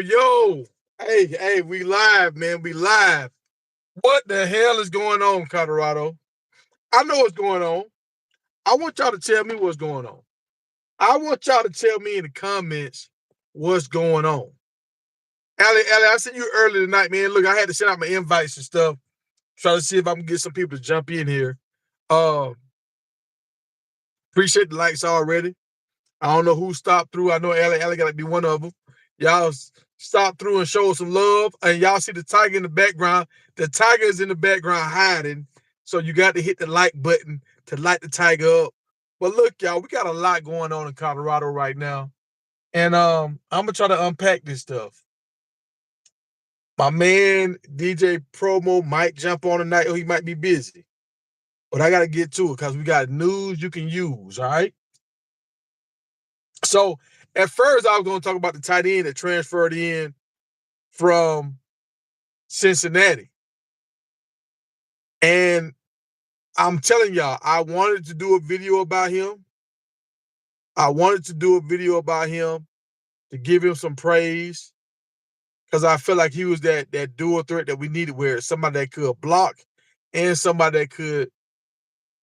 Yo, hey, we live, man. We live. What the hell is going on, Colorado? I know what's going on. I want y'all to tell me what's going on. I want y'all to tell me in the comments what's going on. Allie, I sent you earlier tonight, man. Look, I had to send out my invites and stuff, try to see if I can get some people to jump in here. Uh, Appreciate the likes already. I don't know who stopped through. I know Allie got to be one of them. Y'all stop through and show some love. And y'all see the tiger in the background. The tiger is in the background hiding. So you got to hit the like button to light the tiger up. But look, y'all, we got a lot going on in Colorado right now. And I'm gonna try to unpack this stuff. My man DJ Promo might jump on tonight, or he might be busy. But I gotta get to it because we got news you can use, all right? So at first I was gonna talk about the tight end that transferred in from Cincinnati. And I'm telling y'all, I wanted to do a video about him. I wanted to do a video about him to give him some praise because I felt like he was that dual threat that we needed, where somebody that could block and somebody that could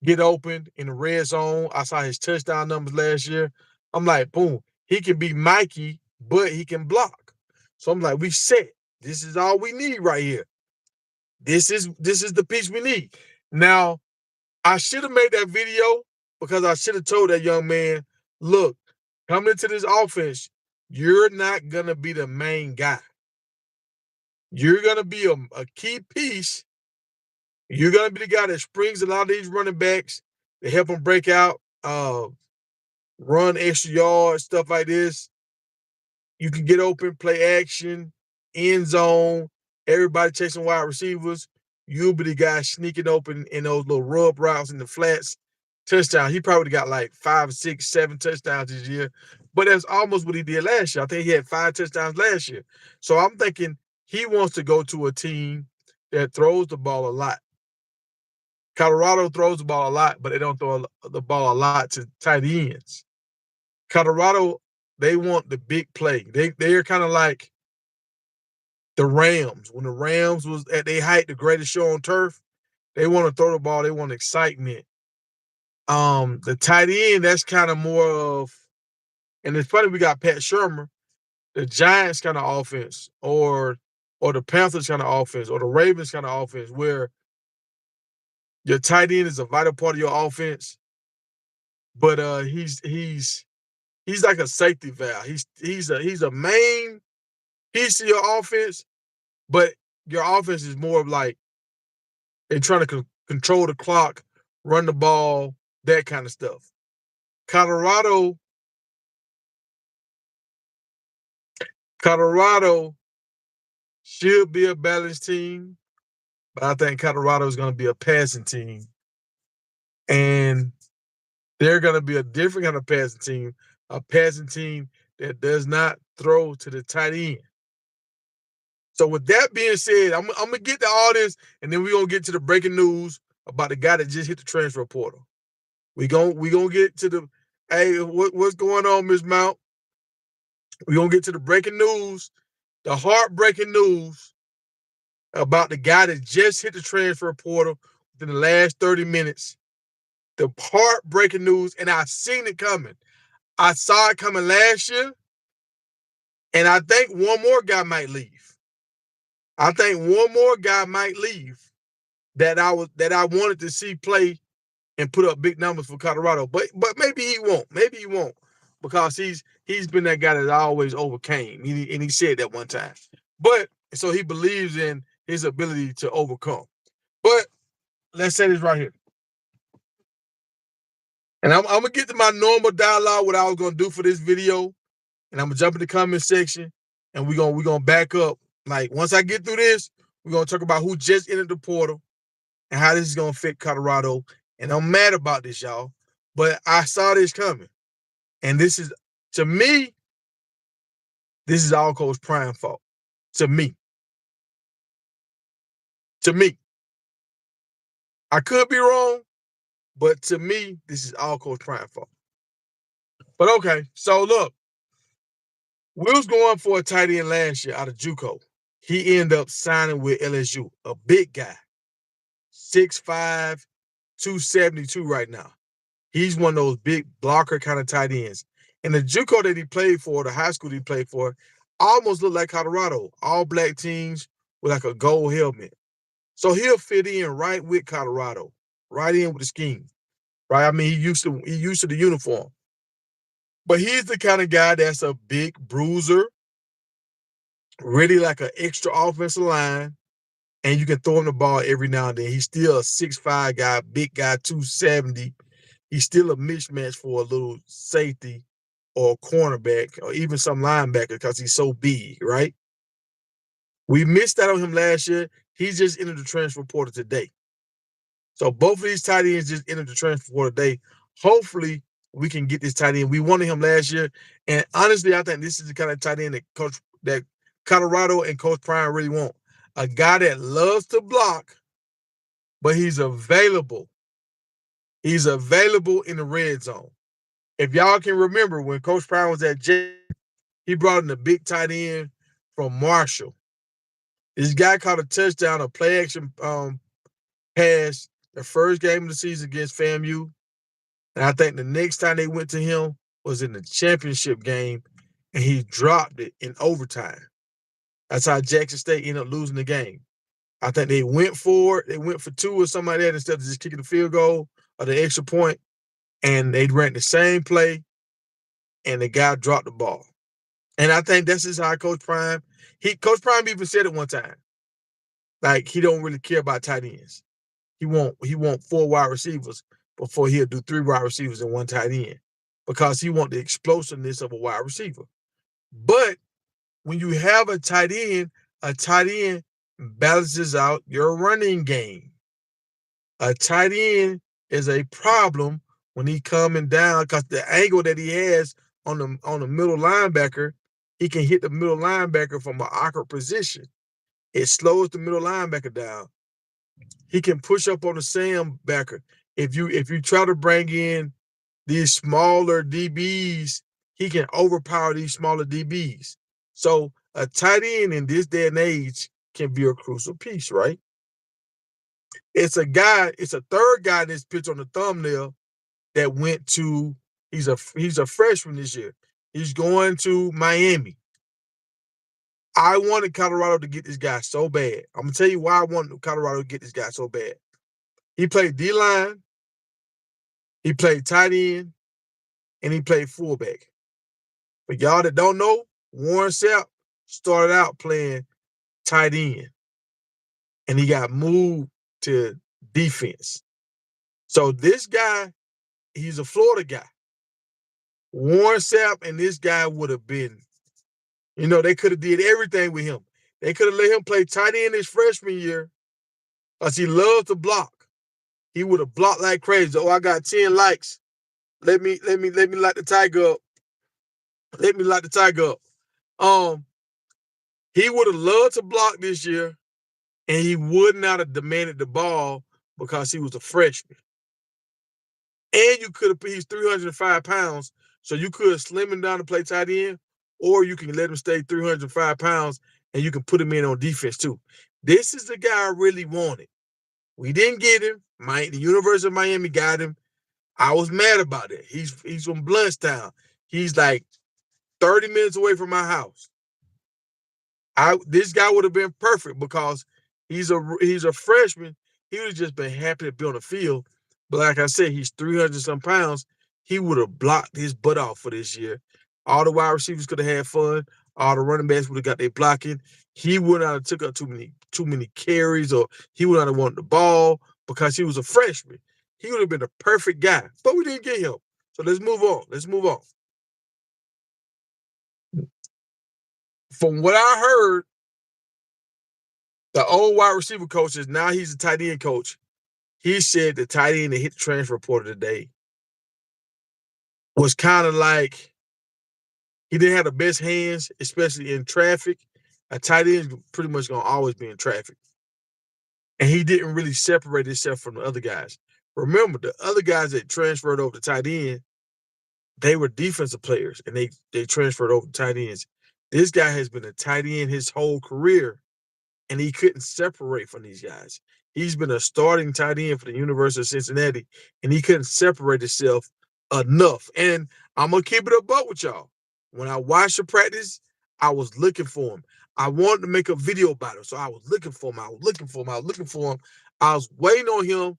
get open in the red zone. I saw his touchdown numbers last year. I'm like, boom, he can be Mikey, but he can block. So I'm like, we set. This is all we need right here. This is the piece we need. Now, I should have made that video because I should have told that young man, look, coming into this offense, you're not going to be the main guy. You're going to be a key piece. You're going to be the guy that springs a lot of these running backs to help them break out, run extra yards, stuff like this. You can get open, play action, end zone, everybody chasing wide receivers. You'll be the guy sneaking open in those little rub routes in the flats. Touchdown. He probably got like 5, 6, 7 touchdowns this year. But that's almost what he did last year. I think he had 5 touchdowns last year. So I'm thinking he wants to go to a team that throws the ball a lot. Colorado throws the ball a lot, but they don't throw the ball a lot to tight ends. Colorado, they want the big play. They're kind of like the Rams. When the Rams was at their height, the greatest show on turf, they want to throw the ball. They want excitement. The tight end, that's kind of more of, and it's funny we got Pat Shermer, the Giants kind of offense, or the Panthers kind of offense, or the Ravens kind of offense, where your tight end is a vital part of your offense, but he's like a safety valve. He's a main piece of your offense, but your offense is more of like they're trying to control the clock, run the ball, that kind of stuff. Colorado should be a balanced team, but I think Colorado is going to be a passing team. And they're going to be a different kind of a passing team that does not throw to the tight end. So with that being said, I'm going to get to all this, and then we're going to get to the breaking news about the guy that just hit the transfer portal. We're gonna get to the, hey, what's going on, Ms. Mount? We're going to get to the breaking news, the heartbreaking news about the guy that just hit the transfer portal within the last 30 minutes. The heartbreaking news, and I seen it coming. I saw it coming last year, and I think one more guy might leave. I think one more guy might leave that I wanted to see play and put up big numbers for Colorado. But maybe he won't. Maybe he won't, because he's been that guy that always overcame. And he said that one time. But so he believes in his ability to overcome. But let's say this right here. And I'm gonna get to my normal dialogue, what I was gonna do for this video, and I'm gonna jump in the comment section, and we're gonna back up. Like, once I get through this, we're gonna talk about who just entered the portal and how this is gonna affect Colorado. And I'm mad about this, y'all, but I saw this coming. And this is, to me, this is all Coach Prime fault. To me. I could be wrong, but to me, this is all Coach Prime fault. But okay, so look, We was going for a tight end last year out of JUCO. He ended up signing with LSU, a big guy, 6'5", 272 right now. He's one of those big blocker kind of tight ends. And the JUCO that he played for, the high school he played for, almost looked like Colorado. All black teams with like a gold helmet. So he'll fit in right with Colorado, right in with the scheme. Right? I mean, he used to the uniform. But he's the kind of guy that's a big bruiser, really like an extra offensive line, and you can throw him the ball every now and then. He's still a 6'5" guy, big guy, 270. He's still a mismatch for a little safety or a cornerback or even some linebacker because he's so big, right? We missed out on him last year. He just entered the transfer portal today. So both of these tight ends just entered the transfer portal today. Hopefully, we can get this tight end. We wanted him last year, and honestly, I think this is the kind of tight end that Colorado and Coach Prime really want. A guy that loves to block, but he's available. He's available in the red zone. If y'all can remember when Coach Prime was at J, he brought in a big tight end from Marshall. This guy caught a touchdown, a play action pass, the first game of the season against FAMU. And I think the next time they went to him was in the championship game, and he dropped it in overtime. That's how Jackson State ended up losing the game. I think they went for it. They went for two or something like that instead of just kicking the field goal or the extra point, and they ran the same play, and the guy dropped the ball. And I think this is how Coach Prime, Coach Prime even said it one time, like he don't really care about tight ends. He want 4 wide receivers before he'll do 3 wide receivers and 1 tight end because he want the explosiveness of a wide receiver. But when you have a tight end balances out your running game. A tight end is a problem when he coming down because the angle that he has on the middle linebacker, he can hit the middle linebacker from an awkward position. It slows the middle linebacker down. He can push up on the Sam backer. If you try to bring in these smaller DBs, he can overpower these smaller DBs. So a tight end in this day and age can be a crucial piece, right? It's a third guy in this picture on the thumbnail that went to, he's a freshman this year. He's going to Miami. I wanted Colorado to get this guy so bad. I'm gonna tell you why I wanted Colorado to get this guy so bad. He played D-line, he played tight end, and he played fullback. But y'all that don't know, Warren Sapp started out playing tight end, and he got moved to defense. So this guy, he's a Florida guy. Warren Sapp and this guy would have been, they could have did everything with him. They could have let him play tight end his freshman year because he loved to block. He would have blocked like crazy. Oh, I got 10 likes. Let me light the tiger up. Let me light the tiger up. He would have loved to block this year, and he would not have demanded the ball because he was a freshman. And you could have he's 305 pounds, so you could have slimmed him down to play tight end, or you can let him stay 305 pounds and you can put him in on defense too. This is the guy I really wanted. We didn't get him. The University of Miami got him. I was mad about it. He's from Bluntstown. He's like 30 minutes away from my house. This guy would have been perfect because he's a freshman. He would have just been happy to be on the field. But like I said, he's 300 some pounds. He would have blocked his butt off for this year. All the wide receivers could have had fun. All the running backs would have got their blocking. He would not have took up too many carries, or he would not have wanted the ball because he was a freshman. He would have been a perfect guy. But we didn't get him. So let's move on. From what I heard, the old wide receiver coach now he's a tight end coach. He said the tight end that hit the transfer portal today was kind of like he didn't have the best hands, especially in traffic. A tight end is pretty much going to always be in traffic. And he didn't really separate himself from the other guys. Remember, the other guys that transferred over to tight end, they were defensive players, and they transferred over to tight ends. This guy has been a tight end his whole career, and he couldn't separate from these guys. He's been a starting tight end for the University of Cincinnati, and he couldn't separate himself enough. And I'm gonna keep it a buck with y'all. When I watched the practice, I was looking for him. I wanted to make a video about him, so I was looking for him. I was looking for him. I was looking for him. I was waiting on him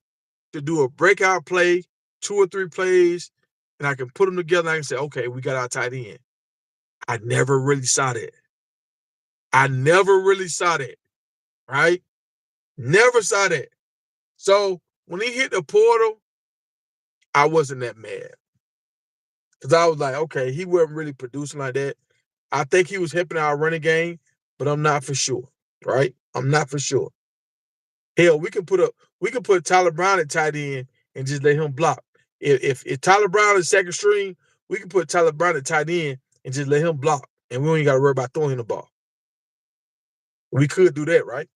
to do a breakout play, 2 or 3 plays, and I can put them together. And I can say, okay, we got our tight end. I never really saw that. I never really saw that, right? Never saw that. So when he hit the portal, I wasn't that mad. Because I was like, okay, he wasn't really producing like that. I think he was helping our running game, but I'm not for sure. Right? I'm not for sure. Hell, we can put Tyler Brown at tight end and just let him block. If Tyler Brown is second string, we can put Tyler Brown at tight end and just let him block. And we don't even got to worry about throwing him the ball. We could do that, right?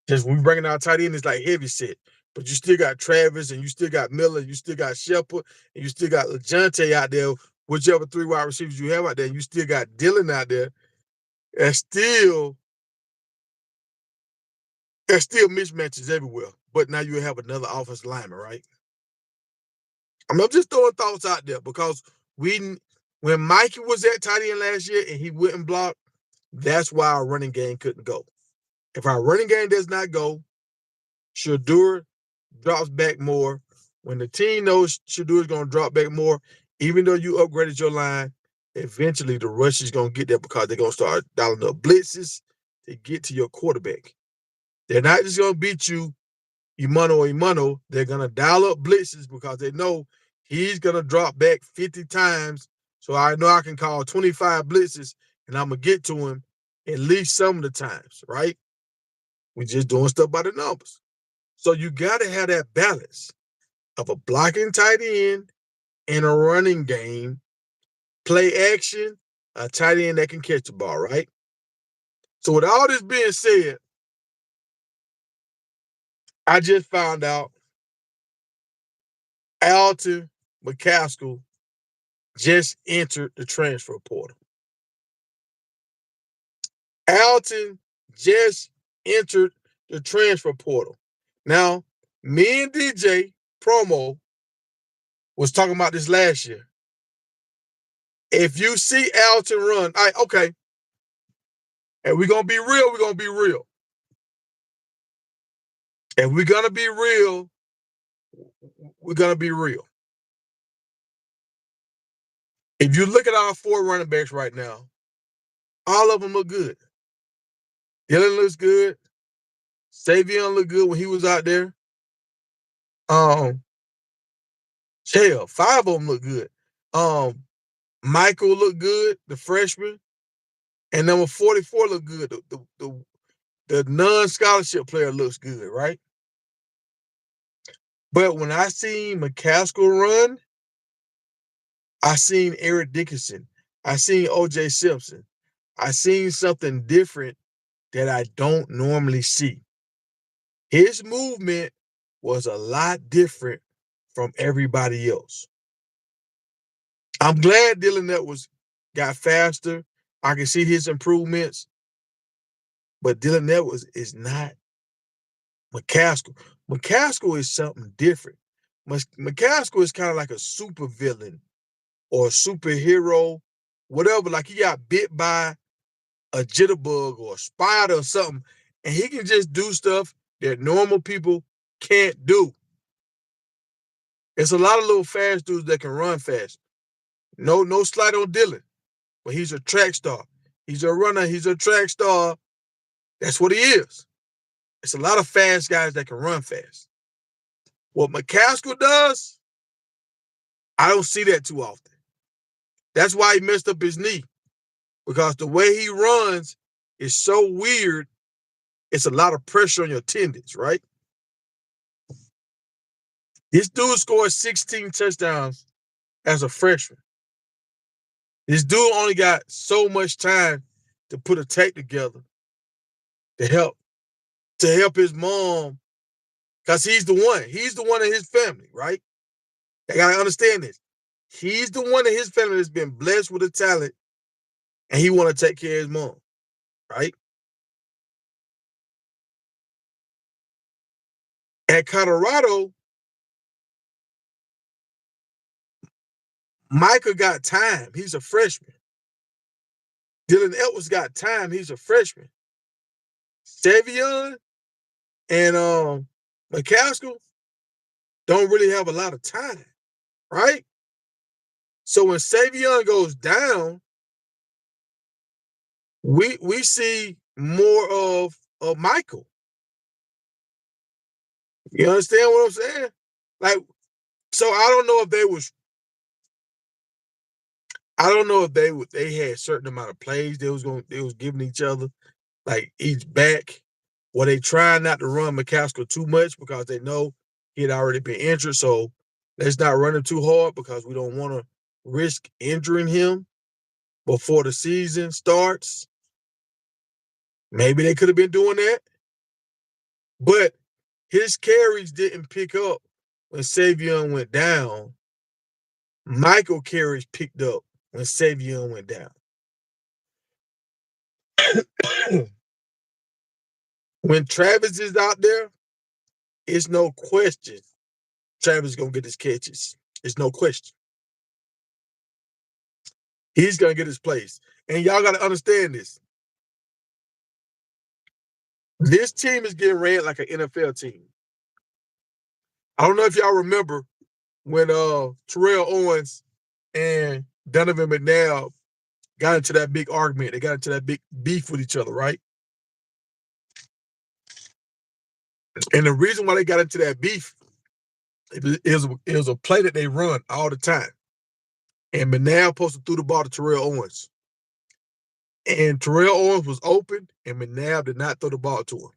Just we bringing our tight end is like heavy set. But you still got Travis and you still got Miller, you still got Shepard, and you still got LeJounte out there, whichever 3 wide receivers you have out there, and you still got Dylan out there. That's still mismatches everywhere. But now you have another offensive lineman, right? I'm just throwing thoughts out there because when Mikey was at tight end last year and he wouldn't block, that's why our running game couldn't go. If our running game does not go, Shadur drops back more. When the team knows Shadur is going to drop back more, even though you upgraded your line, eventually the rush is going to get there because they're going to start dialing up blitzes to get to your quarterback. They're not just going to beat you Imano. They're going to dial up blitzes because they know he's going to drop back 50 times. So I know I can call 25 blitzes and I'm going to get to him at least some of the times, right? We're just doing stuff by the numbers. So you got to have that balance of a blocking tight end and a running game, play action, a tight end that can catch the ball, right? So with all this being said, I just found out Alton McCaskill just entered the transfer portal. Alton just entered the transfer portal. Now, me and DJ Promo was talking about this last year. If you see Alton run, okay, and we're going to be real, we're going to be real. And we're going to be real, we're going to be real. If you look at our 4 running backs right now, all of them look good. Dylan looks good. Savion looked good when he was out there. Hell, 5 of them look good. Michael looked good, the freshman, and number 44 looked good. The non-scholarship player looks good, right? But when I seen McCaskill run, I seen Eric Dickinson. I seen O.J. Simpson. I seen something different that I don't normally see. His movement was a lot different from everybody else. I'm glad Dylan Netwas got faster. I can see his improvements. But Dylan Netwas is not McCaskill. McCaskill is something different. McCaskill is kind of like a super villain or a superhero, whatever. Like he got bit by a jitterbug or a spider or something, and he can just do stuff that normal people can't do. It's a lot of little fast dudes that can run fast. No slight on Dylan, but he's a track star. He's a runner. He's a track star. That's what he is. It's a lot of fast guys that can run fast. What McCaskill does, I don't see that too often. That's why he messed up his knee, because the way he runs is so weird. It's a lot of pressure on your tendons, right? This dude scored 16 touchdowns as a freshman. This dude only got so much time to put a tape together to help his mom, because he's the one. He's the one in his family, right? You gotta understand this. He's the one in his family that's been blessed with a talent and he want to take care of his mom, right? At Colorado, Micah got time. He's a freshman. Dylan Edwards got time. He's a freshman. Savion and McCaskill don't really have a lot of time, right? So when Savion goes down, we see more of Michael. You understand what I'm saying? Like, so I don't know if they had a certain amount of plays they was giving each other, like each back, or they trying not to run McCaskill too much because they know he had already been injured. So let's not run him too hard because we don't want to risk injuring him before the season starts. Maybe they could have been doing that, but his carries didn't pick up when Savion went down. Michael carries picked up when Savion went down. When Travis is out there, it's no question Travis is gonna get his catches. It's no question. He's gonna get his place. And y'all gotta understand this. This team is getting ran like an NFL team. I don't know if y'all remember when Terrell Owens and Donovan McNabb got into that big argument. They got into that big beef with each other, right? And the reason why they got into that beef is a play that they run all the time. And McNabb posted through the ball to Terrell Owens. And Terrell Owens was open, and McNabb did not throw the ball to him.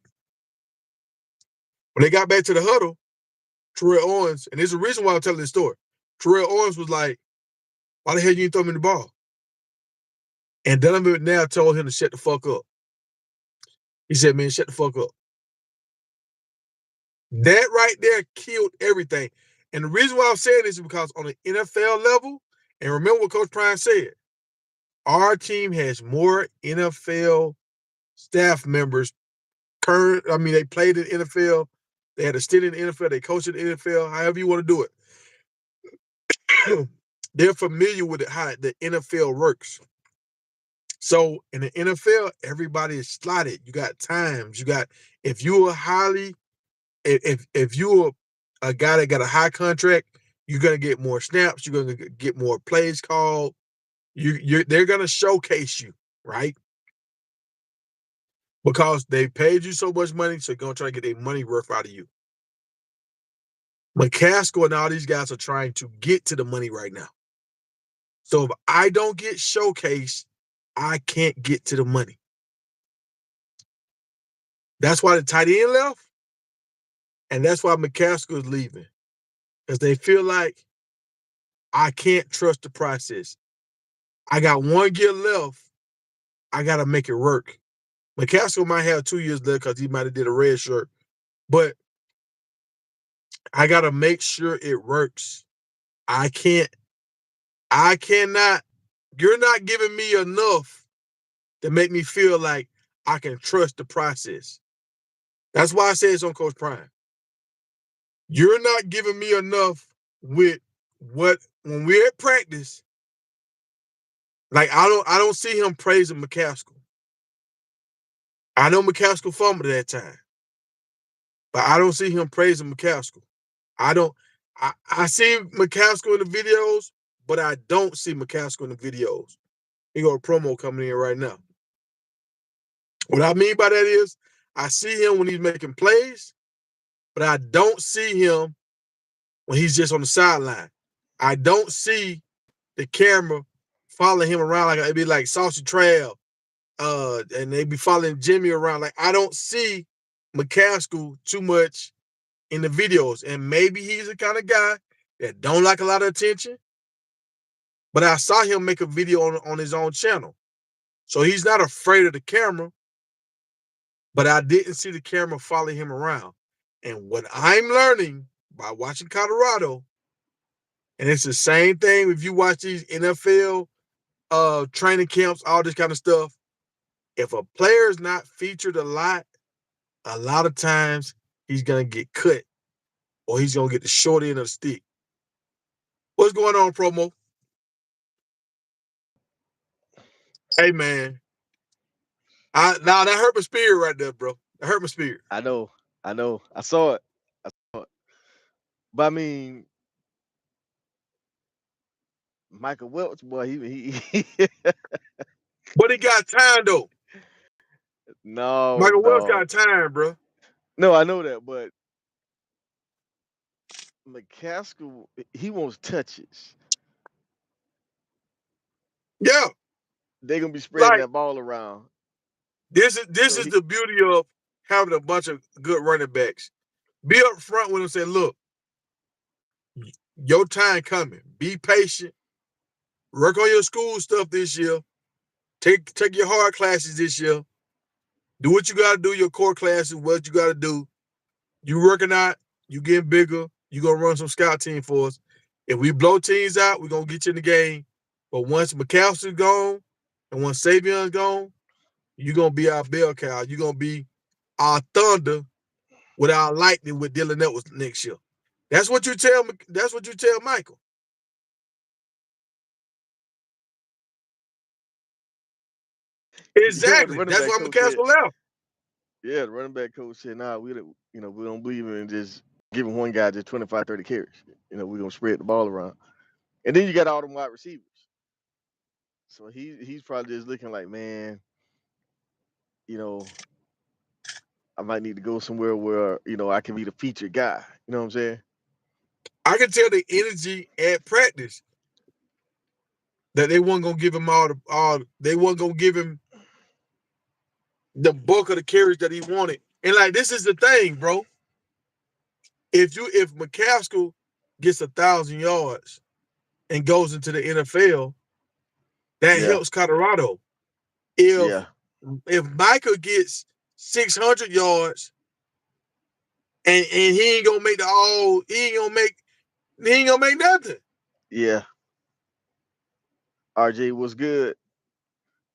When they got back to the huddle, Terrell Owens, and there's a reason why I'm telling this story. Terrell Owens was like, "Why the hell you didn't throw me the ball?" And Donovan McNabb told him to shut the fuck up. He said, "Man, shut the fuck up." That right there killed everything. And the reason why I'm saying this is because on the NFL level, and remember what Coach Prime said, our team has more NFL staff members. They played in the NFL. They had a stint in the NFL. They coached in the NFL. However you want to do it, they're familiar with how the NFL works. So in the NFL, everybody is slotted. You got times. You got if you're if you're a guy that got a high contract, you're gonna get more snaps. You're gonna get more plays called. They're gonna showcase you, right? Because they paid you so much money, so they're gonna try to get their money worth out of you. McCaskill and all these guys are trying to get to the money right now. So if I don't get showcased, I can't get to the money. That's why the tight end left, and that's why McCaskill is leaving. Because they feel like I can't trust the process. I got 1 year left. I gotta make it work. McCaskill might have 2 years left because he might have did a red shirt, but I gotta make sure it works. I cannot. You're not giving me enough to make me feel like I can trust the process. That's why I say it's on Coach Prime. You're not giving me enough with what when we're at practice. Like I don't see him praising McCaskill. I know McCaskill fumbled at that time, but I don't see him praising McCaskill. I don't. I see McCaskill in the videos, but I don't see McCaskill in the videos. He got a promo coming in right now. What I mean by that is I see him when he's making plays, but I don't see him when he's just on the sideline. I don't see the camera following him around like it'd be like Saucy Trail, and they be following Jimmy around. Like I don't see McCaskill too much in the videos, and maybe he's the kind of guy that don't like a lot of attention. But I saw him make a video on his own channel, so he's not afraid of the camera. But I didn't see the camera following him around. And what I'm learning by watching Colorado, and it's the same thing if you watch these NFL training camps, all this kind of stuff. If a player is not featured a lot of times he's gonna get cut or he's gonna get the short end of the stick. What's going on, promo? Hey man, now that hurt my spirit right there, bro. That hurt my spirit. I know, I saw it. But I mean, Michael Welch, boy, he But he got time though. no, Michael Welch dog. got time, bro. No, I know that, but McCaskill, he wants touches. Yeah, They're gonna be spreading like that ball around. this So is he, the beauty of having a bunch of good running backs. Be up front with them. Say, look, your time coming. Be patient. Work on your school stuff this year. Take your hard classes this year. Do what you got to do. Your core classes. What you got to do. You working out. You getting bigger. You gonna run some scout team for us. If we blow teams out, we're gonna get you in the game. But once McCaskill's gone and once Savion's gone, you're gonna be our bell cow. You're gonna be our thunder with our lightning with Dylan Edwards next year. That's what you tell me. That's what you tell Michael. you know what the Exactly. running That's back why coach said? McCaskill left. Yeah, the running back coach said, "Nah, we don't believe in just giving one guy just 25, 30 carries. We're gonna spread the ball around." And then you got all them wide receivers. So he's probably just looking like, man, you know, I might need to go somewhere where I can be the featured guy. You know what I'm saying? I can tell the energy at practice that they weren't gonna give him all. They weren't gonna give him the bulk of the carries that he wanted. And like this is the thing, bro. If McCaskill gets 1,000 yards and goes into the NFL, that Yeah, helps Colorado. If yeah, if Michael gets 600 yards and he ain't gonna make he ain't gonna make nothing. yeah. RJ was good.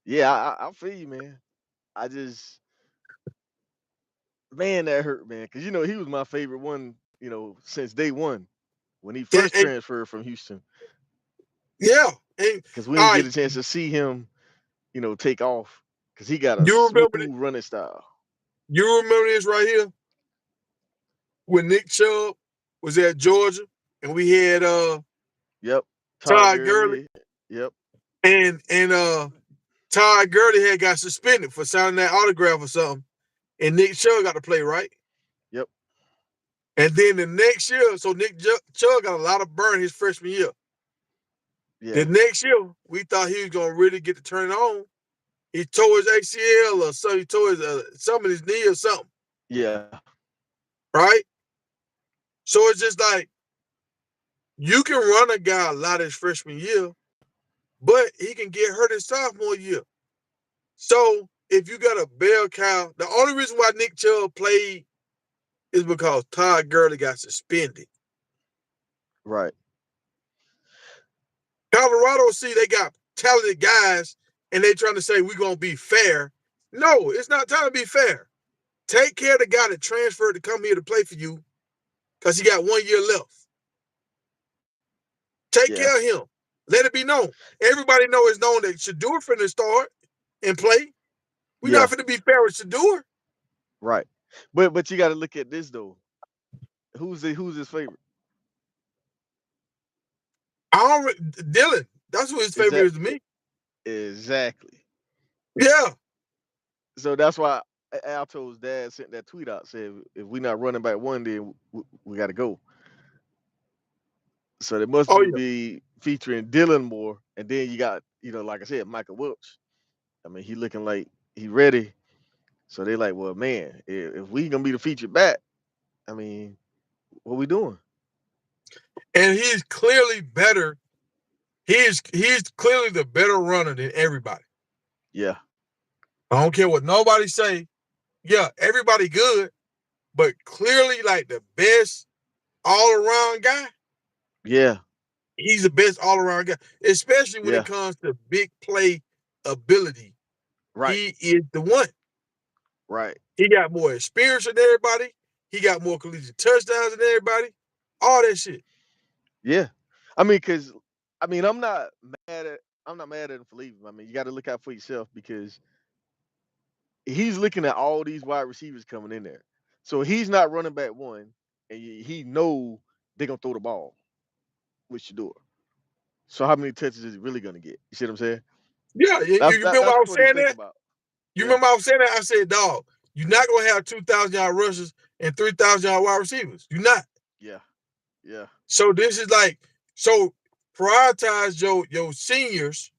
Yeah, I feel you, man. I just, man, that hurt, man, because he was my favorite one. Since day one when he And, first and transferred from Houston, yeah, and because we all didn't get right, a chance to see him, take off, because he got a you smooth remember running style. you remember this right here when Nick Chubb was at Georgia and we had Yep, Todd Todd Gurley Gurley. Yep, and Todd Gurley had got suspended for signing that autograph or something, and Nick Chubb got to play right. yep, And then the next year, so Nick Chubb got a lot of burn his freshman year. The yeah, next year, we thought he was gonna really get to turn it on. He tore his ACL or something. He tore his some of his knee or something, yeah, right? So it's just like you can run a guy a lot his freshman year, but he can get hurt his sophomore year. So if you got a bell cow, the only reason why Nick Chubb played is because Todd Gurley got suspended. right. Colorado, see, they got talented guys, and they trying to say we're gonna be fair. No, it's not time to be fair. Take care of the guy that transferred to come here to play for you, because he got 1 year left. Take Yeah, care of him. Let it be known. Everybody know it's known that Shador finna start and play. We're not yeah, finna be fair with Shador. right. But you got to look at this though. Who's his favorite? Dylan. That's who his Is favorite that is to me. exactly? Yeah. So that's why Alto's dad sent that tweet out, said if we not running back one, then we got to go. So they must Oh yeah. be featuring Dylan more, and then you got like I said, Michael Welch. I mean, he looking like he ready. So they like, well, man, if we gonna be the featured back, I mean, what we doing? And he's clearly better. He's clearly the better runner than everybody. Yeah, I don't care what nobody say. Yeah, everybody good, but clearly like the best all around guy. yeah, He's the best all around guy, especially when it Yeah. comes to big play ability. Right. He is the one. Right. He got more experience than everybody. He got more collegiate touchdowns than everybody. All that shit. Yeah. I mean, cause I mean, mad at I'm not mad at him for leaving. I mean, you got to look out for yourself because he's looking at all these wide receivers coming in there. So he's not running back one, and he know they're gonna throw the ball with Shador. So how many touches is he really gonna get? You see what I'm saying? Yeah, you remember That's I was what he's saying thinking that? about. You Yeah. remember I was saying that? I said, dog, you're Yeah. not gonna have 2,000-yard rushers and 3,000-yard wide receivers. You're not. Yeah. Yeah. So this is like, so prioritize your seniors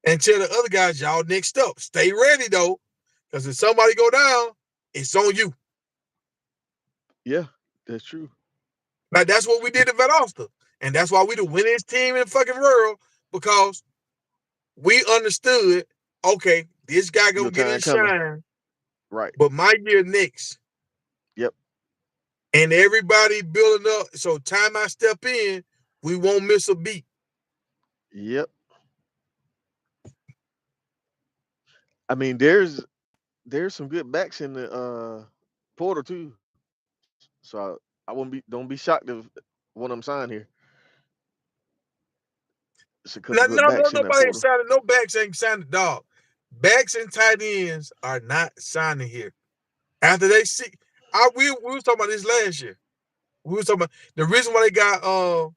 and tell the other guys, y'all next up. Stay ready though, because if somebody go down, it's on you. Yeah. That's true. Like that's what we did at Valdosta. And that's why we the winningest team in the fucking world, because we understood, okay, this guy gonna Your get time his coming. shine, Right. but my year next. Yep. And everybody building up. So time I step in, we won't miss a beat. Yep. I mean, there's some good backs in the portal too. So I won't be don't be shocked if one of them sign here. There's a couple No, good no, no, backs in that nobody ain't portal. signing. No backs ain't signing, dog. Backs and tight ends are not signing here. After they see, we was talking about this last year. We was talking about the reason why they got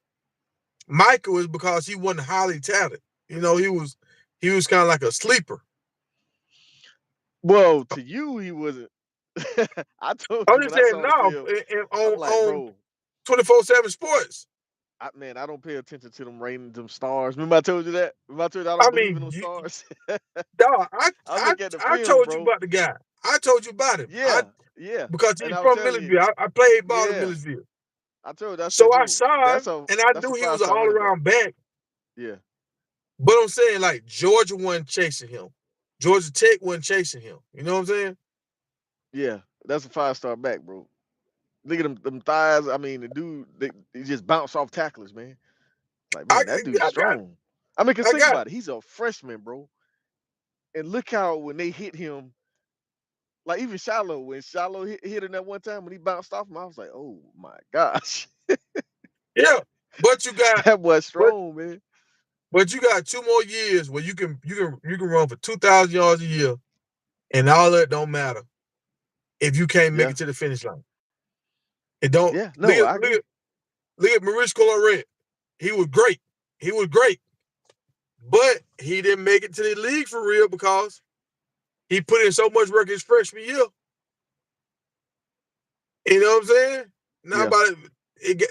Michael is because he wasn't highly talented. You know, he was kind of like a sleeper. Well, to you, he wasn't. I told I'm you just when I saying, saw the no, film, on I'm like, on bro, 24/7 Sports. man, I don't pay attention to them ratings, them stars. Remember I told you that? Remember I told you I I don't believe in mean, them stars? dog, I look at the I film, told you bro. about the guy. I told you about him. Yeah, yeah. Because And he's I was from telling you, Millersville. I played ball in yeah. Millersville. I told you, I So said, I bro, saw him and I that's a knew he was five an star all running back. around back. Yeah, But I'm saying, like, Georgia wasn't chasing him. Georgia Tech wasn't chasing him. You know what I'm saying? yeah. That's a 5 star back, bro. Look at them thighs. I mean, the dude, he just bounced off tacklers, man. Like, I, man, that dude's I got it. strong. I mean, cause I think got it. about it. He's a freshman, bro. And look how when they hit him, like even Shallow, when Shallow hit him that one time when he bounced off him, I was like, oh my gosh, Yeah. But you got that was but strong, man. but you got 2 more years where you can run for 2,000 yards a year, and all that don't matter if you can't make Yeah, it to the finish line. It don't yeah. No, I agree. look at Maurice Colorado. He was great. He was great. But he didn't make it to the league for real because he put in so much work his freshman year. You know what I'm saying? Now Yeah. about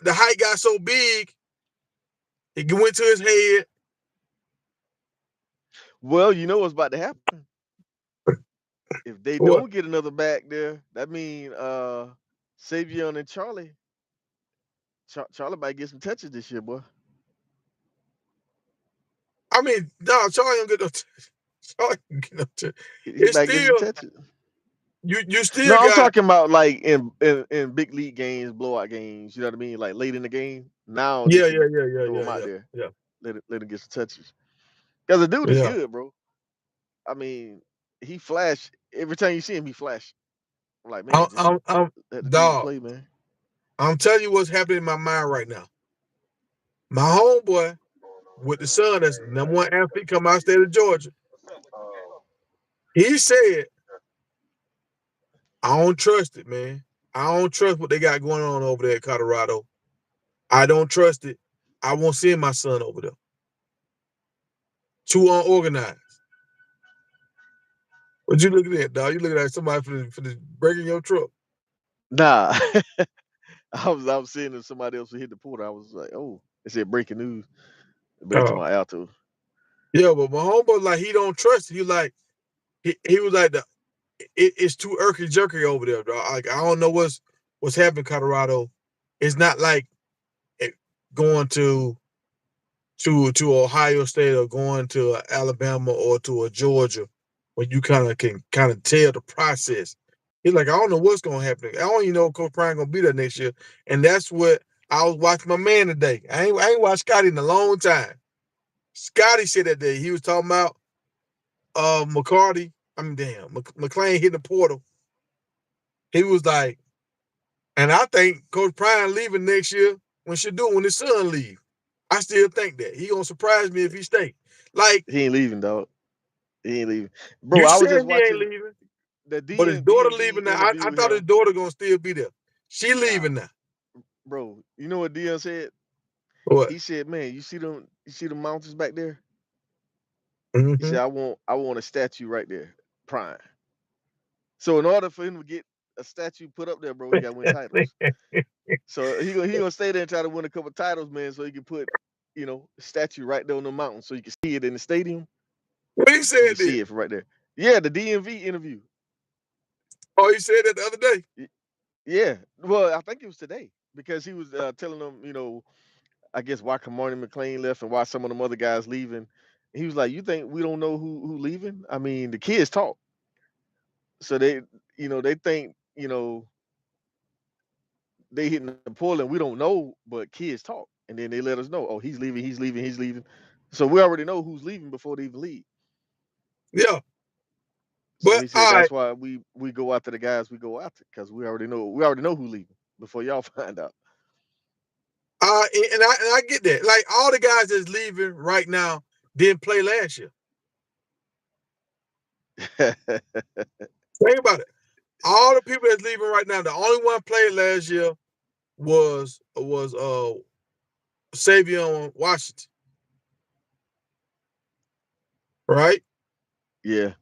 the height got so big, it went to his head. Well, you know what's about to happen. If they What? don't get another back there, that mean Savion and Charlie. Charlie might get some touches this year, boy. I mean, no, Charlie don't get no. Charlie don't get no. He It's might get some still touches. you No, still I'm got. talking about like in big league games, blowout games. You know what I mean? Like late in the game. Now they Yeah, yeah, can yeah, yeah, throw yeah, him out yeah, there. yeah, Let him get some touches. Cause the dude is yeah. good, bro. I mean, he flash every time you see him. He flash. I'm like, I'm, man, just I'm, I'm, let the dude dog. play, man. I'm telling you what's happening in my mind right now. My homeboy with the son that's the number one athlete come out of the state of Georgia. He said, I don't trust it, man. I don't trust what they got going on over there in Colorado. I don't trust it. I won't send my son over there. Too unorganized. What you looking at, dog? You looking at somebody for the breaking your truck. Nah, I was seeing if somebody else would hit the portal. I was like, oh, it said breaking news. But they talking Oh. about Alto. Yeah, but my homeboy, like, he don't trust it. He like, he was like, it's too irky jerky over there, dog. Like, I don't know what's happening in Colorado. It's not like going to Ohio State or going to Alabama or to a Georgia, where you can kind of tell the process. He's like, I don't know what's gonna happen. I don't even know if Coach Prime gonna be there next year, and that's what I was watching my man today. I ain't watched Scotty in a long time. Scotty said that day he was talking about McCarty. I mean, damn, McLean hitting the portal. He was like, and I think Coach Prime leaving next year when his son leave. I still think that he gonna surprise me if he stay. Like He ain't leaving, dog. He ain't leaving, bro. you I was said just he ain't watching leaving, the but his daughter DMV leaving now. I interview thought his him. daughter gonna still be there. She Nah, leaving now. bro. You know what Dion said? What? He said, "Man, you see them? You see the mountains back there?" He Mm-hmm. said, "I want a statue right there, Prime." So in order for him to get a statue put up there, bro, he got to win titles. So he gonna stay there and try to win a couple titles, man, so he can put a statue right there on the mountain, so you can see it in the stadium. When he You can said see this? it from right there. Yeah, the DMV interview. Oh, he said that the other day. Yeah, well, I think it was today because he was telling them, I guess why Kamani McLean left and why some of them other guys leaving. He was like, "You think we don't know who leaving? I mean, the kids talk, so they think they hitting the portal and we don't know, but kids talk, and then they let us know, oh, he's leaving, he's leaving, he's leaving. So we already know who's leaving before they even leave. Yeah, So but he said all right. that's why we go after the guys we go after because we already know who leaving before y'all find out. And I get that. Like all the guys that's leaving right now didn't play last year. Think about it. All the people that's leaving right now, the only one played last year was Savion Washington, right? Yeah.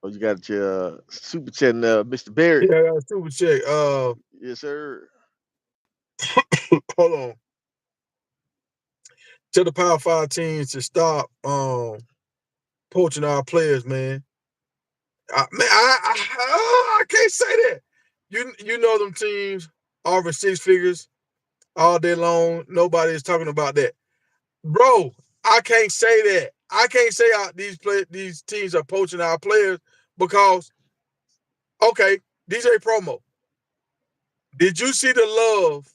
Oh, you got your super chat, Mr. Barrett. Yeah, I got a super check. Yes, sir. Hold on. Tell the Power Five teams to stop poaching our players, man. I can't say that. You know them teams offering six figures all day long. Nobody is talking about that, bro. I can't say that. I can't say these teams are poaching our players because okay, DJ Promo. Did you see the love?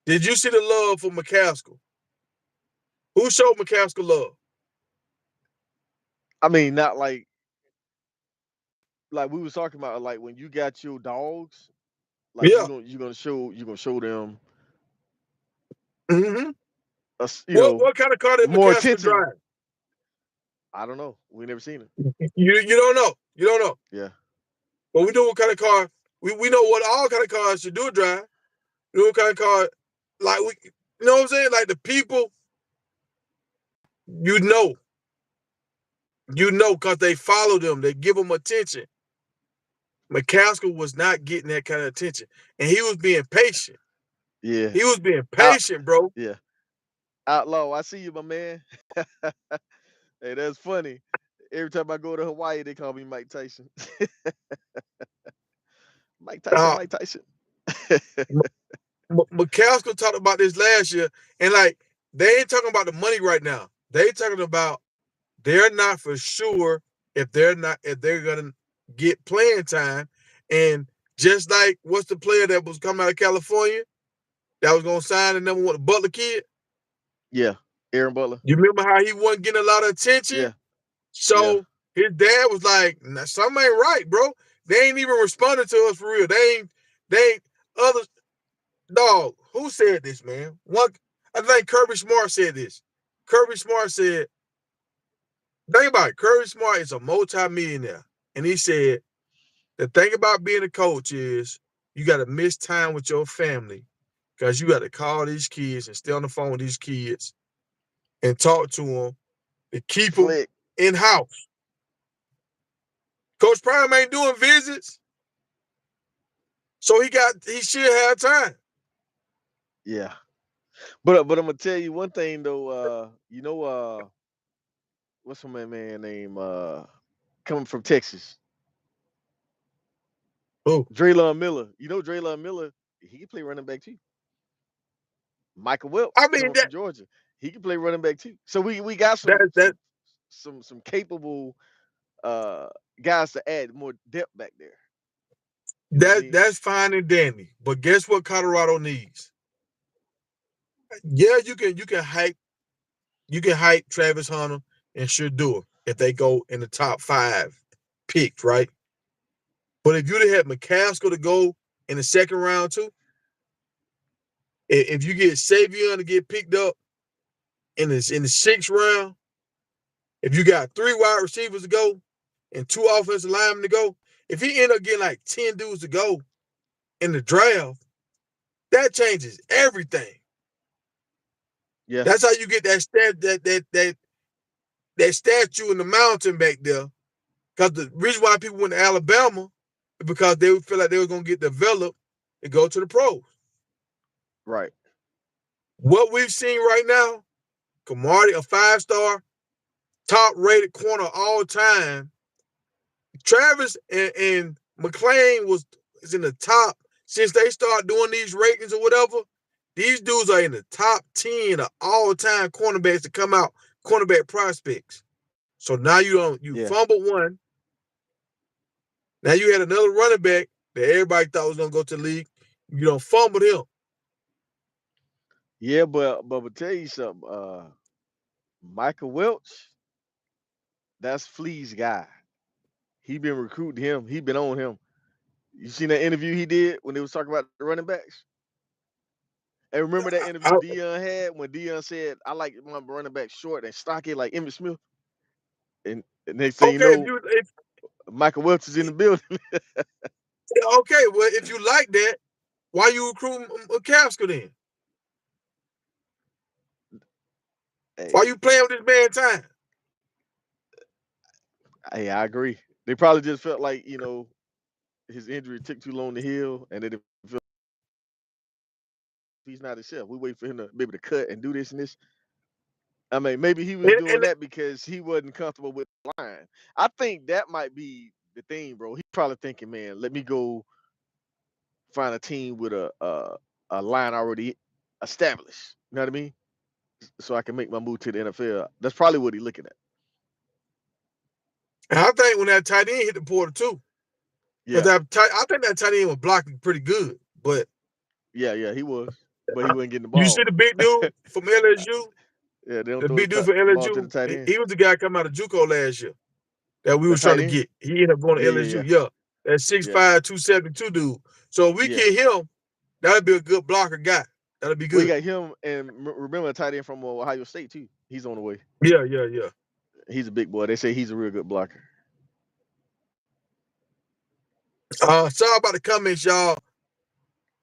Did you see the love for McCaskill? Who showed McCaskill love? I mean, not like we was talking about, like when you got your dogs, like Yeah. you're gonna show them, Mm-hmm. a, What kind of car did more McCaskill attention. drive? I don't know. We never seen it. You don't know. You don't know. Yeah. But we know what kind of car. We know what all kind of cars should do drive. We know what kind of car. Like we, you know what I'm saying? Like the people, you know, because they follow them. They give them attention. McCaskill was not getting that kind of attention, and he was being patient. Yeah. He was being Out. patient, bro. Yeah. Outlaw. I see you, my man. Hey, that's funny. Every time I go to Hawaii, they call me Mike Tyson. Mike Tyson. Uh, Mike Tyson. McCaskill talked about this last year, and like they ain't talking about the money right now. They talking about they're not for sure if they're gonna get playing time. And just like what's the player that was coming out of California that was gonna sign the number one, the Butler kid? Yeah. Aaron Butler. You remember how he wasn't getting a lot of attention? Yeah. Yeah. So his dad was like, nah, something ain't right, bro. They ain't even responding to us for real. They ain't others. Dog, who said this, man? I think Kirby Smart said this. Kirby Smart said, think about it. Kirby Smart is a multi-millionaire. And he said, the thing about being a coach is you got to miss time with your family because you got to call these kids and stay on the phone with these kids and talk to them to keep them Flick. in house. Coach Prime ain't doing visits, so he should have time. Yeah. But I'm gonna tell you one thing though. What's my man name? Coming from Texas, Oh, Draylon Miller. You know Draylon Miller. He can play running back too. Michael I Welch mean coming from Georgia. He can play running back too. So we got some that some some capable uh guys to add more depth back there. You know what I mean? That's fine and dandy. But guess what Colorado needs? Yeah, you can hype Travis Hunter and Shador if they go in the top 5 picked, right? But if you'd have had McCaskill to go in the second round too, if you get Savion to get picked up in the 6th round, if you got 3 wide receivers to go and 2 offensive linemen to go, if he end up getting like 10 dudes to go in the draft, that changes everything. Yeah, That's how you get that statue in the mountain back there. Because the reason why people went to Alabama is because they would feel like they were gonna get developed and go to the pros. right. What we've seen right now, Camardi, a 5-star, top rated corner all time. Travis and McClain is in the top since they start doing these ratings or whatever. These dudes are in the top 10 of all time cornerbacks to come out, cornerback prospects. So now you Yeah. fumbled one. Now you had another running back that everybody thought was gonna go to the league. You don't fumbled him. Yeah, but tell you something, Michael Welch, that's Flea's guy. He been recruiting him. He been on him. You seen that interview he did when they was talking about the running backs? And remember that interview I, Dion had when Dion said, "I like my running back short and stocky like Emmitt Smith." And next thing you okay, if know, you if Michael Welch is in the building. okay, well if you like that, why you recruiting McCaskill then? Why Hey, you playing with this man time? hey, I agree. They probably just felt like his injury took too long to heal, and they feel he's not himself. We wait for him to be able to cut and do this and this. I mean, maybe he was doing And that because he wasn't comfortable with the line. I think that might be the thing, bro. He's probably thinking, man, let me go find a team with a line already established. You know what I mean? So I can make my move to the NFL. That's probably what he's looking at. I think when that tight end hit the portal too, because Yeah, I think that tight end was blocking pretty good. But yeah, he was, but he wasn't getting the you see ball. the big dude from LSU, Yeah, they don't the throw the, big dude from the ball to the LSU, tight end. he was the guy coming out of JUCO last year that we A was trying tight to end? get. He ended up going to Yeah, yeah, LSU. yeah, Yeah, that yeah, 6'5", 272 dude. So if we yeah. get him, that'd be a good blocker guy. That'd be We good. got him, and remember a tight end from Ohio State too. He's on the way. Yeah, yeah, yeah. He's a big boy. They say he's a real good blocker. Sorry about the comments, y'all.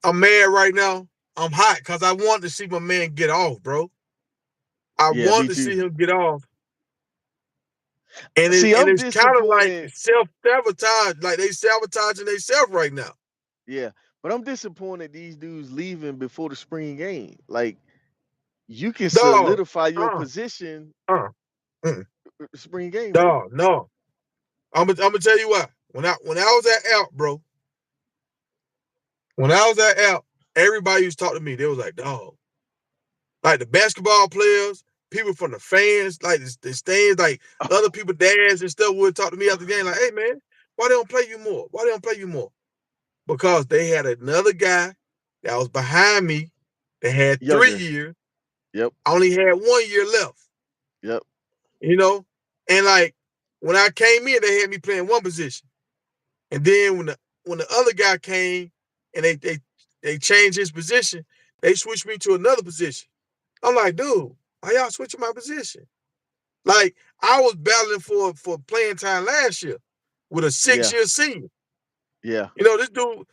I'm mad right now. I'm hot because I want to see my man get off, bro. I Yeah, want me to too. see him get off. And See, I'm it's kind of like disappointed. self-sabotage, like they sabotaging themselves right now. Yeah, but I'm disappointed these dudes leaving before the spring game. Like you can Dog, solidify your uh, position uh, mm, spring game, bro. dog, no. I'm gonna tell you what. When I was at Alp, bro, when I was at Alp, everybody used to talk to me. They was like, dog, like the basketball players, people from the fans, like the stands, like other people, dads and stuff would talk to me after the game, like, hey man, why they don't play you more? Why they don't play you more? Because they had another guy that was behind me that had three Younger. years, Yep. I only had 1 year left, Yep. you know? And like when I came in, they had me playing one position. And then when the other guy came and they changed his position, they switched me to another position. I'm like, dude, why y'all switching my position? Like I was battling for playing time last year with a six Yeah. year senior. Yeah. You know, this dude,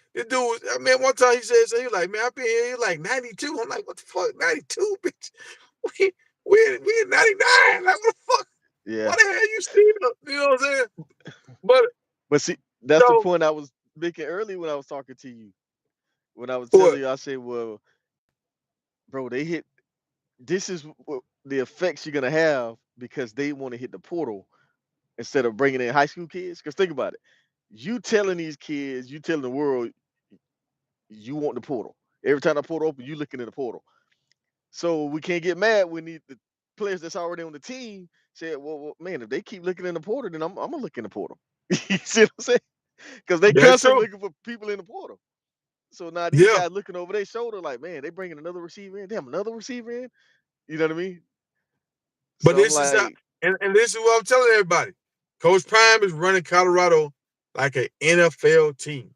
I mean, one time he said, so he was like, man, I've been here like 92. I'm like, what the fuck, 92, bitch? We, we in 99. Like, what the fuck? Why Yeah. the hell you still? You know what I'm saying? But, But see, you that's the know, point I was making early when I was talking to you. When I was what? telling you, I said, well, bro, they hit this is the effects you're gonna have because they want to hit the portal instead of bringing in high school kids. Because think about it, you telling these kids, you telling the world, you want the portal. Every time the portal open, you looking at the portal. So we can't get mad when the players that's already on the team say, well, man, if they keep looking in the portal, then I'm gonna look in the portal. You see what I'm saying? because they That's constantly true. looking for people in the portal. So now these Yeah. guys looking over their shoulder, like, man, they bringing another receiver in. Damn, another receiver in. You know what I mean? But So I'm this is how, like, and this is what I'm telling everybody. Coach Prime is running Colorado like an NFL team.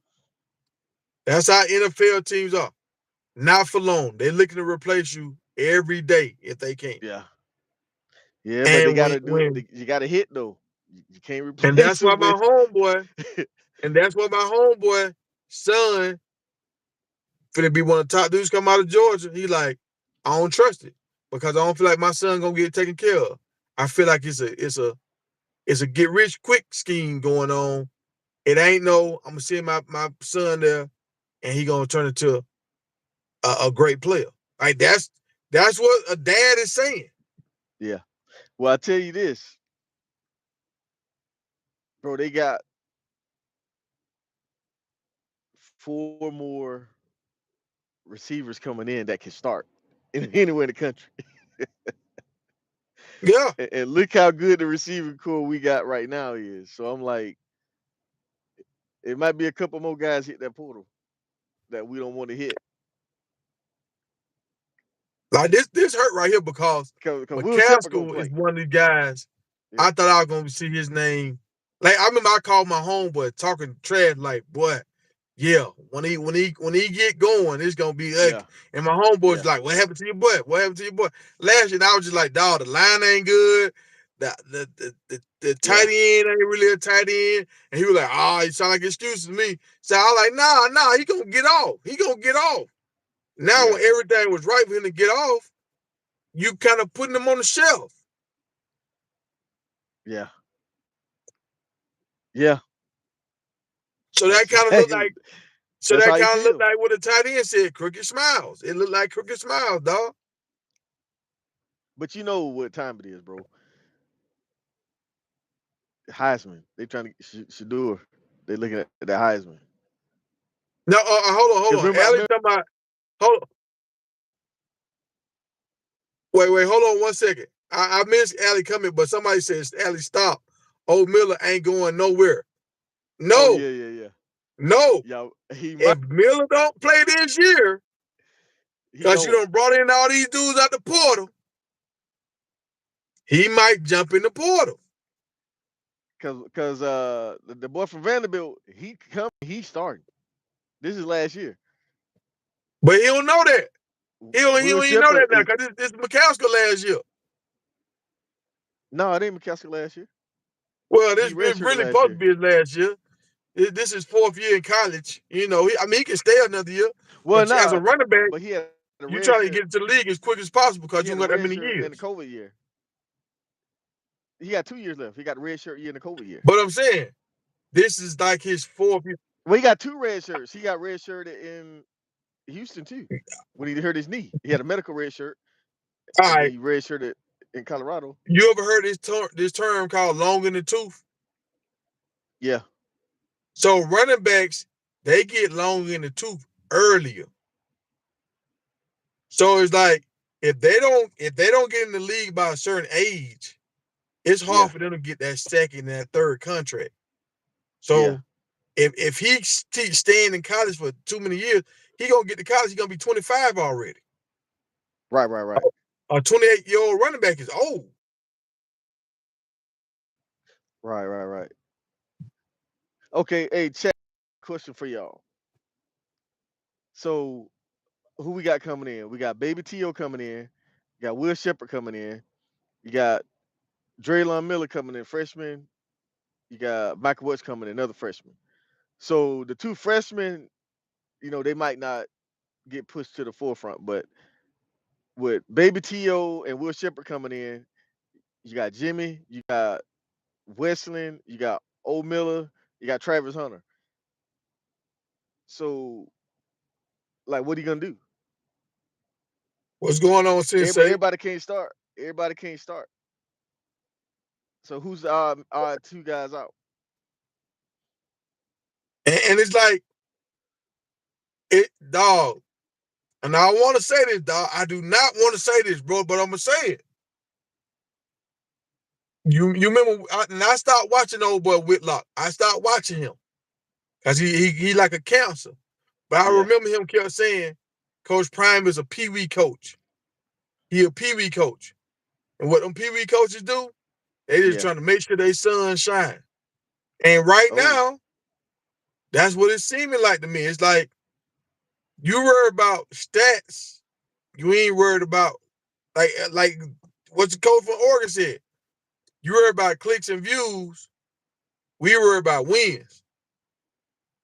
That's how NFL teams are. Not for long. They're looking to replace you every day if they can. yeah, yeah, but they And gotta do it. when You gotta hit though. You can't and replace that's why them my with. homeboy, and that's why my homeboy son finna be one of the top dudes come out of Georgia. He like, I don't trust it because I don't feel like my son gonna get taken care of. I feel like it's a get rich quick scheme going on. It ain't no, I'm gonna send my son there and he gonna turn into a great player. Like that's what a dad is saying. Yeah. Well, I tell you this, bro. They got 4 more receivers coming in that can start anywhere in the country. Yeah. And look how good the receiving core we got right now is. So I'm like, it might be a couple more guys hit that portal that we don't want to hit. Like this hurt right here because Cause Will Shepherd gonna McCaskill is play. one of the guys. Yeah. I thought I was gonna see his name. Like I remember I called my homeboy talking trash like, boy, yeah, when he get going, it's gonna be ugly. Yeah. And my homeboy's Yeah. like, what happened to your boy? What happened to your boy? Last year I was just like, dog, the line ain't good. The tight Yeah. end ain't really a tight end. And he was like, oh, he sound like excuses to me. So I was like, nah, he gonna get off. He gonna get off. Now Yeah. when everything was right for him to get off, you kind of putting them on the shelf. Yeah. Yeah. So that That's kind of looked exactly. like so That's that how you kind of looked feel. like what the tight end said, crooked smiles. It looked like crooked smiles, dog. But you know what time it is, bro. Heisman. They trying to Shador. They looking at the Heisman. No, hold Cause on. remember, Allie talking about hold wait, hold on 1 second. I missed Allie coming, but somebody says Allie stop. Old Miller ain't going nowhere. oh No, yeah, yeah, yeah. no. Yeah, he might. If Miller don't play this year, He because you going. done brought in all these dudes out the portal, he might jump in the portal. Cause the boy from Vanderbilt, he's starting. This is last year. But he don't know that. He Will don't even know Shepherd that now is because this McCaskill last year. no, it ain't McCaskill last year. Well, He this is redshirted really last supposed to year. be his last year. This is fourth year in college. You know, he can stay another year. Well, But as a nah, running back, but he had a you red try to shirt. get into the league as quick as possible because He you had don't a got that red many shirt in the years. COVID year. He got 2 years left. He got a red shirt year in the COVID year. But I'm saying this is like his fourth year. Well, he got 2 red shirts. He got red shirted in Houston too when he hurt his knee. He had a medical red shirt, All and then right, he red shirted in Colorado. you ever heard this term called long in the tooth? Yeah, So running backs they get long in the tooth earlier. So it's like if they don't get in the league by a certain age, it's hard yeah, for them to get that second and that third contract. yeah. So if he staying in college for too many years, he gonna get to college. He gonna be 25 already. Right, right, right, A 28-year-old running back is old. right, right, right. Okay, hey, check question for y'all. So who we got coming in? We got Baby T.O. coming in. You got Will Shepherd coming in. You got Draylon Miller coming in, freshman. You got Michael Woods coming in, another freshman. So the two freshmen, they might not get pushed to the forefront, but with Baby T.O. and Will Shepherd coming in, you got Jimmy, you got Westland, you got Old Miller, you got Travis Hunter. So, like, what are you gonna do? What's going on, Sensei? Everybody can't start. Everybody can't start. So who's our 2 guys out? And it's like it, dog. And I want to say this, dog. I do not want to say this, bro, but I'm gonna say it. You remember? I stopped watching old boy Whitlock. I stopped watching him. because he like a cancer. But I Yeah. remember him kept saying, Coach Prime is a pee-wee coach. He a pee-wee coach. And what them pee-wee coaches do, they just Yeah. trying to make sure their son shine. And right Oh, now, that's what it's seeming like to me. It's like you worry about stats, you ain't worried about like what the coach from Oregon said. You worry about clicks and views, we worry about wins.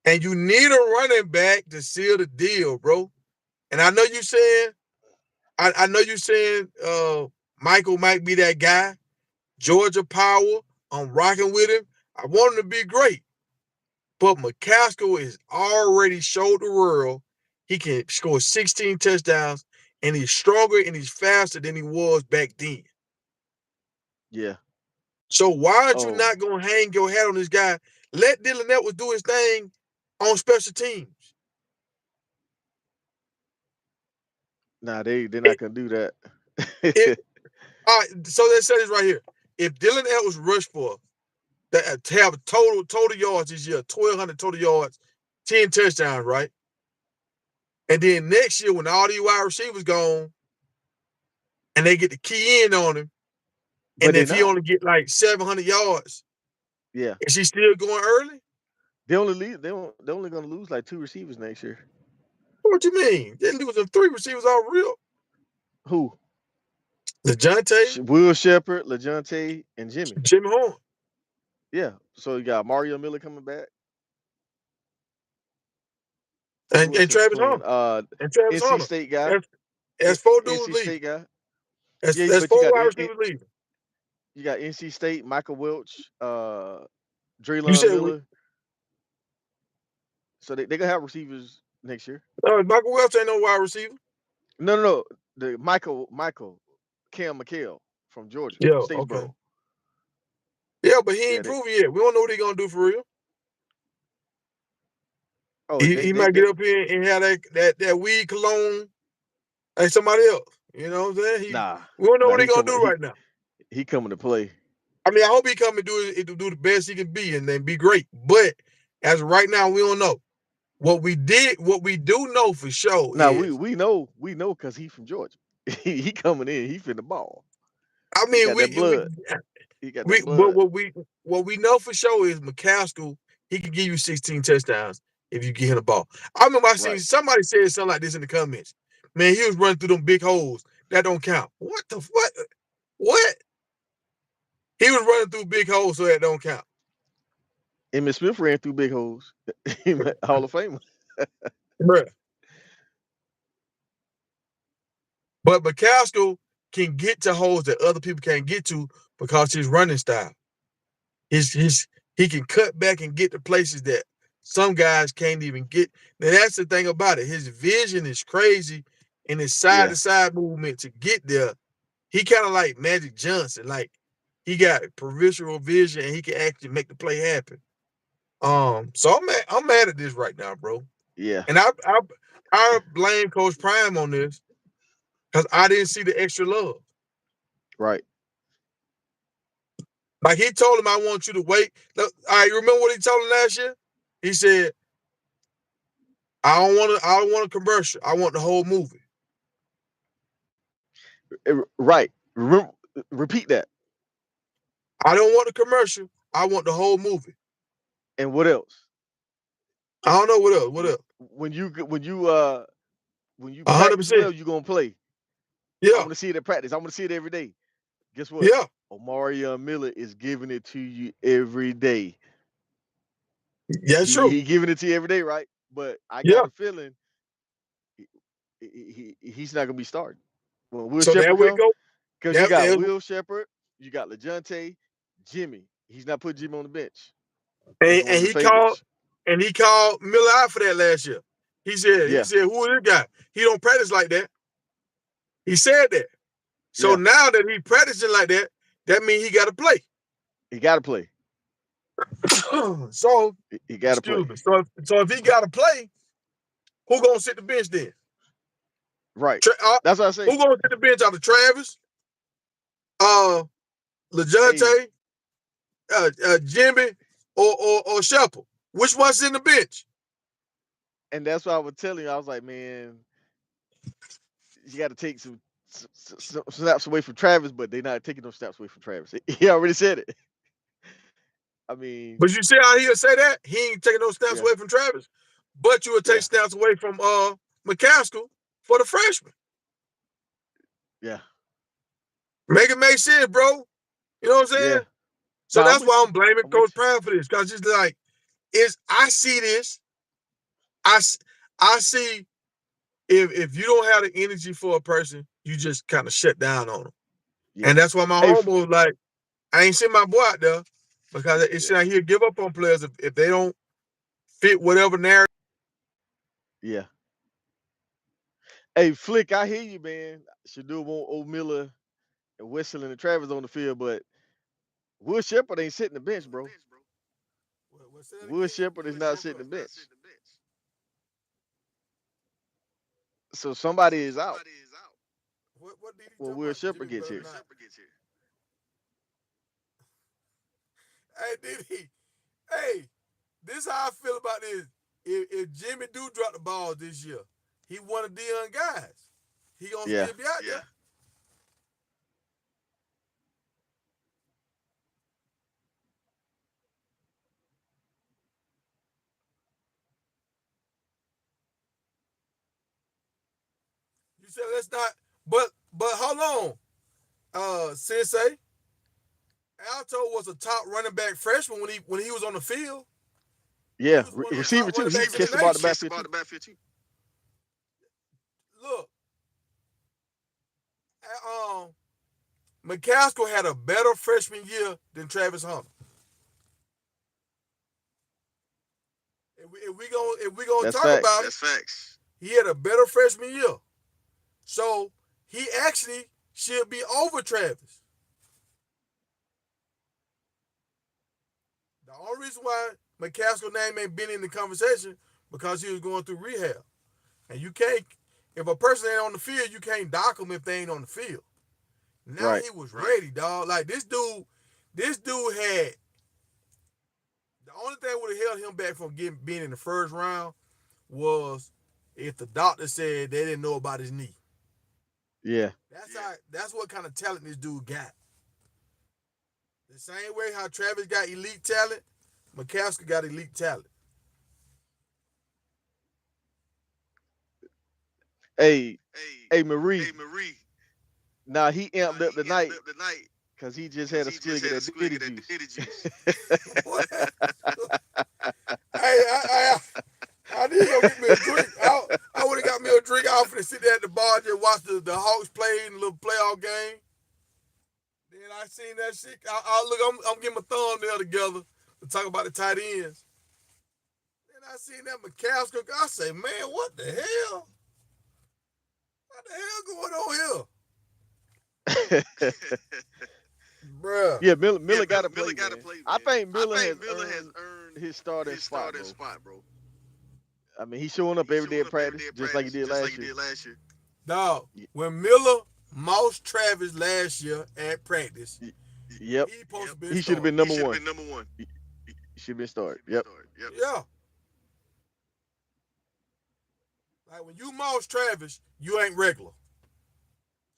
And you need a running back to seal the deal, bro. And I know you saying, I know you saying Michael might be that guy. Georgia Power, I'm rocking with him. I want him to be great. But McCaskill is already showed the world he can score 16 touchdowns, and he's stronger and he's faster than he was back then. yeah. So why aren't you Oh, not gonna hang your hat on this guy? Let Dylan Edwards do his thing on special teams. nah, they're not It, gonna do that. it, all right, so let's say this right here. If Dylan Edwards rushed for that to have total yards this year, 1,200 total yards, 10 touchdowns, right? And then next year, when all these wide receivers gone, and they get the key in on him, But and they're if he not. only get like 700 yards, Yeah. is he still going early? They only leave. They're only gonna lose like 2 receivers next year. What you mean? They losing 3 receivers all real. Who? LeJounte, Will Shepard, LeJounte, and Jimmy. Jimmy Horn, Yeah. So you got Mario Miller coming back. Who else and is Travis playing? Hunter, and Travis NC Hunter. State guy. That's 4 dudes NC leaving. State guy. Yeah, That's but you 4 got wide receivers leaving. NC State, Michael Welch, You Draylon said Miller. So they gonna have receivers next year. Michael Welch ain't no wide receiver. No. The Michael Cam McCaskill from Georgia, Yeah, okay. Statesboro. Yeah, but he Yeah, ain't proven yet. We don't know what he gonna do for real. oh He might get up here and have that weed cologne like somebody else. You know what I'm saying? nah We don't know nah what he gonna do right now. he coming to play. I mean, I hope he come and do the best he can be and then be great. But as of right now, we don't know. What we do know for sure Now is, we know because he from Georgia. he coming in, he finna ball. I He mean, got that blood. He got that but blood. what we know for sure is McCaskill, he can give you 16 touchdowns if you get him the ball. I remember I seen Right. somebody said something like this in the comments. Man, he was running through them big holes. That don't count. What the what? What? He was running through big holes, so that don't count. Emmitt Smith ran through big holes. Hall of Famer. Bruh. But McCaskill can get to holes that other people can't get to because his running style. His he can cut back and get to places that some guys can't even get. Now that's the thing about it. His vision is crazy, and his side Yeah. to side movement to get there. He kind of like Magic Johnson. Like he got peripheral vision and he can actually make the play happen. So I'm mad at this right now, bro. Yeah. And I blame Coach Prime on this because I didn't see the extra love. Right. Like he told him, I want you to wait. Look, all right, you remember what he told him last year? He said, I don't want a commercial. I want the whole movie. Right. Remember, repeat that. I don't want the commercial. I want the whole movie. And what else? I don't know what else. What else? When you practice 100%. well, you gonna play. I Yeah. want to see it at practice. I want to see it every day. Guess what? Yeah. Omarion Miller is giving it to you every day. Yeah, it's true. He giving it to you every day, right? But I got Yeah. a feeling he's not gonna be starting when Will So there Shepard we come, go. because you got Will Shepard, you got LeJounte, Jimmy. He's not putting Jimmy on the bench. That's one of And the he called favorites. Miller out for that last year. Yeah, Who is this guy? He don't practice like that. He said that. So yeah. now that he practicing like that, that means he got to play. He got to play. So, He got to excuse play. me. So if he got to play, who gonna sit the bench then? Right. That's what I say. Who gonna sit the bench out of Travis, Hey, LeJounte, Jimmy, or Shepard? Which one's in the bench? And that's what I was telling you. I was like, man, you got to take some snaps away from Travis, but they're not taking those snaps away from Travis. He already said it. I mean, But you see how he'll say that? He ain't taking those snaps yeah, away from Travis. But you would take yeah, snaps away from McCaskill for the freshman. yeah, Make it make sense, bro. You know what I'm yeah. saying? So No, I'm that's with why you. I'm blaming I'm with Coach Prime for this. Because it's like, I see this. I, I see if you don't have the energy for a person, you just kind of shut down on them. you. Yeah. And that's why my Hey, homeboy was like, I ain't seen my boy out there because it's yeah, like he'll give up on players if they don't fit whatever narrative. yeah. Hey, Flick, I hear you, man. Should do want old Miller and Whistling and Travis on the field, but Will Shepherd ain't sitting the bench, bro. What's that Will again? Shepherd You is was not broke sitting up. the bench. So somebody is out What did he when talking Will about? Shepherd Jimmy gets better here. not. Hey, did he? Hey, this is how I feel about this. If Jimmy do drop the ball this year, he one of Deion guys. He gonna Yeah. still be out there. You said let's not. But hold on, Sensei. Alto was a top running back freshman when he was on the field. He Yeah. was one of the top Receiver too. running He backs in the catch the ball in the nation. backfield too. Look, um, McCaskill had a better freshman year than Travis Hunter. If we gonna That's talk facts. about it, he had a better freshman year. So he actually should be over Travis. The only reason why McCaskill's name ain't been in the conversation because he was going through rehab. And you can't, if a person ain't on the field, you can't dock them if they ain't on the field. Now Right. he was ready, dog. Like this dude had the only thing would have held him back from being in the first round was if the doctor said they didn't know about his knee. Yeah. That's what kind of talent this dude got. The same way how Travis got elite talent, McCaskill got elite talent. Hey, hey, Marie. Now he amped up tonight because he just had a swig of that ditty juice. What? I need to go get me a drink. I would have got me a drink off and sit there at the bar and just watch the Hawks play in a little playoff game. Then I seen that shit. I'm getting my thumbnail together to talk about the tight ends. Then I seen that McCaskill. I say, man, what the hell? What the hell going on here? Bruh. Yeah, Miller got to play, man. I think Miller has earned his starting spot, bro. I mean, he's showing up every day at practice, just like he did last year. Dog, when Miller moused Travis last year at practice, Yep. he supposed to be He should have been number one. He should have been started. Yep. Yeah. Like when you mouse Travis, you ain't regular.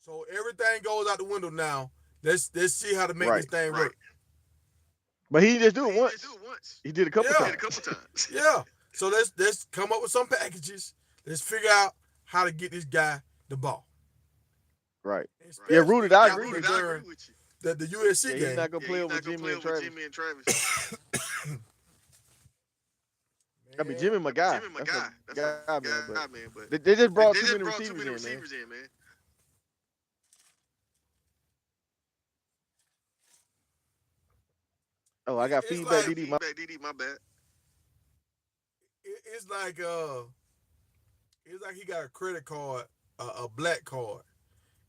So everything goes out the window now. Let's see how to make this thing work. But he didn't just do it once. He did it a couple times. Yeah. So let's come up with some packages. Let's figure out how to get this guy the ball. Right. Yeah, Rooted, I agree with you. During the USC Yeah, game. he's not gonna play over Jimmy and Travis. I mean, Jimmy, my guy. That's my guy, man. But they just brought too many receivers in, man. Oh, I got feedback, like, DD. My it's like he got a credit card, a black card,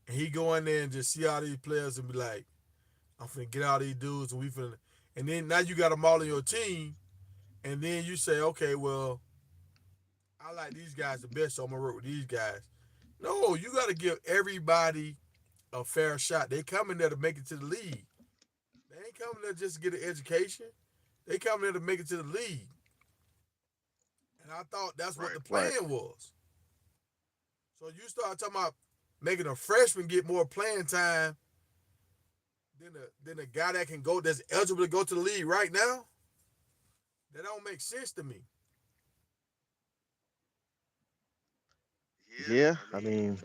and he go in there and just see all these players and be like, I'm finna get all these dudes and we finna, and then now you got them all on your team, and then you say, okay, well, I like these guys the best, so I'm gonna work with these guys. No, you got to give everybody a fair shot. They coming there to make it to the league. They ain't coming there just to get an education. They coming there to make it to the league. And I thought that's what the Right. plan was. So you start talking about making a freshman get more playing time than a guy that can go that's eligible to go to the league right now. That don't make sense to me. Yeah, I mean,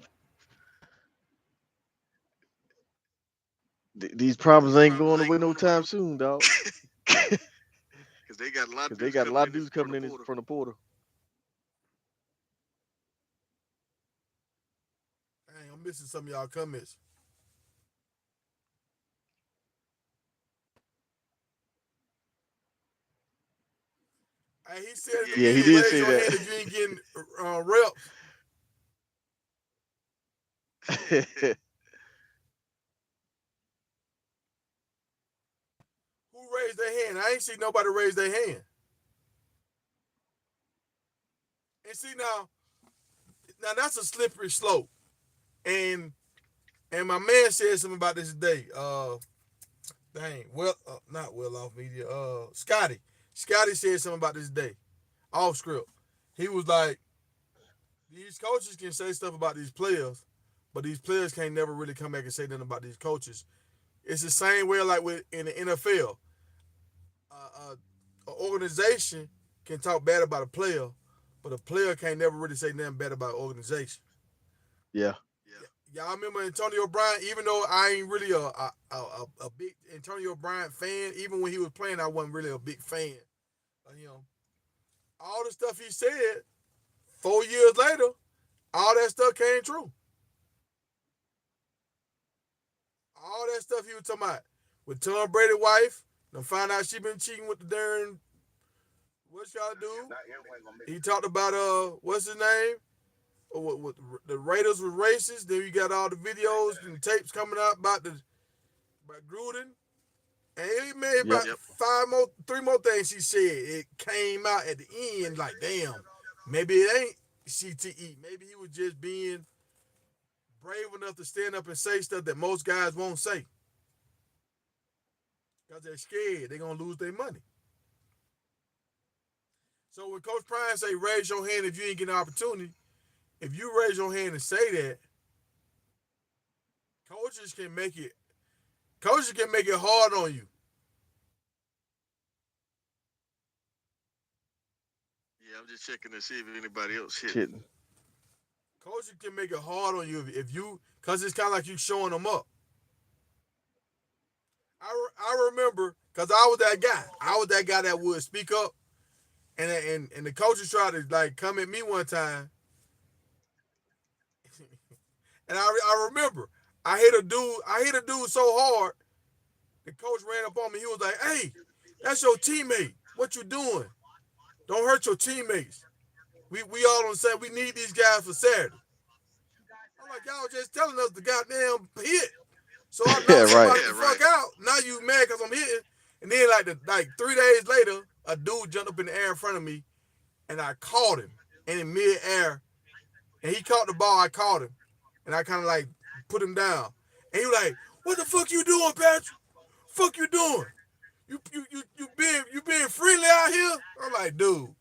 these problems ain't going away no time soon, dog. Because they got a lot of dudes coming in from the portal. Dang, I'm missing some of y'all comments. Hey, he said in the Yeah, he video, did raise say your hand that. if you ain't getting reps. Who raised their hand? I ain't see nobody raise their hand. And see now that's a slippery slope. And my man said something about this today. Dang, well, not well off media. Scotty. Scotty said something about this today. Off script. He was like, these coaches can say stuff about these players, but these players can't never really come back and say nothing about these coaches. It's the same way like with in the NFL. An organization can talk bad about a player, but a player can't never really say nothing bad about an organization. Yeah. Y'all remember Antonio Brown? Even though I ain't really a big Antonio Brown fan, even when he was playing, I wasn't really a big fan of him. All the stuff he said 4 years later, all that stuff came true. All that stuff he was talking about with Tom Brady's wife, and find out she been cheating with the darn what's y'all do? He talked about what's his name? What the Raiders were racist. Then you got all the videos and tapes coming out about Gruden. And he made Yep. about three more things he said. It came out at the end like, damn, maybe it ain't CTE. Maybe he was just being brave enough to stand up and say stuff that most guys won't say. Because they're scared they're going to lose their money. So when Coach Prime say raise your hand if you ain't getting an opportunity, if you raise your hand and say that, coaches can make it hard on you. Yeah, I'm just checking to see if anybody else hit. Shit. Coaches can make it hard on you if you, because it's kind of like you showing them up. I remember, because I was that guy. I was that guy that would speak up, and the coaches tried to like come at me one time, and I remember I hit a dude so hard, the coach ran up on me. He was like, "Hey, that's your teammate. What you doing? Don't hurt your teammates. We all on the same. We need these guys for Saturday." I'm like, y'all just telling us the goddamn hit. So I Yeah, knocked right. somebody the fuck out. Now you mad because I'm hitting. And then like 3 days later, a dude jumped up in the air in front of me, and I caught him in mid-air. And he caught the ball, I caught him. And I kind of like put him down. And he was like, "What the fuck you doing, Patrick? Fuck you doing? You being friendly out here?" I'm like, dude,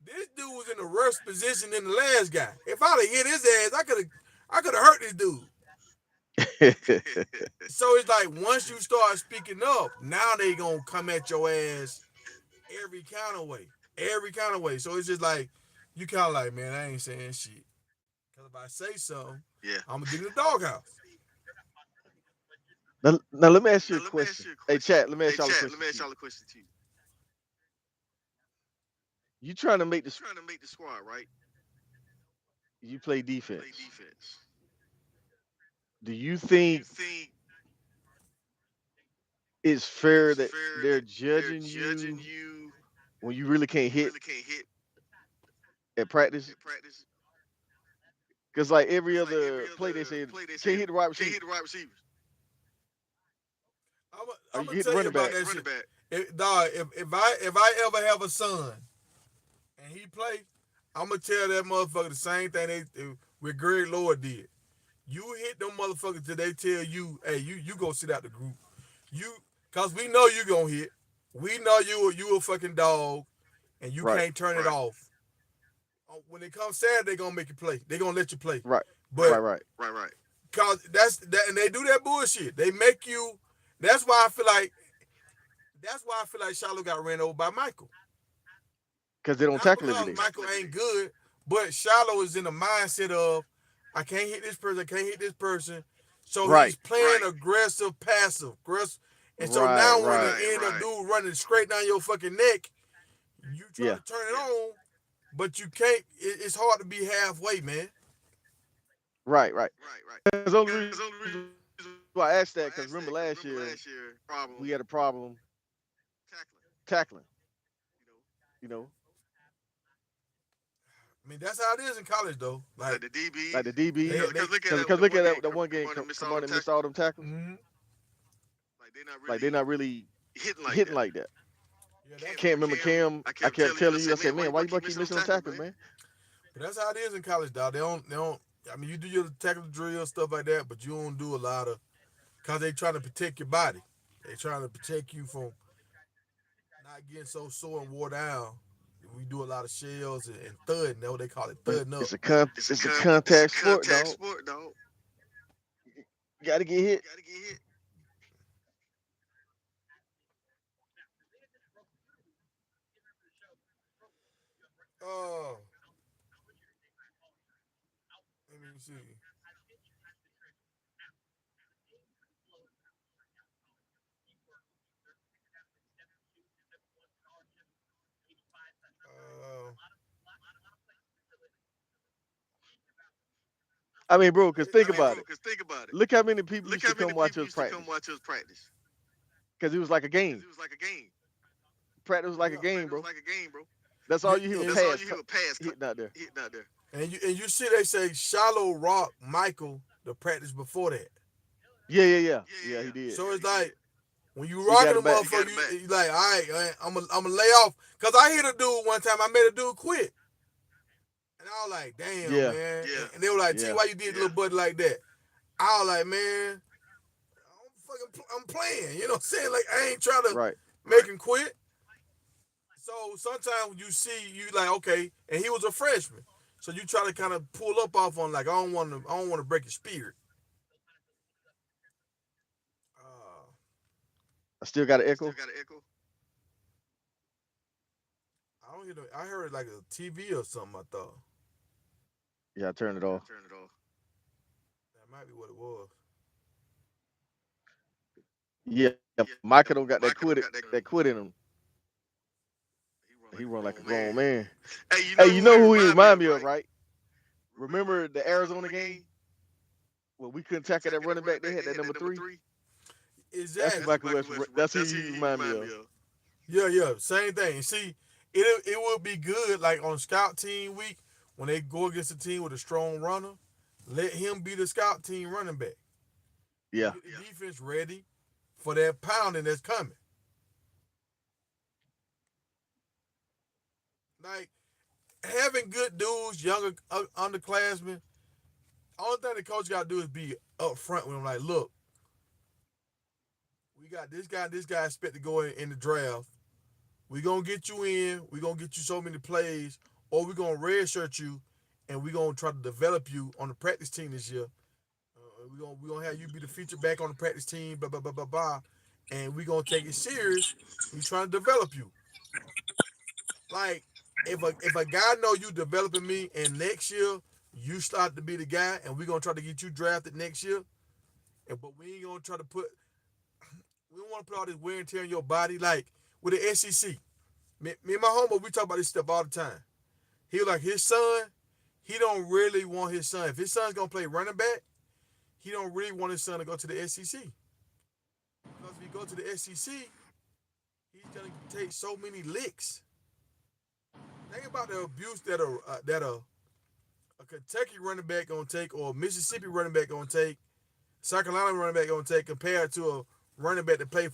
this dude was in a worse position than the last guy. If I'd have hit his ass, I could have hurt this dude. So it's like once you start speaking up, now they gonna come at your ass every kind of way. Every kind of way. So it's just like you kind of like, man, I ain't saying shit. Cause if I say something, Yeah. I'm gonna get in the doghouse. Now let me ask you Now a let me ask question. you a Hey, question. chat, let me Hey, ask y'all a chat, let question me ask too. y'all a question too. You trying to make You this? trying to make the squad, right? You play You play defense. defense. Do you Do you think think it's fair it's that fair they're that they're judging judging you you when you really can't when you hit really can't hit at practice? at practice? Because like every Because like other every play, they other say play, they you say can't hit the wide can't receiver hit the wide receivers. or I'm you gonna can hit the tell you running about back. that Running shit. back. Dog, if I ever have a son and he play, I'm gonna tell that motherfucker the same thing they with Greg Lord did. You hit them motherfuckers till they tell you, hey, you go sit out the group. You, cause we know you gonna hit. We know you a fucking dog, and you Right. can't turn it Right. off. When it comes Saturday, they're gonna make you play. They're gonna let you play. Right. But Right. Right. cause that's that, and they do that bullshit. They make you. That's why I feel like. That's why I feel like Shiloh got ran over by Michael. Because they don't Not tackle because every day. Michael ain't good, but Shiloh is in the mindset of I can't hit this person, I can't hit this person. So Right. he's playing aggressive, passive, aggressive. And so Right. now when Right. the end of dude running straight down your fucking neck, you try Yeah. to turn it on, but you can't. It's hard to be halfway, man. Right. Right. That's the only Because reason the only reason why I asked why I that. Because asked remember that, last year problem we had a problem tackling. tackling. You know, You know, I mean, that's how it is in college, though. like Like, the like the DBs. they, DBs. they, Because look at Because look at that one game, Kamani Kamani missed missed all all them them tackles. tackles. mm-hmm. Like they're not Like they're not really really hitting like hitting that. like that. Yeah, Can't that's Can't remember remember Cam. Cam. I I kept kept telling telling you, you. I I said, said, man, man, why why you you keep keep missing missing those them tackles, tackles, man? man? But that's how it is in college, dog. They don't. I mean, you do your tackle drill stuff like that, but you don't do a lot of because they trying to protect your body. They trying to protect you from not getting so sore and wore down. We do a lot of shells and thudding. That's what they call it, thudding up. It's a contact sport, Contact dog. sport, dog. You got to get hit. Got to get hit. Oh, let me see. Uh, I mean, bro, because I think mean, about bro, it. because think about it. Look how many people Look used how to many come watch people us used to come practice. watch us practice. Because it was like a Because game. it was like a game. Practice was like a yeah. game, Practice was bro. like a game, bro. That's all you hear was And, That's all pass you hear with pass hitting out there. hitting out there. and you see they say Shallow rock Michael the practice before that. Yeah, he did. So it's like when you He got rocking a him back. motherfucker, you like, all right, I'm gonna lay off. Cause I hit a dude one time, I made a dude quit. And I was like, damn, Yeah, man. Yeah. And they were like, T, yeah. why you did little buddy like that? I was like, man, I'm playing. You know what I'm saying? Like, I ain't trying to Right. make him quit. So sometimes you see, you like, okay, and he was a freshman. So you try to kind of pull up off on like, I don't want to break his spirit. Uh, I still got an Still echo. got an echo. I don't hear. I heard it like a TV or something. I thought Yeah, I turned it off. Turn it off. that might be what it was. Yeah, Yeah. Micah don't got Micah don't got that quit in him. He He run run like like a a grown grown man. man. Hey, Hey, you know who who he he remind remind me me of, of, right? right? Remember the Arizona game when we couldn't tackle that running back? They had that number Number 3. three. That's who Exactly. Michael West. That's who That's who he you remind me remind me of. of. Yeah. Same thing. See, it would be good like on scout team week when they go against a team with a strong runner. Let him be the scout team running back and Yeah, get the defense ready for that pounding that's coming. Like having good dudes, younger underclassmen. Only thing the coach got to do is be upfront with them. Like, look, we got this guy expect to go in the draft. We gonna get you in. We gonna get you so many plays, or we gonna redshirt you, and we gonna try to develop you on the practice team this year. We gonna have you be the feature back on the practice team. Blah blah blah blah blah, and we gonna take it serious. We trying to develop you. Like if a guy know you developing me, and next year you start to be the guy, and we gonna try to get you drafted next year. And but we ain't gonna try to put. We don't want to put all this wear and tear on your body. Like with the SEC, me and my homeboy, we talk about this stuff all the time. He was like his son. He don't really want his son. If his son's gonna play running back, he don't really want his son to go to the SEC. Because if he go to the SEC, he's gonna take so many licks. Think about the abuse that a Kentucky running back gonna take, or a Mississippi running back gonna take, South Carolina running back gonna take, compared to a running back that play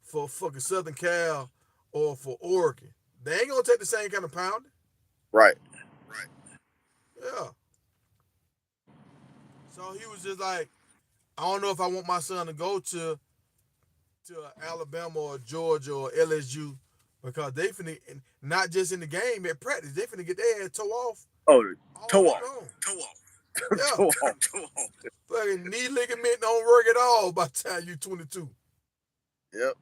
for fucking Southern Cal or for Oregon. They ain't gonna take the same kind of pounding. right. Right. Yeah. So he was just like, I don't know if I want my son to go to Alabama or Georgia or LSU because they finna not just in the game at practice. They finna get their ass toe off Oh, all toe week off. long. Toe off. Yeah, Toe off. Toe off. fucking knee ligament don't work at all by the time you 22. Yep.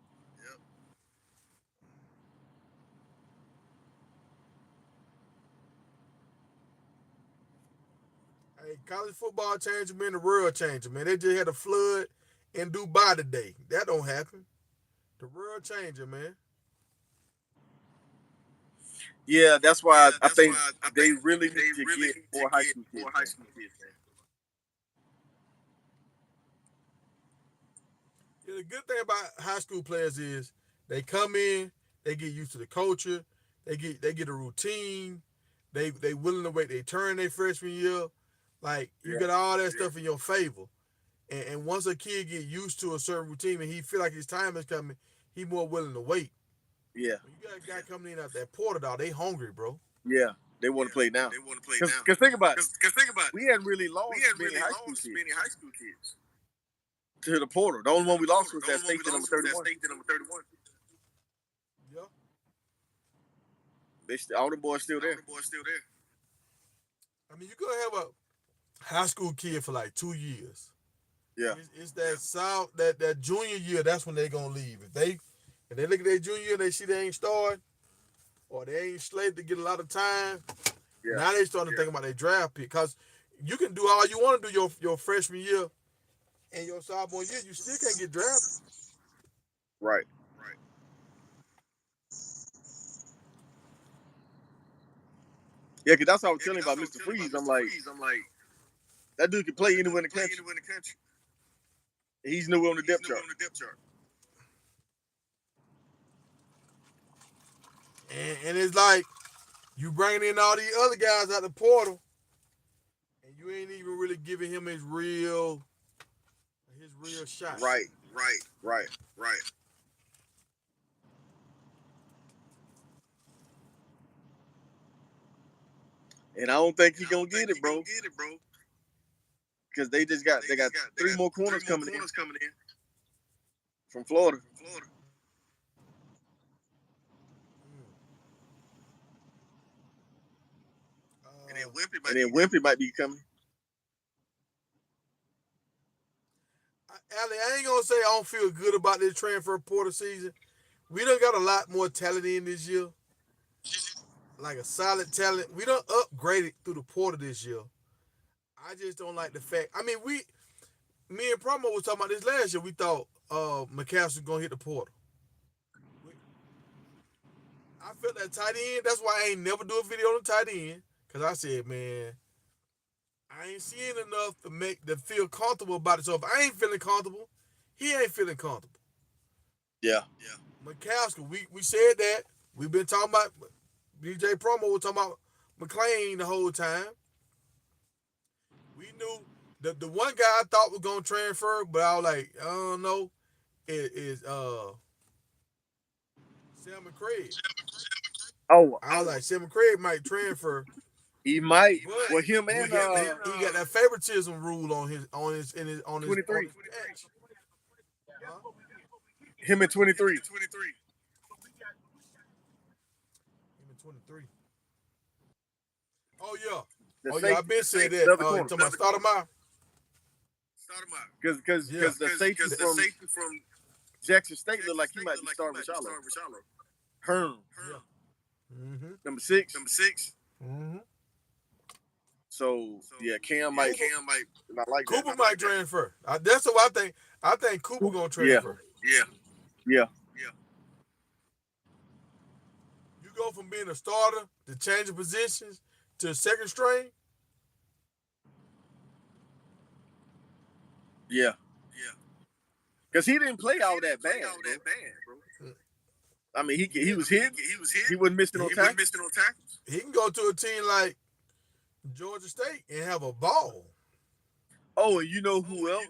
Hey, college football changer, man, the world changer, man. They just had a flood in Dubai today. That don't happen. The world changer, man. Yeah, that's why I That's think why I they think really they need to really get need to more high get school kids, more high man. school kids, man. Yeah, the good thing about high school players is they come in, they get used to the culture, they get a routine, they willing to wait their turn their freshman year. Like you Yeah. get all that stuff in your favor. And once a kid get used to a certain routine and he feel like his time is coming, he more willing to wait. Yeah. When you got a guy coming in out that Porter dog, they hungry, bro. Yeah. They want to play now. They want to play Cause, now. cause think about it. Cause think about it. We hadn't really We lost hadn't many really high school lost kids many high school kids to the portal. The only to one the we lost portal. was The that only one state we number lost was that 31. state number 31. Yeah. All the boys still there. All the boys still there. I mean, you could have a high school kid for like 2 years. Yeah. It's that south that junior year. That's when they gonna leave. If they look at their junior year, they see they ain't starting or they ain't slated to get a lot of time. Yeah. Now they starting to think about their draft pick because you can do all you want to do your freshman year and your sophomore year. You still can't get drafted. Right. Right. Yeah, cause that's what I was Yeah, telling you that's about what I was Mr. telling you Freeze. about I'm Mr. like, Freeze. I'm like, that dude can play that anywhere in dude the can play country. anywhere in the country. He's nowhere on the He's depth nowhere chart. on the depth chart. And it's like you bringing in all these other guys out the portal, and you ain't even really giving him his real shot. Right. Right. Right. Right. And I don't think And he I gonna don't think get it, he bro. gonna get it, bro. Because they got three more corners coming in coming in from Florida. from Florida. And then Wimpy might be coming. Allie, I ain't gonna say I don't feel good about this transfer portal season. We done got a lot more talent in this year. Like a solid talent. We done upgraded through the portal this year. I just don't like the fact. I mean, me and Promo was talking about this last year. We thought McCaskill was gonna hit the portal. I felt that tight end. That's why I ain't never do a video on the tight end. Cause I said, man, I ain't seeing enough to feel comfortable about it. So if I ain't feeling comfortable, he ain't feeling comfortable. Yeah. Yeah. McCaskill, we said that. We've been talking about DJ Promo was talking about McLean the whole time. We knew the one guy I thought was gonna transfer, but I was like, I don't know, is Sam McCrae. Oh, I was like, Sam McCrae might transfer. he might. But Well, him he and got that favoritism rule on his 23. patch. Huh? Him and 23. Him and 23. Him and 23. Oh yeah. The Oh safety, yeah, I've been saying the that. other corner. Talking about Stoudemire. Start him out. Because the safety Because the from safety from Jackson State look like he might be starting with Charlotte. Herm, Mm-hmm. number 6. Number 6. Mm-hmm. So yeah, Cam might. I like that. Cooper might transfer. That's what I think. I think Cooper gonna transfer. Yeah. Yeah. You go from being a starter to changing positions to second string. Yeah. Because he didn't play all that bad, bro. I mean, he was hit. He wasn't missing no tackles. He can go to a team like Georgia State and have a ball. Oh, and you know who else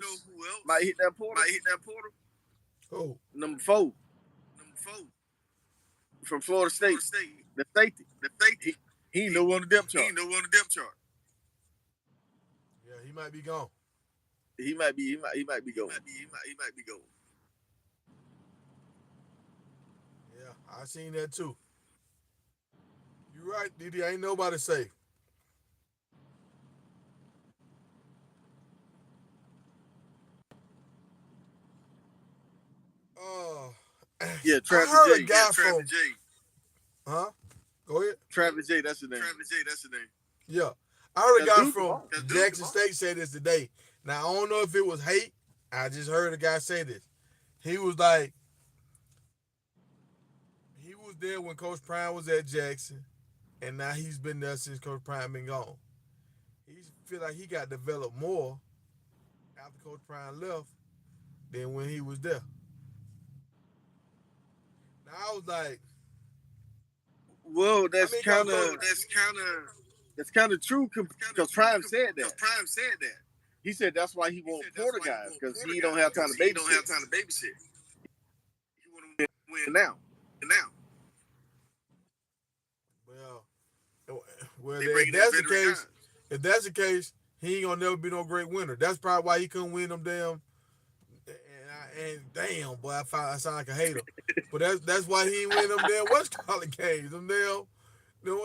might hit that portal? Oh, Number 4 from Florida State. The safety. He ain't no on the depth chart. yeah, he might be gone. He might be going. Yeah, I seen that too. You right, Didi. Ain't nobody safe. Uh, Yeah, I Travis heard a J. guy Travis from. J. Huh? Go ahead. Travis J. That's the name. Travis J. That's the name. Yeah, I heard a That's guy Duke the from ball. Jackson State say this today. Now I don't know if it was hate. I just heard a guy say this. He was like, he was there when Coach Prime was at Jackson, and now he's been there since Coach Prime been gone. He feel like he got developed more after Coach Prime left than when he was there. Now I was like, Well, I mean, cause Coach, that's kind of true because Prime said that. Prime said that. He said that's why he won't Porter guys because he don't have time to He don't have babysit. time to babysit. He want to win Now, now. well, They if bringing in that's the veteran case, guys. if that's the case, he ain't gonna never be no great winner. That's probably why he couldn't win them damn. And damn, boy, I sound like a hater, but that's why he ain't win them damn West College games. Them damn, them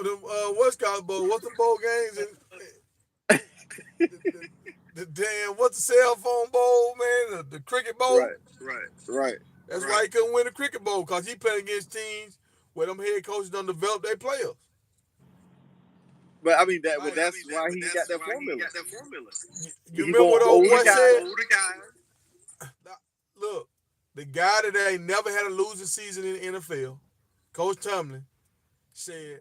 West College bowl. What's the bowl games? And the damn, what's the cell phone bowl, man? The cricket bowl. right. That's why he couldn't win the cricket bowl because he playing against teams where them head coaches don't develop their players. But I mean that's why he got that formula. You He remember what want old older boy guys. said? Look, the guy that ain't never had a losing season in the NFL, Coach Tomlin, said,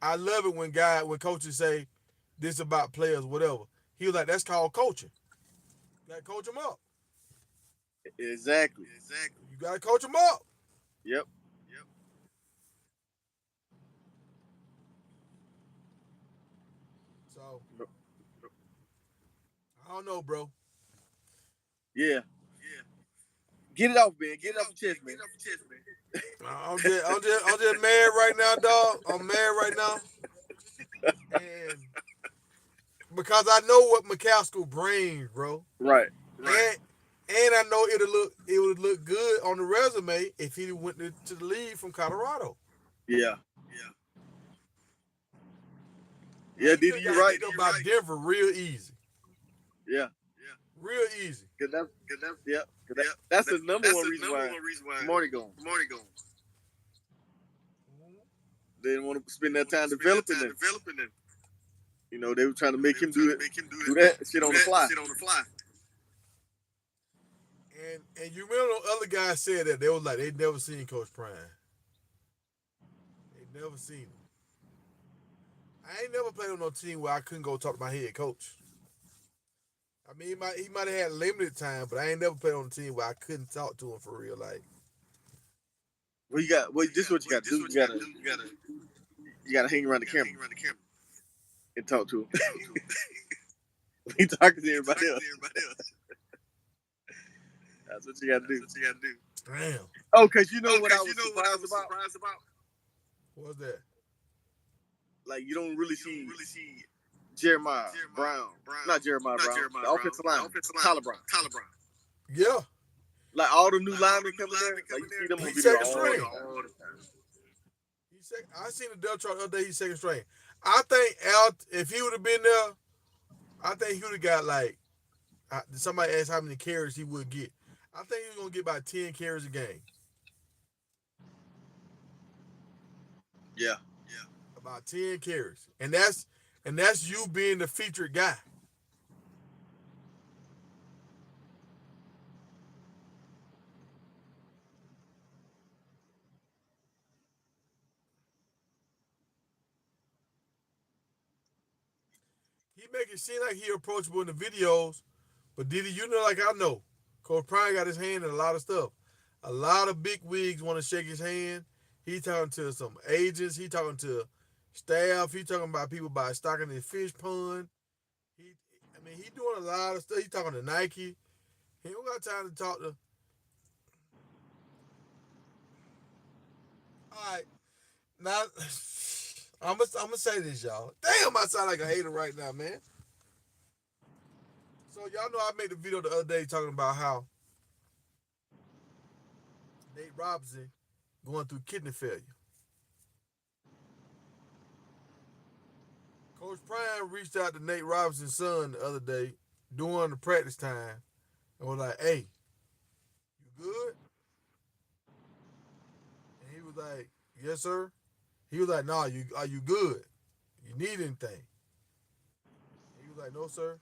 "I love it when coaches say this about players, whatever." He was like, "That's called coaching. You gotta coach them up. Exactly. You gotta coach them up." Yep. So I don't know, bro. Yeah. Get it off, man. Get it off your chest, man. I'm just mad right now, dog. I'm mad right now, and because I know what McCaskill brings, bro. Right. And I know it would look good on the resume if he went to the league from Colorado. Yeah. Yeah, Didi, you're right. About Denver real easy. Yeah. Real easy. That's the number one reason why Marty gone. They didn't want to spend that time developing them. You know, they were trying to make him do that shit on the fly. And you remember the other guys said that they was like they'd never seen Coach Prime. They'd never seen him. I ain't never played on no team where I couldn't go talk to my head coach. I mean, he might have had limited time, but I ain't never played on a team where I couldn't talk to him for real. Like, this is what you got to do. You got to hang around the camera and talk to him. He talking to everybody else. That's what you got to do. damn. Oh, because you know what I was surprised about? What's that? Like, you don't really see Jeremiah Brown. Not Jeremiah Brown. The offensive line. Tyler Brown. Yeah. Like, all the new linemen coming there. Like, you see them on He's video second all the string. time. I seen the depth chart the other day. He's second string. I think if he would have been there, I think he would have got like. Somebody asked how many carries he would get. I think he was gonna get about 10 carries a game. Yeah. About 10 carries, and that's you being the featured guy. He make it seem like he approachable in the videos, but Didi, you know, like I know, Coach Prime got his hand in a lot of stuff. A lot of big wigs want to shake his hand. He talking to some agents. He talking to staff. He talking about people by stocking his fish pond. He doing a lot of stuff. He talking to Nike. He don't got time to talk to. All right, now I'm gonna say this, y'all. Damn, I sound like a hater right now, man. So y'all know I made the video the other day talking about how Nate Robinson going through kidney failure. Coach Prime reached out to Nate Robinson's son the other day during the practice time and was like, "Hey, you good?" And he was like, "Yes, sir." He was like, "Nah, are you good? You need anything?" And he was like, "No, sir."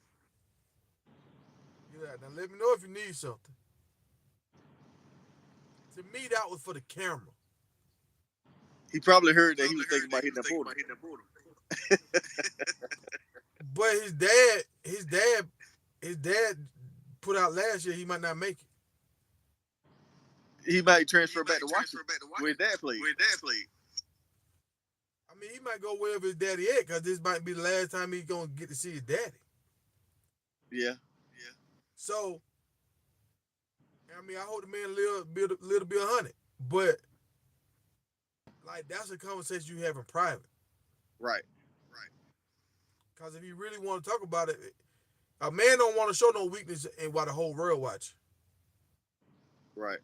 He was like, "Now let me know if you need something." To me, that was for the camera. He probably heard that he was thinking about hitting that portal. But his dad put out last year he might not make it. He might transfer back to Washington where his dad played. I mean, he might go wherever his daddy at because this might be the last time he's gonna get to see his daddy. Yeah. So, I mean, I hope the man live a little bit 100. But like, that's a conversation you have in private. Right. Because if you really want to talk about it, a man don't want to show no weakness in while the whole world watch. Right.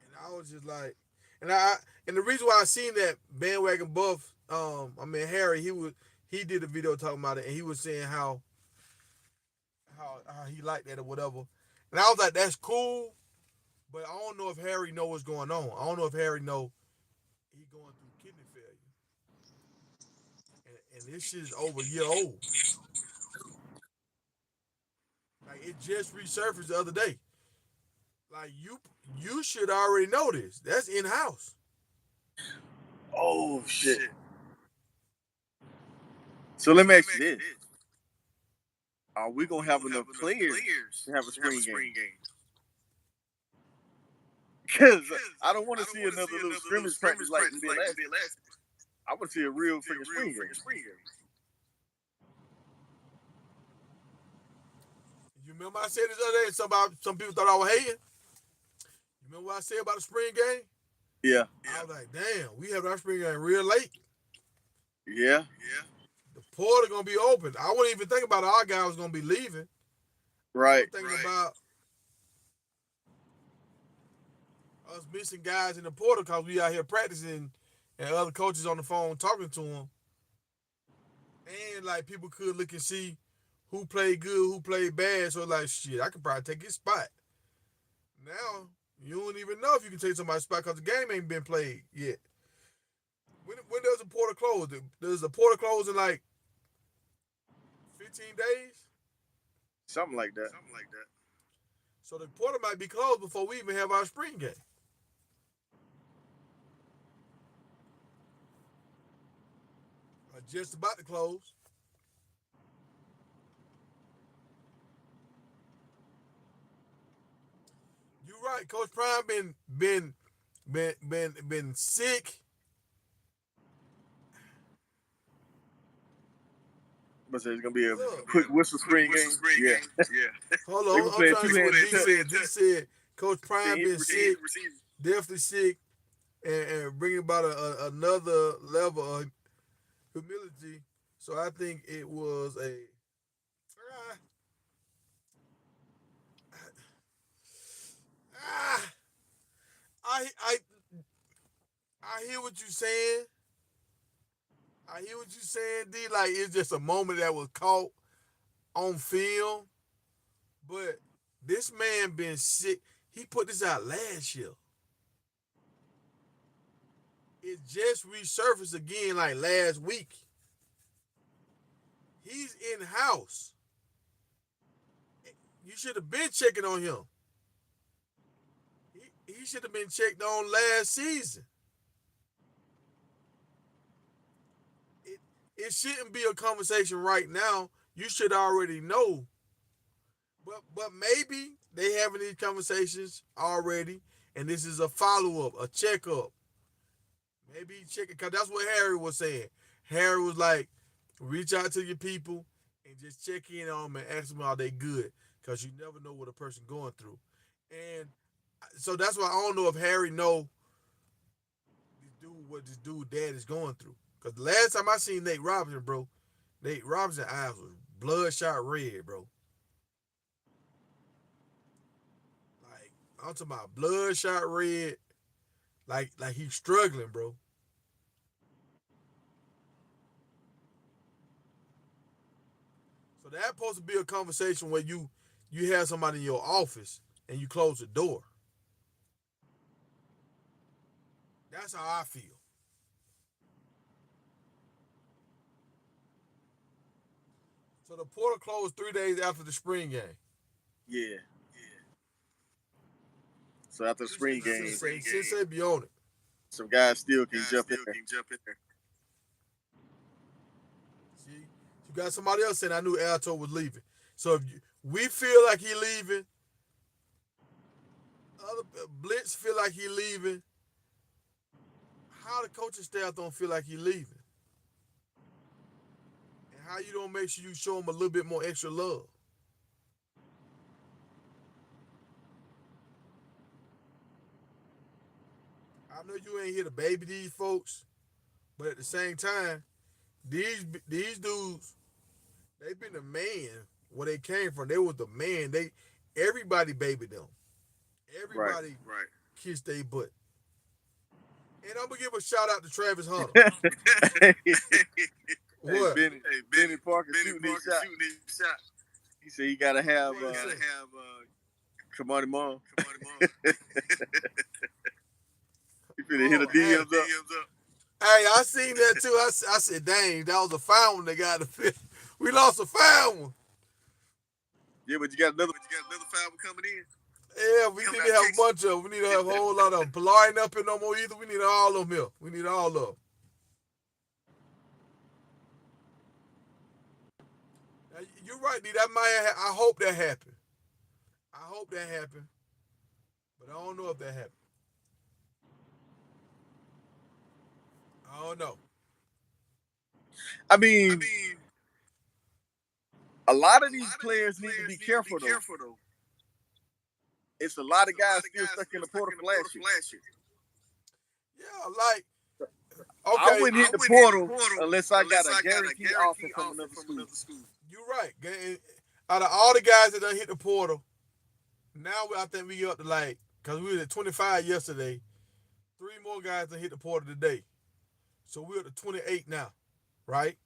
And I was just like, and the reason why I seen that bandwagon buff, Harry, he did a video talking about it, and he was saying how he liked that or whatever. And I was like, that's cool, but I don't know if Harry know what's going on. I don't know if Harry know he going through kidney failure, and this shit is over a year old. Like, it just resurfaced the other day. Like, you should already know this. That's in house. Oh shit. So let me ask you this: are we gonna have enough players to have a spring game? Because I don't want to see another little scrimmage practice like we did last. I want to see a real freaking spring game. You remember I said this other day? Some people thought I was hating. You remember what I said about the spring game? Yeah. I was like, damn, we have our spring game real late. Yeah. The portal gonna be open. I wouldn't even think about our guys gonna be leaving. Right. I'm thinking about us missing guys in the portal because we out here practicing and other coaches on the phone talking to them. And like, people could look and see who played good, who played bad. So like, shit, I could probably take his spot. Now, you don't even know if you can take somebody's spot because the game ain't been played yet. When does the portal close? Does the portal close in like 15 days? Something like that. So the portal might be closed before we even have our spring game. Or just about to close. You're right. Coach Prime been sick. But there's gonna be a quick whistle spring game. Yeah. Hold They on, were I'm playing trying to see what two-handed D said. D said Coach Prime been sick, definitely sick, and bringing about another level of humility. So I think it was a. I I I hear what you're saying. I hear what you're saying, D. Like, it's just a moment that was caught on film. But this man been sick. He put this out last year. It just resurfaced again like last week. He's in house. You should have been checking on him. He should have been checked on last season. It shouldn't be a conversation right now. You should already know. But maybe they having these conversations already, and this is a follow-up, a checkup. Maybe check it, because that's what Harry was saying. Harry was like, reach out to your people and just check in on them and ask them are they good, because you never know what a person going through. And so that's why I don't know if Harry know what this dude dad is going through. Because the last time I seen Nate Robinson, bro, Nate Robinson eyes was bloodshot red, bro. Like, I'm talking about bloodshot red. Like he's struggling, bro. So that's supposed to be a conversation where you have somebody in your office and you close the door. That's how I feel. So the portal closed 3 days after the spring game. Yeah. So after the spring game, Sensei be on it. some guys still can jump in there. See, you got somebody else saying I knew Alton was leaving. So if we feel like he leaving, other Blitz feel like he leaving. How the coaching staff don't feel like he leaving, and how you don't make sure you show him a little bit more extra love. I know you ain't here to baby these folks, but at the same time, these dudes, they been the man where they came from. They was the man. Everybody babied them. Everybody kissed their butt. And I'm gonna give a shout out to Travis Hunter. What? Hey, Benny Parker shooting his shot. He said he gotta have Kamani Mom. He finna hit a DMs up. Hey, I seen that too. I said, dang, that was a foul one they got. We lost a foul one. Yeah, but you got another foul coming in. Yeah, we need to have a bunch of them. We need to have a whole lot of them. Pilar ain't up here no more either. We need all of them here. We need all of them. Now, you're right, D. That might. I hope that happened. I hope that happened. But I don't know if that happened. I don't know. I mean, a lot of these players need to be careful though. It's a lot of guys still stuck in the portal from last year. Yeah, like, okay. I wouldn't hit the portal unless I got a guaranteed offer from another school. You're right. Out of all the guys that done hit the portal, now I think we up to like, because we were at 25 yesterday, 3 more guys that hit the portal today. So we're at 28 now, right?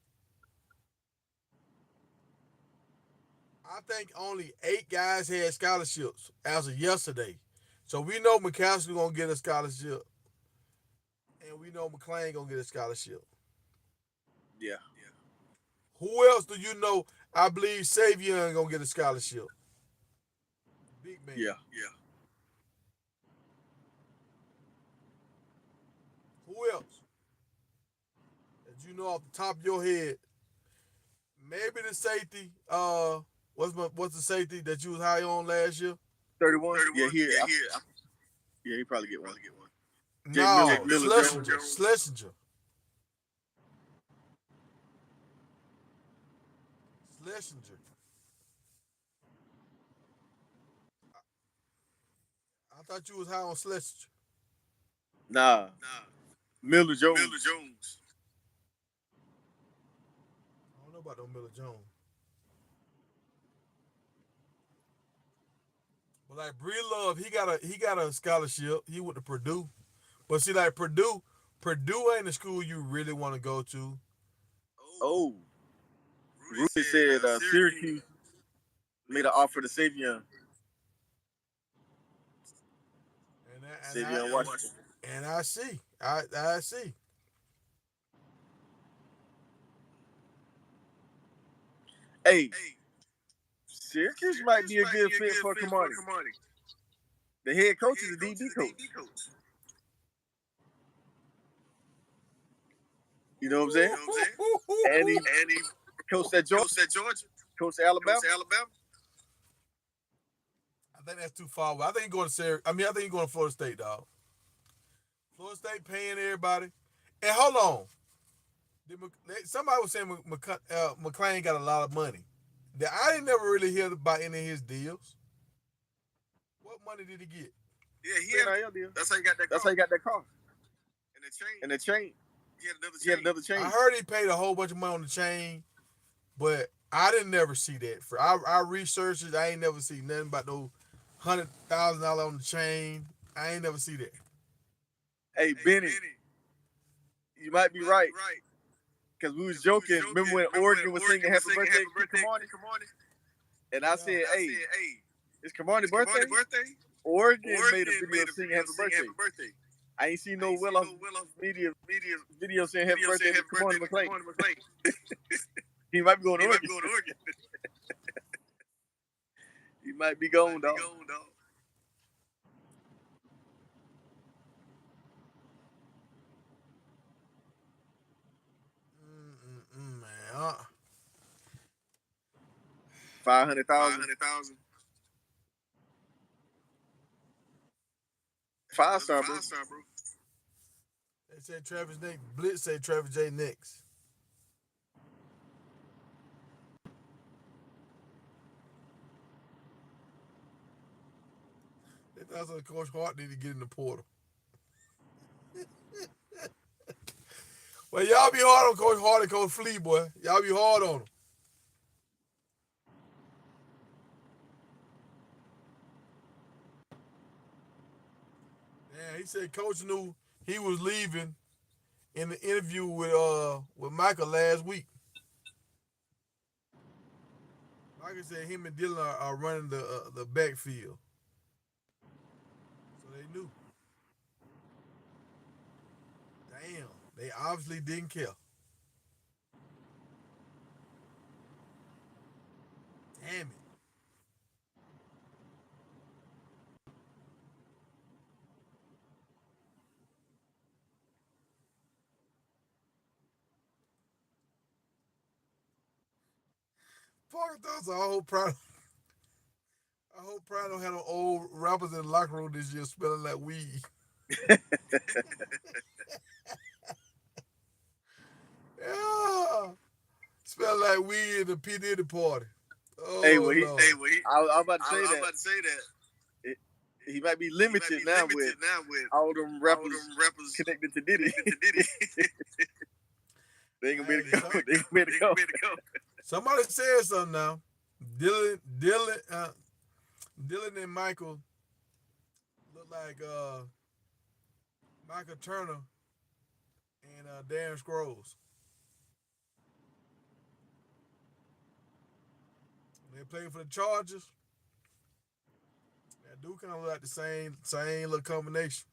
I think only 8 guys had scholarships as of yesterday. So we know McCaskill gonna get a scholarship, and we know McClain gonna get a scholarship. Yeah. Who else do you know? I believe Savion gonna get a scholarship. Big man. Yeah. Who else? That you know off the top of your head? Maybe the safety. What's the safety that you was high on last year? 31. Yeah, he probably get one. No, Schlesinger. I thought you was high on Schlesinger. Nah. Miller Jones. I don't know about no Miller Jones. But like Bree Love, he got a scholarship. He went to Purdue. But see, like Purdue ain't the school you really want to go to. Oh. Rudy said Syracuse made an offer to Savion. Savion Washington. And I see. I see. Hey, Syracuse might be a good fit for Kamani. The head coach is a DB coach. You know what I'm saying? And he coached at Georgia. Coached at Alabama. I think that's too far away. I think he's going to Syracuse. I think he's going to Florida State, dog. Florida State paying everybody. And hold on. Somebody was saying McClain got a lot of money. I didn't never really hear about any of his deals. What money did he get? Yeah, he had NIL deal. That's how he got that car. And the chain. He had another chain. I heard he paid a whole bunch of money on the chain, but I didn't never see that. I researched it. I ain't never see nothing about no $100,000 on the chain. I ain't never see that. Hey, Benny, you might be right. Because we was joking. Remember when Oregon was singing Happy Birthday to Kamani? And I said, hey, it's Kamani's birthday? Oregon made a video singing Happy Birthday. I ain't seen no well-off media video saying Happy Birthday to Kamani McClain. He might be going to Oregon. He might be going, dog. Man, 500,000. 5-star, bro. They said Travis next. Blitz said Travis J next. That's what Coach Hart need to get in the portal. Well, y'all be hard on Coach Hart and Coach Flea, boy. Y'all be hard on him. Yeah, he said Coach knew he was leaving in the interview with Michael last week. Michael said him and Dylan are running the backfield. So they knew. Damn, they obviously didn't care. Damn it. Parker thoughts. I hope Prado had an old rappers in the locker room this year smelling like weed. Yeah. Smell like weed at the P. Diddy party. Oh, Hey, Lord. I was about to say that. He might be limited now with all them rappers connected to Diddy. They ain't gonna be able to go. Somebody said something now. Dylan and Michael look like Michael Turner and Darren Sproles. They playing for the Chargers. That do kind of look like the same little combination.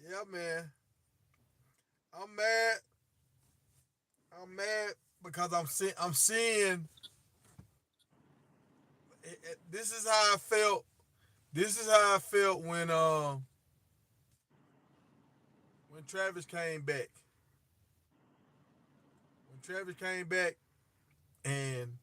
Yeah, man. I'm mad because I'm seeing. This is how I felt. This is how I felt when Travis came back. When Travis came back, and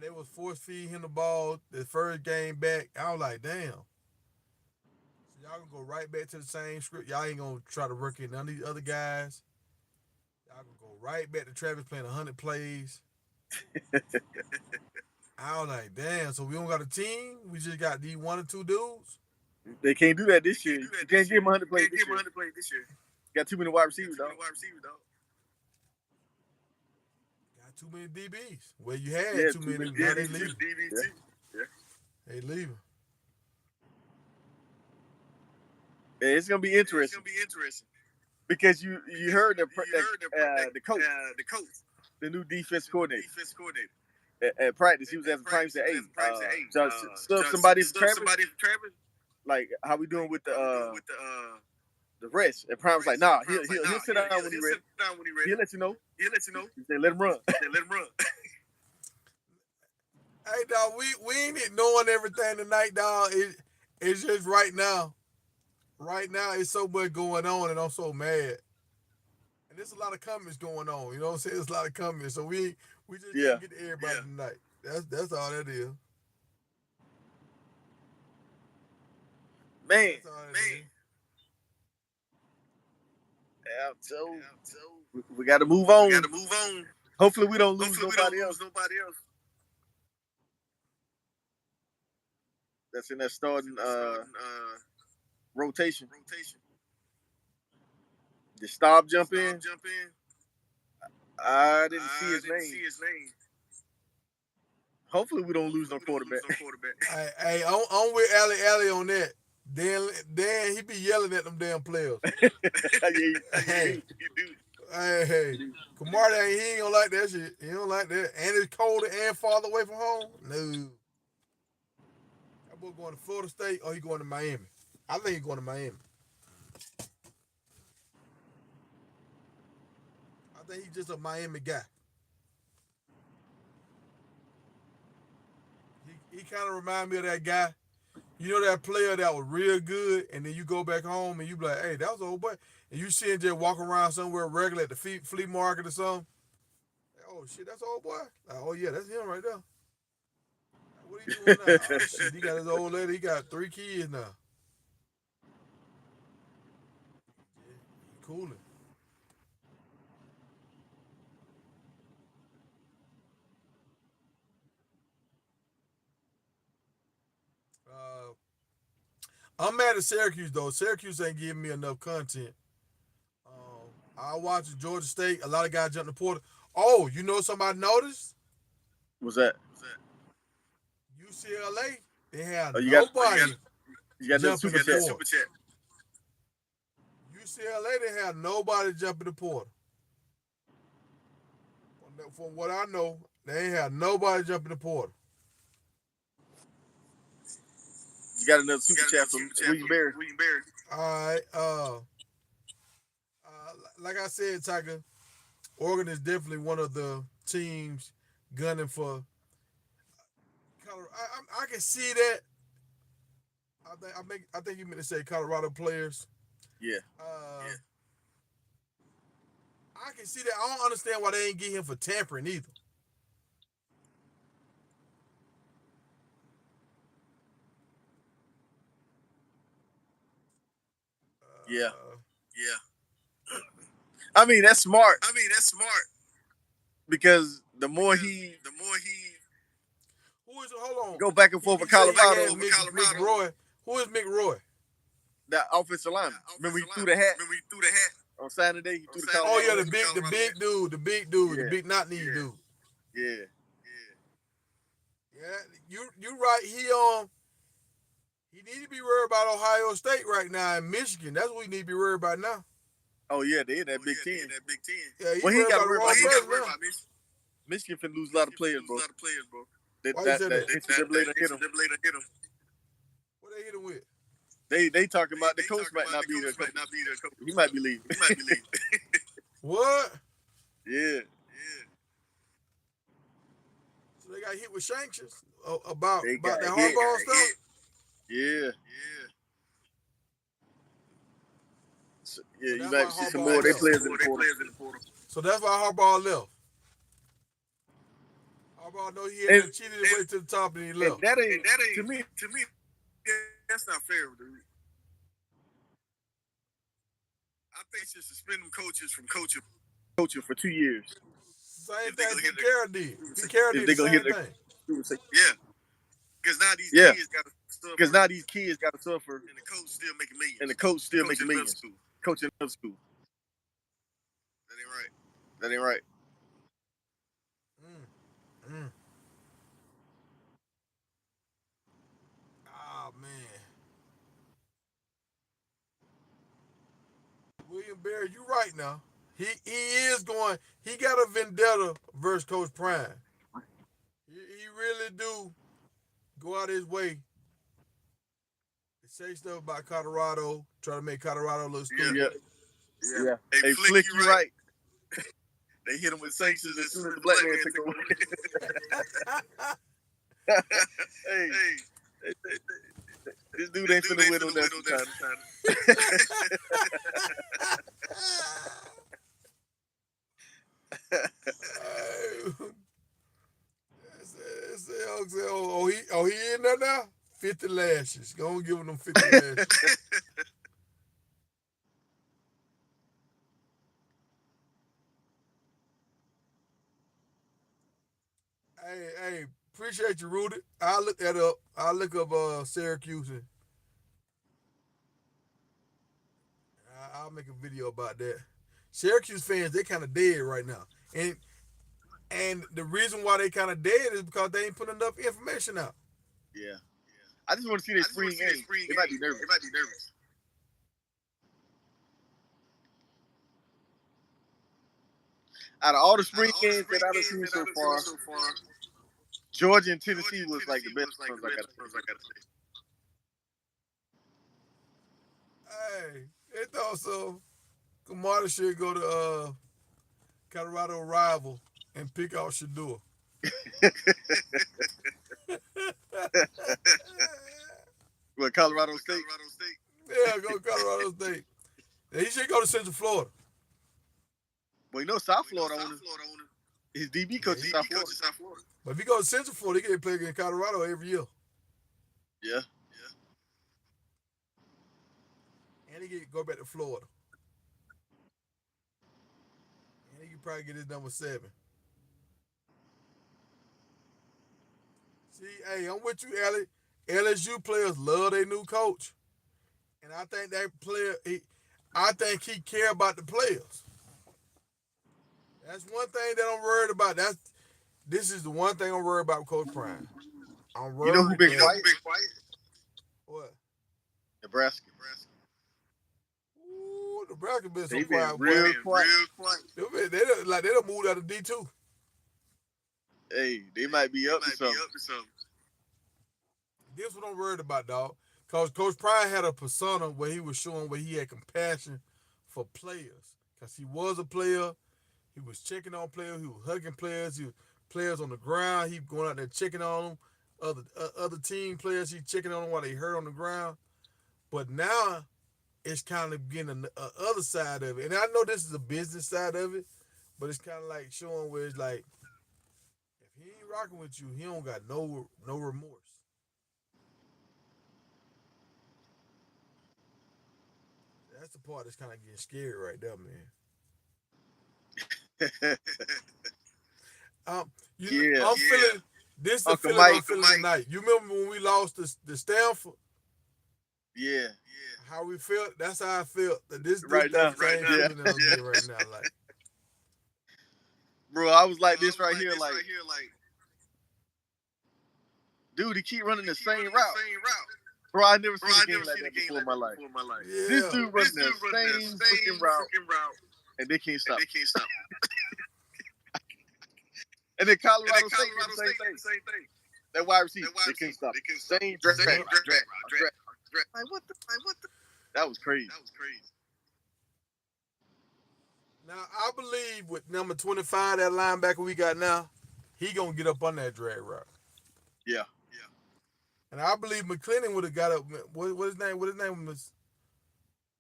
they was force feeding him the ball the first game back, I was like, damn. So y'all gonna go right back to the same script. Y'all ain't gonna try to work in none of these other guys. Y'all gonna go right back to Travis playing 100 plays. I was like, damn. So we don't got a team. We just got these 1 or 2 dudes. They can't do that this year. You can't give him 100 plays this year. Got too many wide receivers, dog. Got too many DBs. Well, you had too many. Now they leaving. Yeah. They leaving. Yeah, it's gonna be interesting. Because you heard the coach, the new defense coordinator. At practice, he was asking Prime, said, "Hey, stuff somebody for Travis? Like how we doing with the rest?" And Prime was like, "Nah, he'll sit down when he's ready. He'll let you know. He said, let him run." Hey, dog, we ain't ignoring everything tonight, dog. It's just right now. Right now, it's so much going on, and I'm so mad. And there's a lot of comments going on. You know what I'm saying? There's a lot of comments, so we just can't get to everybody tonight. That's all that is. Man. Is. We got to move on. Hopefully, we don't lose nobody else. that's in that starting rotation. Did Staub jump in? I didn't see his name. Hopefully we don't lose no quarterback. Hey, I'm with Allie on that. Dan, he be yelling at them damn players. Hey, hey, Kamar, he ain't gonna like that shit. He don't like that. And it's colder and farther away from home. No. That boy going to Florida State or he going to Miami? I think he's going to Miami. I think he's just a Miami guy. He kind of remind me of that guy. You know that player that was real good, and then you go back home and you be like, hey, that was old boy. And you see him just walk around somewhere regular at the flea market or something. Oh, shit, that's old boy. Like, oh, yeah, that's him right there. What he doing now? Oh, shit, he got his old lady. He got 3 kids now. Yeah, he cooling. I'm mad at Syracuse, though. Syracuse ain't giving me enough content. I watched Georgia State. A lot of guys jumped the portal. Oh, you know somebody noticed? What's that? UCLA, they had you nobody got jump in the super portal. UCLA, they had nobody jump in the portal. From what I know, they ain't had nobody jump in the portal. You got another super chat from William Berry. All right. Like I said, Tiger, Oregon is definitely one of the teams gunning for Colorado. I can see that. I think you meant to say Colorado players. Yeah. I can see that. I don't understand why they ain't get him for tampering either. Yeah. I mean, that's smart. Because the more he who is hold on go back and forth with Colorado, Mick Roy. Who is Mick Roy? That offensive lineman. Remember he threw the hat on Saturday. He threw the Colorado. Oh yeah, the big dude, the big not knee dude. Yeah. You right. He need to be worried about Ohio State right now and Michigan. That's what we need to be worried about now. Oh yeah, they in that Big Ten. Yeah, well, he got to worry about Michigan. Michigan finna lose a lot of players, bro. Why you said that? NCAA hit him. What they hit him with? They talking about the coach might not be there. He might be leaving. What? Yeah. So they got hit with sanctions about that got hardball stuff. Yeah. So, yeah, So you might see some more of their players in the portal. So that's why Harbaugh left. Harbaugh know he had cheated his way to the top and he left. That ain't to me. That's not fair, dude. I think you should suspend them coaches from coaching for 2 years. Same thing Pete Carroll did. Pete Carroll did the same thing. Yeah. Because now these kids got to suffer. And the coach still making millions. Coaching middle school. That ain't right. Oh man. William Berry, you right now. He is going. He got a vendetta versus Coach Prime. He really do go out his way to say stuff about Colorado, try to make Colorado look stupid. Yeah. Hey, Flick, you right. They hit him with sanctions as soon as the black man took over. Hey, this dude ain't finna win on that he in there now? 50 lashes. Go and give him them 50 lashes. Hey, appreciate you, Rudy. I'll look that up. I'll look up Syracuse and I'll make a video about that. Syracuse fans, they kind of dead right now, and the reason why they kind of dead is because they ain't put enough information out. Yeah. I just want to see their spring game. They might be nervous. Out of all the spring games that I've seen so far, Georgia and Tennessee was like the best ones I got to say. Hey, they thought so. Kamada should go to Colorado rival and pick out Shador. What, Colorado State? Yeah, go to Colorado State. He should go to Central Florida. Well, you know, South Florida owner. His DB coach is South Florida. But if he goes to Central Florida, he can play in Colorado every year. Yeah. And he can go back to Florida. And he can probably get his number 7. See, hey, I'm with you, Ellie. LSU players love their new coach. And I think that player, I think he care about the players. That's one thing that I'm worried about. This is the one thing I'm worried about with Coach Prime. I'm worried. You know who been quiet? What? Nebraska. Ooh, Nebraska been so They quiet. been real quiet. They done moved out of D2. Hey, they might be up to something. This what I'm worried about, dog. Because Coach Prime had a persona where he was showing where he had compassion for players. Because he was a player. He was checking on players. He was hugging players. He was players on the ground. He going out there checking on them. Other team players, he checking on them while they hurt on the ground. But now it's kind of getting the other side of it. And I know this is a business side of it, but it's kind of like showing where it's like, if he ain't rocking with you, he don't got no remorse. That's the part that's kind of getting scary right there, man. I'm feeling this. Is the feeling I'm feeling tonight. You remember when we lost the Stanford? Yeah. How we felt? That's how I felt. This right now. Right now, like. Bro, I was like this right here, like, dude, he keep running the same route. Bro, I never seen a game like that before in my life. Yeah. This dude running the same freaking route, and they can't stop. And then Colorado State did the same thing. That wide receiver, they can't stop. Same drag. Like, what the? That was crazy. Now, I believe with number 25, that linebacker we got now, he going to get up on that drag route. Yeah. And I believe McClendon would have got up. What his name? What his name was?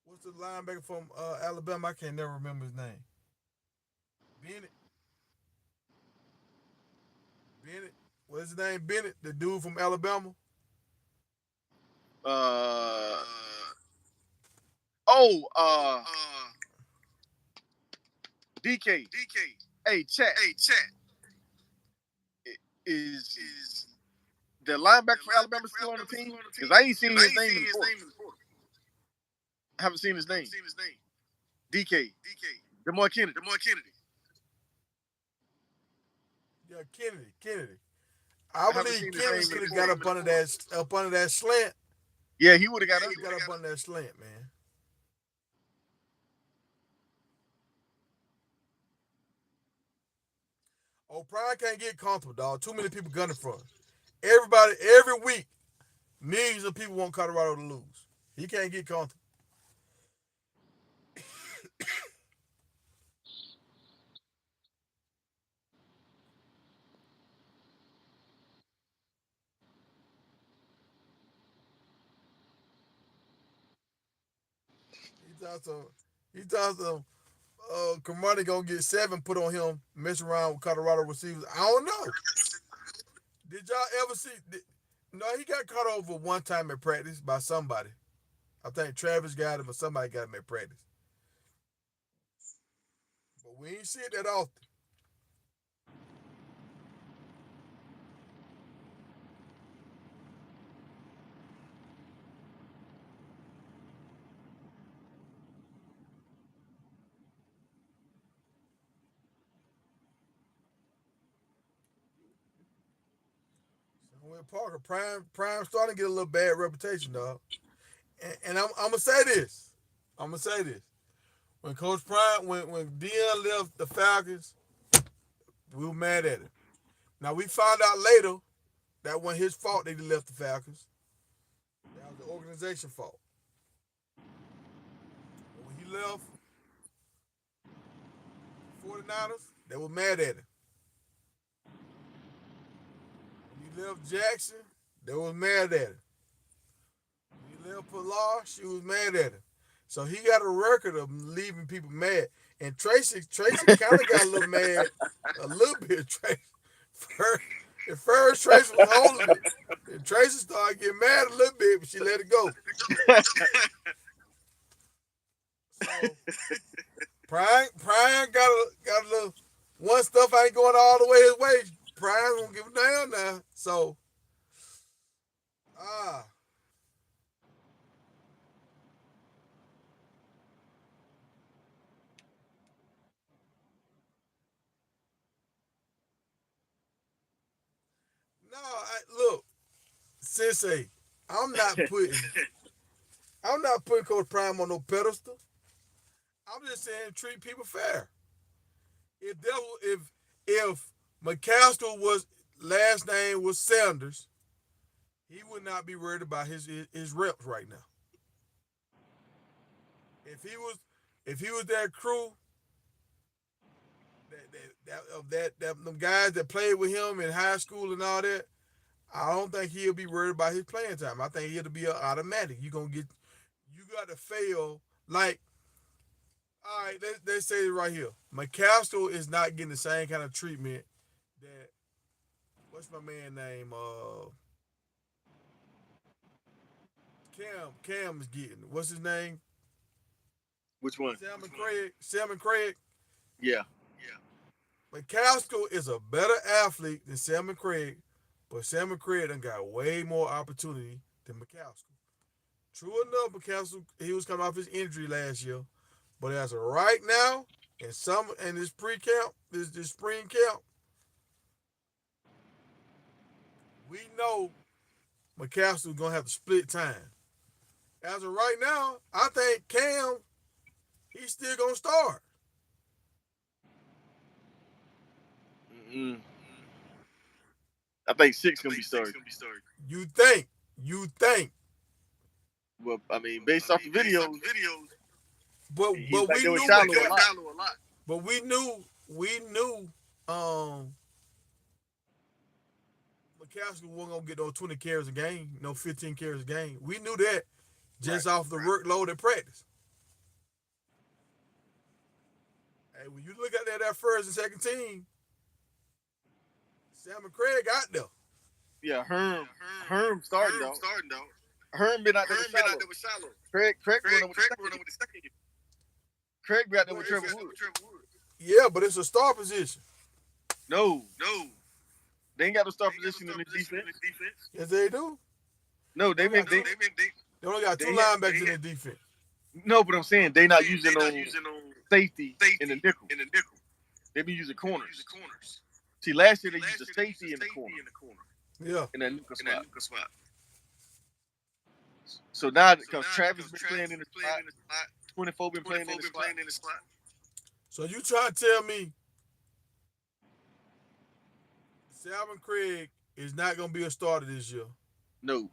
What's the linebacker from Alabama? I can't never remember his name. Bennett. What's his name? Bennett, the dude from Alabama. DK. Hey, chat. Is the linebacker for Alabama still on the team? Because I ain't seen his name in the report. I haven't seen his name. DK. DeMar Kennedy. Yeah, Kennedy. I believe Kennedy could have got up under that slant. Yeah, he would have got up. He got up under that slant, man. Oh, Prime can't get comfortable, dog. Too many people gunning for him. Everybody, every week, millions of people want Colorado to lose. He can't get comfortable. He thought some Kamani gonna get 7 put on him, mess around with Colorado receivers. I don't know. Did y'all ever see? No, he got caught over one time at practice by somebody. I think Travis got him or somebody got him at practice. But we ain't see it that often. With Parker, Prime starting to get a little bad reputation, dog. And I'm gonna say this. I'm gonna say this. When Coach Prime, when Deion left the Falcons, we were mad at him. Now we found out later that wasn't his fault that he left the Falcons. That was the organization fault. But when he left the 49ers, they were mad at him. When he left Jackson, they were mad at him. When he left Pilar, she was mad at him. So he got a record of leaving people mad. And Tracy kind of got a little mad, a little bit. Tracy, at first Tracy was holding it, and Tracy started getting mad a little bit, but she let it go. So Prime got a little. One stuff ain't going all the way his way. Prime won't give a damn now. So no, look, Sensei, I'm not putting Coach Prime on no pedestal. I'm just saying treat people fair. If McCaskill was last name was Sanders, he would not be worried about his reps right now. If he was that crew that them guys that played with him in high school and all that, I don't think he'll be worried about his playing time. I think he'll be automatic. You got to fail like. All right, let's say it right here. McCaskill is not getting the same kind of treatment that what's my man name? Cam is getting. What's his name? Which one? Salmon Craig. Yeah. McCaskill is a better athlete than Salmon Craig, but Salmon Craig done got way more opportunity than McCaskill. True enough, McCaskill, he was coming off his injury last year. But as of right now, in this pre-camp, this spring camp, we know McCaskill's gonna have to split time. As of right now, I think Cam, he's still gonna start. I think 6 gonna be started. You think? Well, I mean, based off the videos, but we knew Shiloh a lot. But we knew McCaskill wasn't gonna get no 20 carries a game, no 15 carries a game. We knew that just off the workload at practice. Hey, when you look at that first and second team, Salmon Craig out there. Yeah, Herm starting though. Herm been out there with Shiloh. Craig went over the second year. Craig got there with Trevor Wood. Yeah, but it's a star position. No. They ain't got no star position in the defense. Yes, they do. No, they only got 2 linebackers in their defense. No, but I'm saying they not using no safety in the nickel. They be using corners. See, last year they used the safety in the corner. Yeah. In that nickel spot. So now, because Travis been playing in the spot, 24 been playing in the spot. So you trying to tell me Salmon Craig is not going to be a starter this year? No.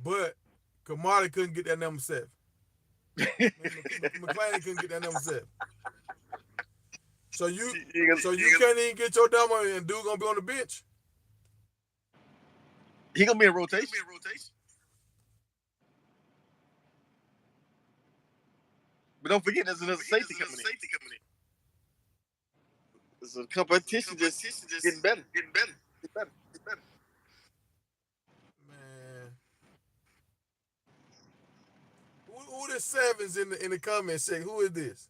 But Kamari couldn't get that number 7. McClain couldn't get that number 7. So you can't even get your number and dude going to be on the bench? He going to be in rotation. But don't forget, there's another safety coming in. There's a competition just getting better. Man. Who the 7s in the comment section? Who is this?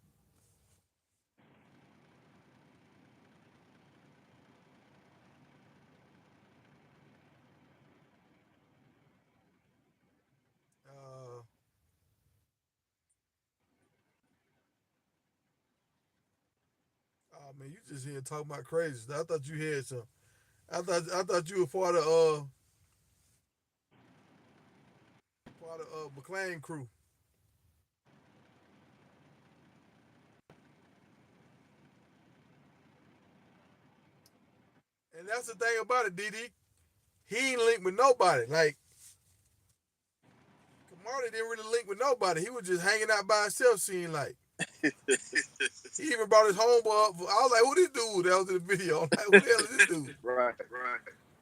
Oh man, you just here talking about crazy stuff. I thought you had some. I thought you were part of McLean crew. And that's the thing about it, DD. He ain't linked with nobody. Like Marty didn't really link with nobody. He was just hanging out by himself, seeing like. He even brought his homeboy up. I was like, who this dude that was in the video? I'm like, who the hell is this dude? Right.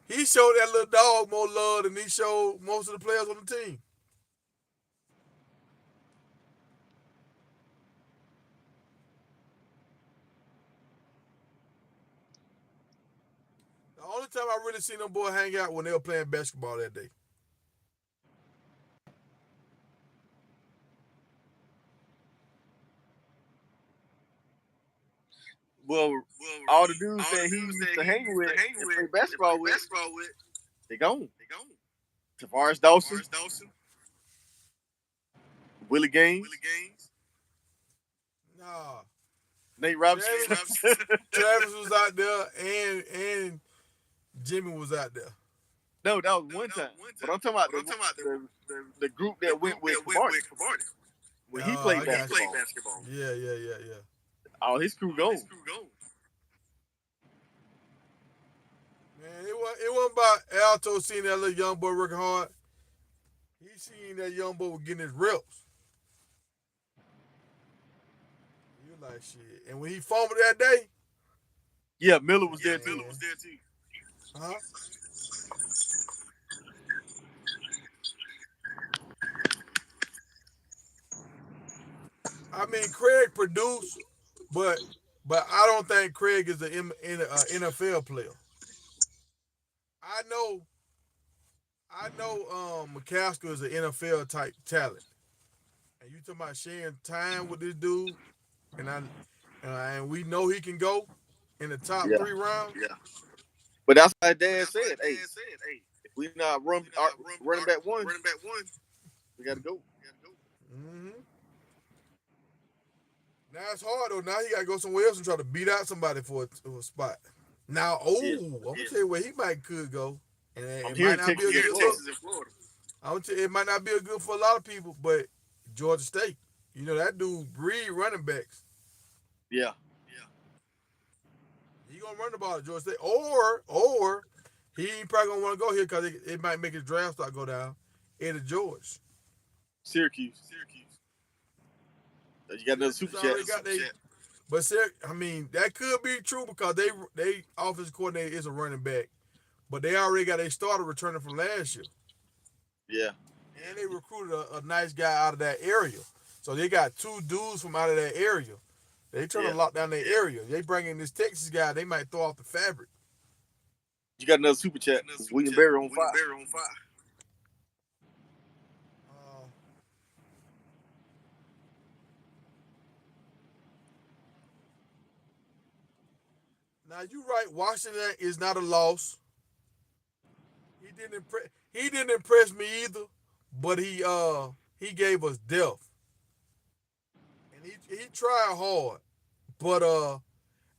He showed that little dog more love than he showed most of the players on the team. The only time I really seen them boys hang out when they were playing basketball that day. Well, all the dudes that he used to hang with and play basketball with, they gone. Tavares Dawson, Willie Gaines, Nah. Nate Robinson. Travis was out there and Jimmy was out there. No, that was one time. But I'm talking about the group that went with Cabardi. When he played basketball. Yeah. All his crew gone. Man, it wasn't about Alto seeing that little young boy working hard. He seen that young boy was getting his reps. You like shit. And when he fumbled that day, yeah, Miller was there too. Huh? I mean, Craig produced, but I don't think Craig is an NFL player. I know McCaskill is an NFL type talent. And you talking about sharing time with this dude, and we know he can go in the top 3 rounds. Yeah. But that's what Dad said. Hey, if we not running back one, we got to go. Mm-hmm. Now it's hard though. Now he got to go somewhere else and try to beat out somebody for a spot. Now, I'm gonna tell you where he could go, and it might not be a good Texas and Florida. I'm tell you, it might not be a good for a lot of people, but Georgia State, you know that dude breed running backs. Yeah. He gonna run the ball at Georgia State, or he ain't probably gonna want to go here because it might make his draft stock go down. Eddie George, Syracuse. You got another super chat. But I mean, that could be true because they offensive coordinator is a running back, but they already got a starter returning from last year. Yeah. And they recruited a nice guy out of that area. So they got 2 dudes from out of that area. They trying to lock down their area. They bring in this Texas guy, they might throw off the fabric. You got another super chat. William Berry on fire. Now you right, Washington is not a loss. He didn't impress me either, but he gave us depth. And he tried hard. But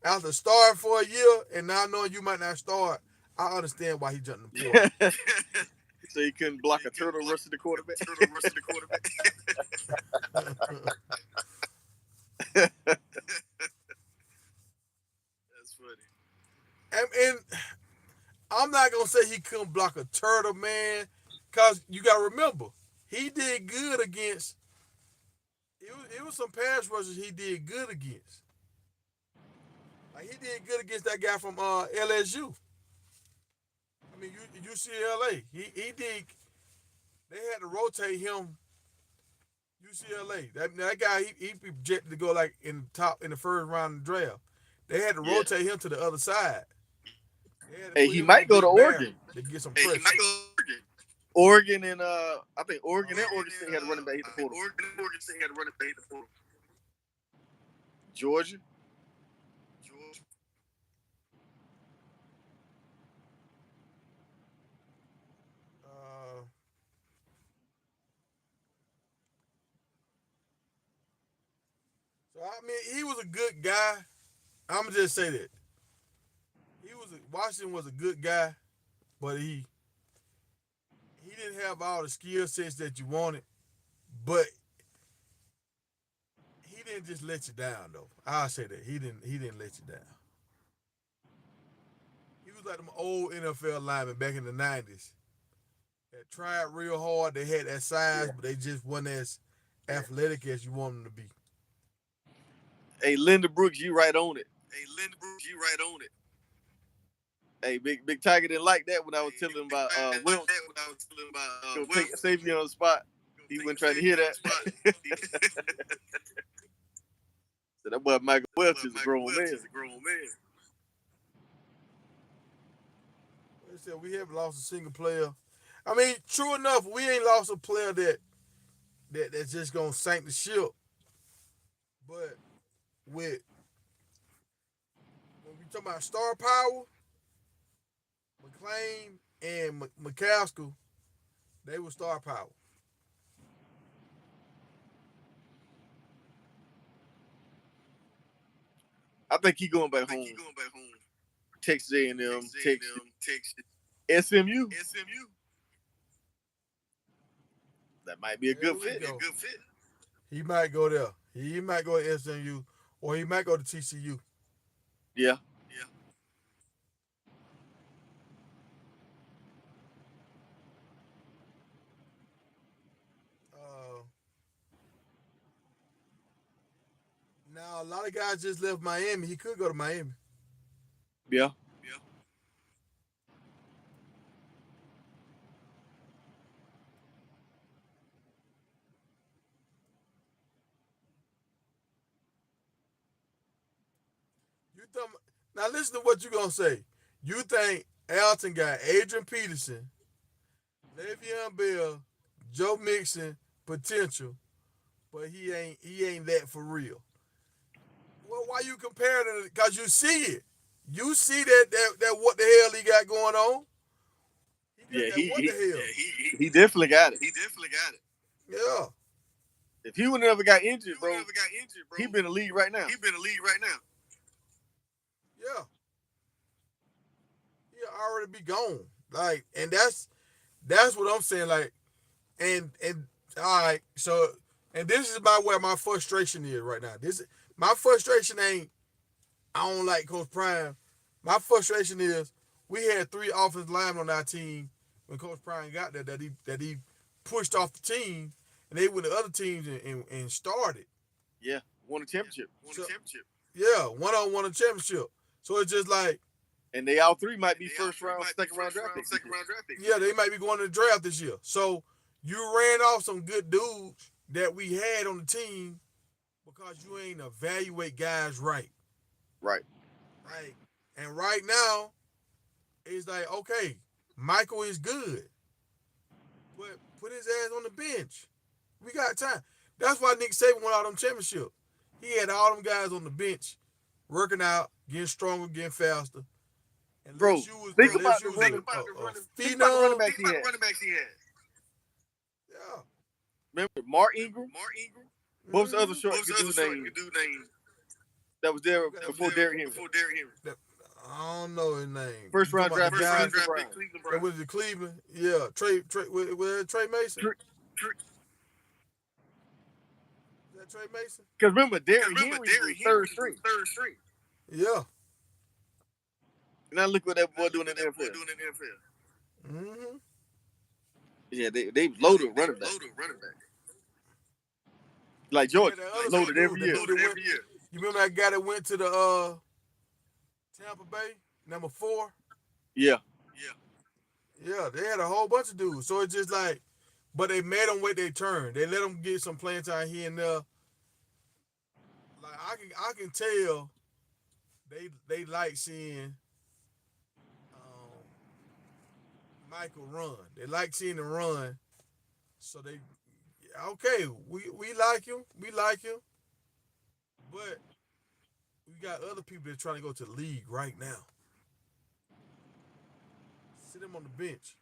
after starting for a year and now knowing you might not start, I understand why he jumped in the portal. So he couldn't block a turtle rushing the quarterback. That's funny. And I'm not gonna say he couldn't block a turtle, man, because you gotta remember he did good against. It was some pass rushers he did good against. Like he did good against that guy from LSU. I mean, UCLA. He did. They had to rotate him. UCLA. That guy he projected to go like in the first round of the draft. They had to rotate him to the other side. Hey, he might go to Oregon to get some pressure. Oregon and I think Oregon and Oregon State had a running back hit the portal. Georgia. So I mean, he was a good guy. I'm gonna just say that Washington was a good guy, but he didn't have all the skill sets that you wanted. But he didn't just let you down though. I'll say that he didn't let you down. He was like them old NFL linemen back in the '90s that tried real hard. They had that size, Yeah. but they just wasn't as athletic as you want them to be. Hey, Linda Brooks, you right on it. Hey, Big Tiger didn't like that when I was telling him about Wilson. Go take Savion spot. He wasn't trying to hear that. So that boy Michael Welch is a grown man. They said we haven't lost a single player. I mean, true enough, we ain't lost a player that's just gonna sink the ship. But with when we talk about star power, McLean and McCaskill, they were star power. I think he going back home. Texas A&M, Texas, SMU. That might be a good fit. He might go there. He might go to SMU, or he might go to TCU. Yeah. Now a lot of guys just left Miami. He could go to Miami. Yeah. Now listen to what you gonna say. You think Alton got Adrian Peterson, Le'Veon Bell, Joe Mixon potential, but he ain't that for real. Well, why you comparing it? Because you see it. You see that what the hell he got going on. Yeah, what the hell? He definitely got it. Yeah. If he would never got injured, bro, he been in the league right now. Yeah. He'll already be gone. Like, and that's what I'm saying. Like, and all right, so and this is about where my frustration is right now. My frustration ain't I don't like Coach Prime. My frustration is we had 3 offensive linemen on our team when Coach Prime got there that he pushed off the team, and they went to other teams and started. Yeah, won a championship. Yeah, won a championship. So it's just like, and they all 3 might be first round, second round draft picks. Yeah, they might be going to the draft this year. So you ran off some good dudes that we had on the team because you ain't evaluate guys right. Right. Like, and right now, it's like, okay, Michael is good, but put his ass on the bench. We got time. That's why Nick Saban won all them championships. He had all them guys on the bench, working out, getting stronger, getting faster. And bro, think about the running backs he had. Yeah. Remember Mark Ingram? What was the other short dude name? That was there before Derrick Henry. I don't know his name. First round draft pick, Cleveland Brown. That was the Cleveland. Yeah, Trey Mason. Is that Trey Mason? Because remember, Derrick Henry was third string. Yeah. Now look what that boy doing in the NFL. Mm-hmm. Yeah, they loaded running back. Like Georgia, loaded every year. You remember that guy that went to the Tampa Bay, number 4? Yeah. Yeah, they had a whole bunch of dudes. So it's just like, but they made them wait their turn. They let them get some playing time here and there. Like I can tell they like seeing Michael run. They like seeing him run. So they okay, we like him. We like him. But we got other people that are trying to go to the league right now. Sit him on the bench.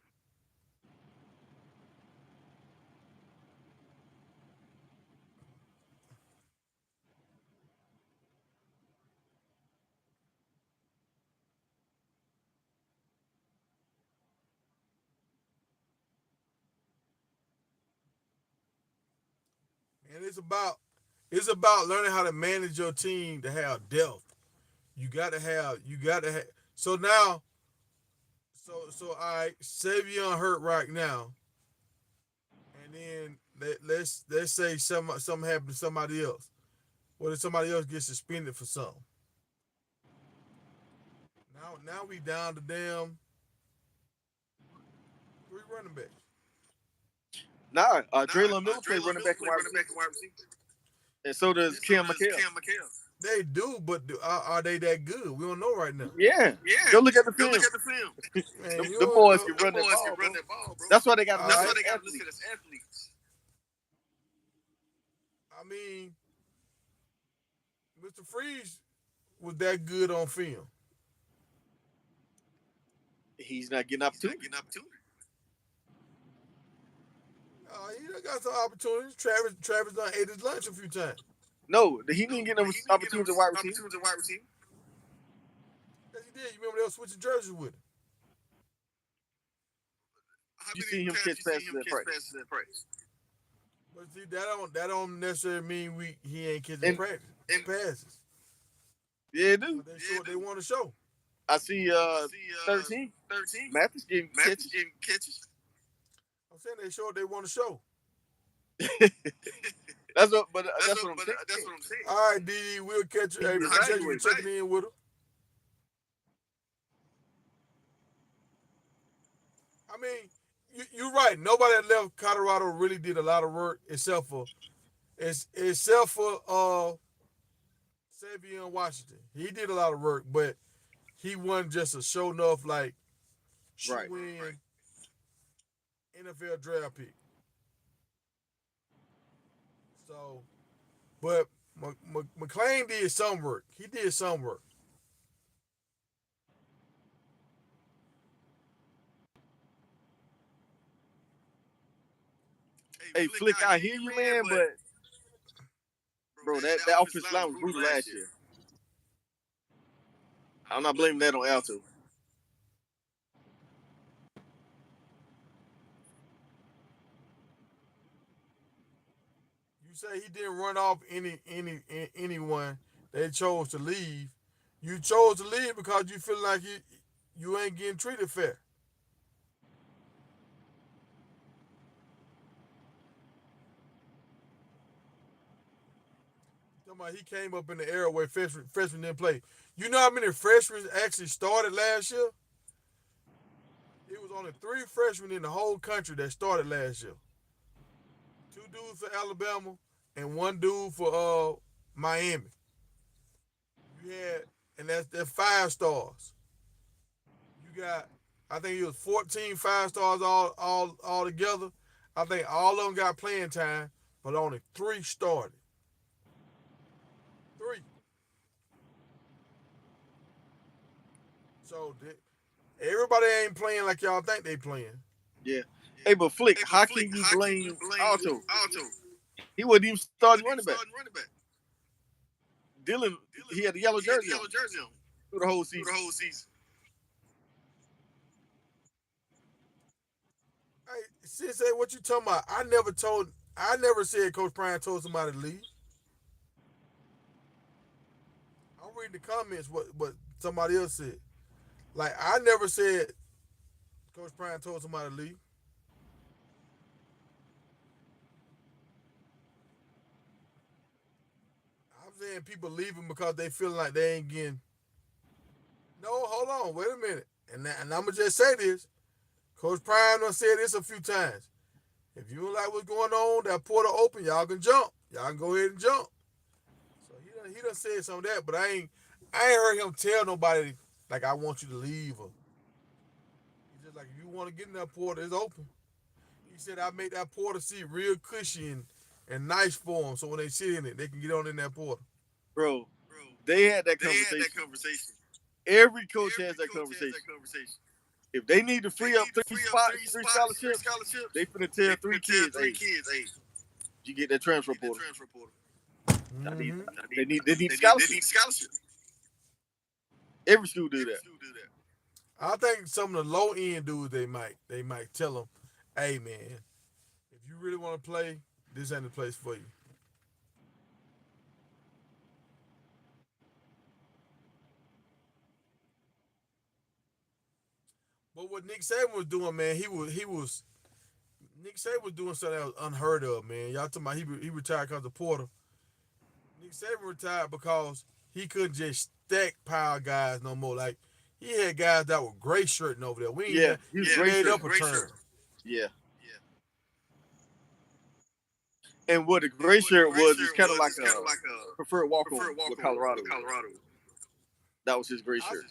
And it's about learning how to manage your team to have depth. You got to have. So now, so all right, Savion hurt right now, and then let's say something happened to somebody else. What if somebody else gets suspended for something? Now we down to damn three running backs. Nah, Draylon Miller play running back and wide receiver. And so does Cam McCaskill. They do, but are they that good? We don't know right now. Yeah. Go look at the film. Man, The boys can run that ball, bro. That's why they got to listen to athletes. I mean, Mr. Freeze was that good on film. He's not getting opportunity. He done got some opportunities. Travis done ate his lunch a few times. No, he didn't get no opportunity to wide receiver. Yes, he did. You remember they were switching jerseys with him. You see him catch passes in practice. But see, that don't necessarily mean he ain't catching passes. Yeah, it do. But they show what they want to show. I see 13. Mathis getting catches. I'm saying they show what they want to show. That's what I'm saying. All right, DD, we'll catch you. Hey, appreciate you checking in with him. I mean, you're right. Nobody that left Colorado really did a lot of work except for Savion Washington. He did a lot of work, but he wasn't just a show enough like win NFL draft pick. So, but McClain did some work. He did some work. Hey, Flick, I hear you, man, but bro, that offensive line was brutal last year. I'm not blaming that on Alton. You say he didn't run off anyone that chose to leave. You chose to leave because you feel like you ain't getting treated fair. He came up in the era where freshmen didn't play. You know how many freshmen actually started last year? It was only 3 freshmen in the whole country that started last year. 2 dudes for Alabama and 1 dude for Miami. You had, and that's 5 stars. You got, I think it was 14 5-stars all together. I think all of them got playing time, but only 3 started. 3. So everybody ain't playing like y'all think they playing. Yeah. Hey, but Flick, how can you blame Alton? He wasn't even starting running back. Dylan, he had the yellow jersey on through the whole season. Hey, Sensei, what you talking about? I never said Coach Prime told somebody to leave. I'm reading the comments what somebody else said. Like, I never said Coach Prime told somebody to leave. I'm saying people leaving because they feel like they ain't getting. No, hold on, wait a minute. And I'm going to just say this. Coach Prime done said this a few times. If you don't like what's going on, that portal open, y'all can jump. Y'all can go ahead and jump. So he done said some of that, but I ain't heard him tell nobody, like, I want you to leave. Or, he's just like, if you want to get in that portal, it's open. He said, I make that portal seat real cushy and nice for them, so when they sit in it, they can get on in that portal. Bro, they had that conversation. Every coach has that conversation. If they need to free up 3 scholarships, they finna tell 3 kids, hey, you get that transfer portal. Mm-hmm. They need scholarship. Every school do that. I think some of the low end dudes they might tell them, hey man, if you really want to play, this ain't the place for you. But what Nick Saban was doing, man, he was Nick Saban was doing something that was unheard of, man. Y'all talking about he retired because of Porter. Nick Saban retired because he couldn't just stack pile guys no more. Like he had guys that were gray shirting over there. We ain't Yeah, even he was he great made shirt. up a term. Yeah, and what the gray shirt was is kind of like a preferred walk on with Colorado. That was his gray I, shirt.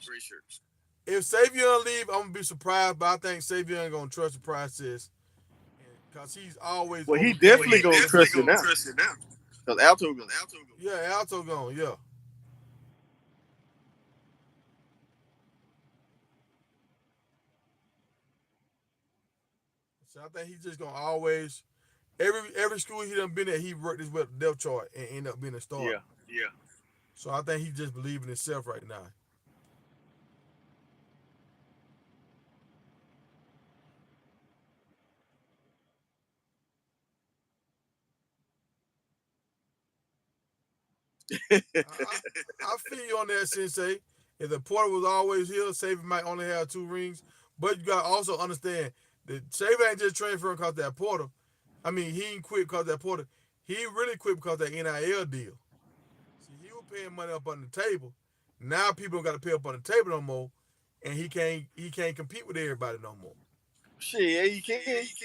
if Savion leave, I'm gonna be surprised, but I think Savion gonna trust the process because he's always Well, he overcame definitely the gonna trust it now because Alto gonna. Yeah, Alto gone, yeah. So I think he's just gonna always every school he done been at, he worked his way up the depth chart and end up being a starter. Yeah, So I think he just believes in himself right now. I feel you on that, Sensei. If the Porter was always here, Saban might only have 2 rings. But you gotta also understand that Saban ain't just transferring because that Porter. I mean, he ain't quit because that Porter. He really quit because that NIL deal. See, he was paying money up on the table. Now people don't got to pay up on the table no more, and he can't compete with everybody no more. shit, yeah, you can.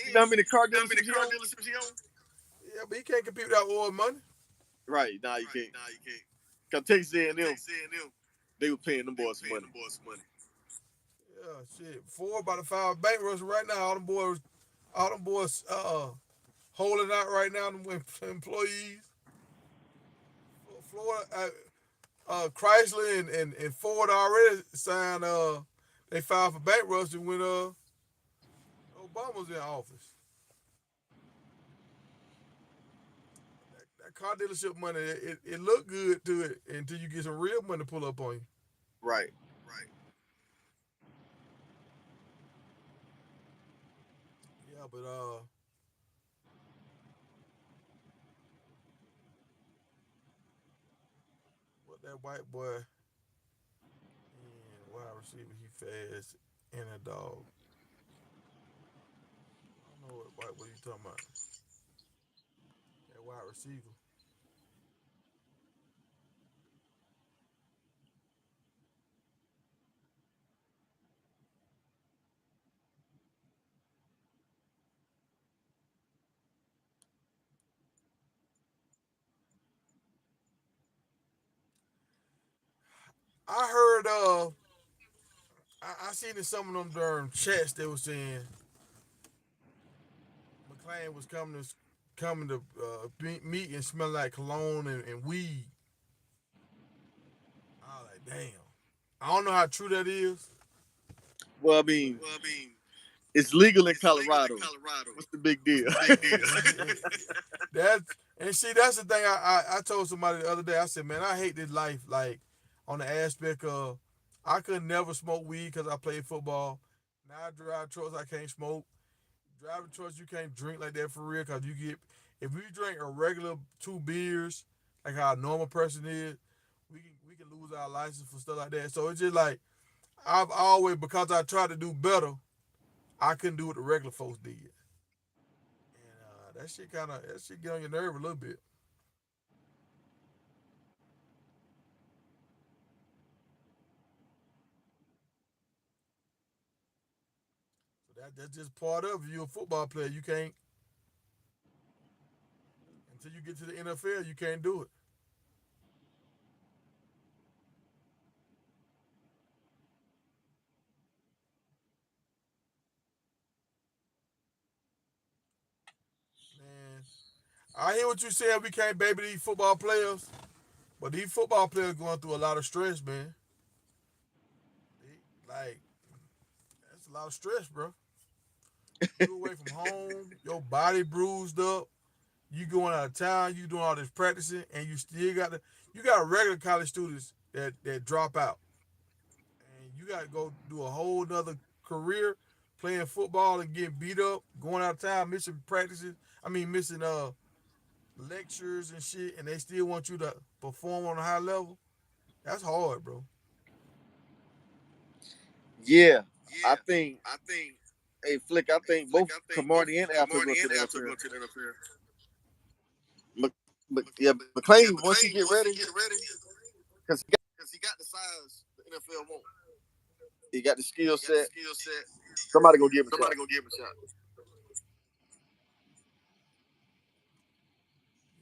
You know how many car dealerships he own? Yeah, but he can't compete without oil money. Right, nah, you can't. Cause Texas A&M, they were paying them boys some money. Yeah, shit. 4 about to file bankruptcy right now. All them boys, holding out right now. Them employees. Florida, Chrysler and Ford already signed. They filed for bankruptcy when Obama was in office. That car dealership money, it looked good to it until you get some real money pull up on you. Right. Yeah, but what that white boy and wide receiver, he fast and a dog. I don't know what white boy you talking about. That wide receiver. I heard I seen in some of them darn chats they were saying McClain was coming to meet and smell like cologne and weed. I was like, damn. I don't know how true that is, Well, I but mean, it's legal in Colorado. What's the big deal? that's and see that's the thing I told somebody the other day. I said, man, I hate this life like on the aspect of I could never smoke weed because I played football. Now I drive trucks, I can't smoke. Driving trucks, you can't drink like that for real because you get if we drink a regular 2 beers like how a normal person is, we can lose our license for stuff like that. So it's just like I've always because I tried to do better, I couldn't do what the regular folks did. And that shit get on your nerve a little bit. So that's just part of it. You're a football player. You can't until you get to the NFL. You can't do it. Man, I hear what you saying. We can't baby these football players, but these football players going through a lot of stress, man. Like that's a lot of stress, bro. You away from home, your body bruised up. You going out of town, you doing all this practicing, and you still got regular college students that drop out, and you got to go do a whole nother career playing football and getting beat up, going out of town, missing practices. I mean, missing lectures and shit, and they still want you to perform on a high level. That's hard, bro. Yeah. I think. Hey, Flick, I think both Camardi and Alton go to the NFL. Yeah, McClain, once he get ready, because he got the size the NFL wants. He got the skill set. Somebody go give him a shot.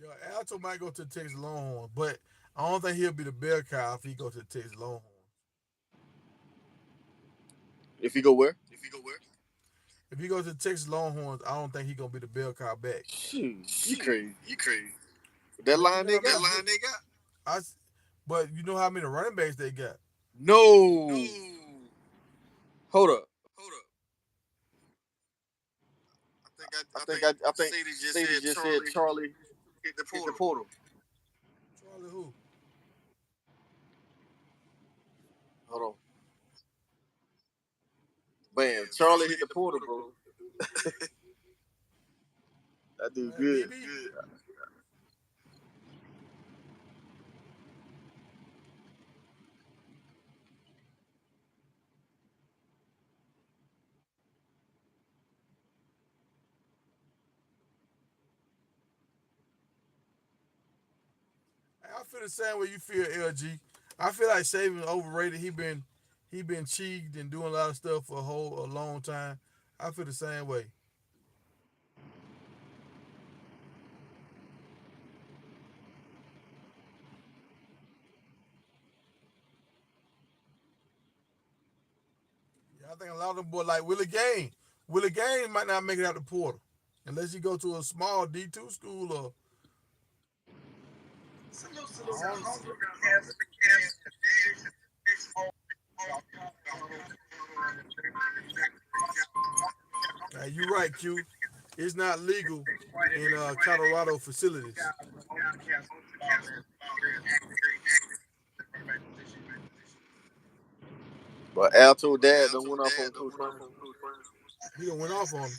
Yo, Alto might go to the Texas Longhorns, but I don't think he'll be the bell cow if he goes to the Texas Longhorns. If he go where? If he goes to the Texas Longhorns, I don't think he's gonna be the bell cow back. Shoot, you crazy. That line they got. I, but you know how many running backs they got? No. Hold up. I think Sadie just said Charlie hit the portal. Charlie who? Hold on. Bam, Charlie hit the portal, bro. That dude good. I feel the same way you feel, LG. I feel like Saban's overrated. He been cheated and doing a lot of stuff for a long time. I feel the same way. Yeah, I think a lot of them boys like Willie Gaines. Willie Gaines might not make it out the portal unless you go to a small D2 school or. You're right, Q. It's not legal in Colorado facilities. But Alto dad done went off on Coach Brown. He done went off on him.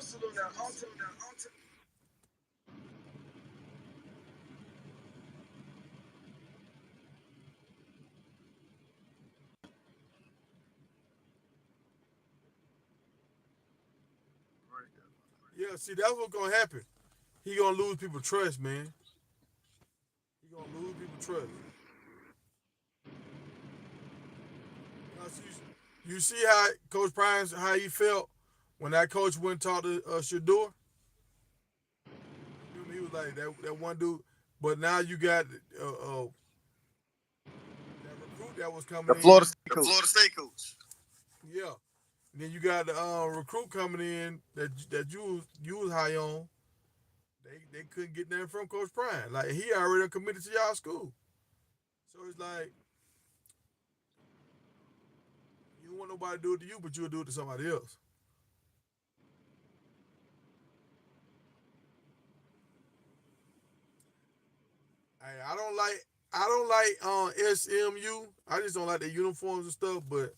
Salute now, Alton. Yeah, see, that's what's gonna happen. He gonna lose people trust, man. He gonna lose people trust. You see how Coach Prime, how he felt when that coach went and talked to Shador? He was like that one dude. But now you got that recruit that was coming The in. Florida State coach. Yeah. And then you got the recruit coming in that you was high on. They couldn't get nothing from Coach Prime. Like he already committed to y'all school. So it's like you don't want nobody to do it to you, but you'll do it to somebody else. Hey, I don't like SMU. I just don't like their uniforms and stuff, but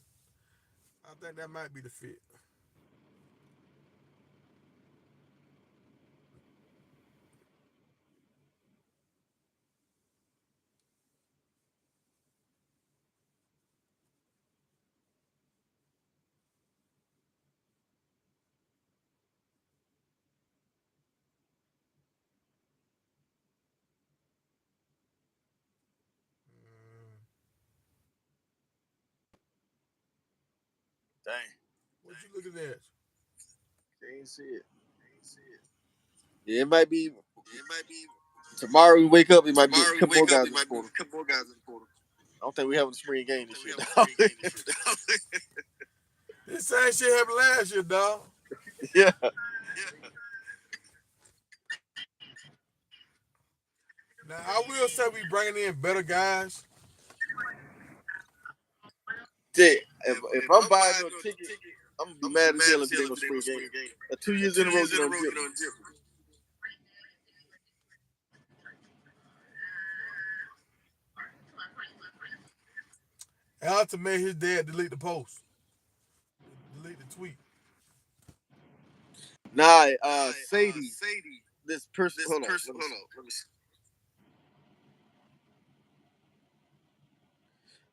I think that might be the fit. Dang. What you looking at? Can't see it. Yeah, it might be. Tomorrow we wake up, it might be a couple more guys in the portal. I don't think we having a spring game this year. This same shit happened last year, dog. Yeah. Now I will say we bringing in better guys. If I'm buying no ticket, I'm gonna be mad as hell if it ain't no spring game. 2 years in a row, you don't get me. Alton made his dad delete the post, delete the tweet. Nah, Sadie. This person. Hold on. Let me see.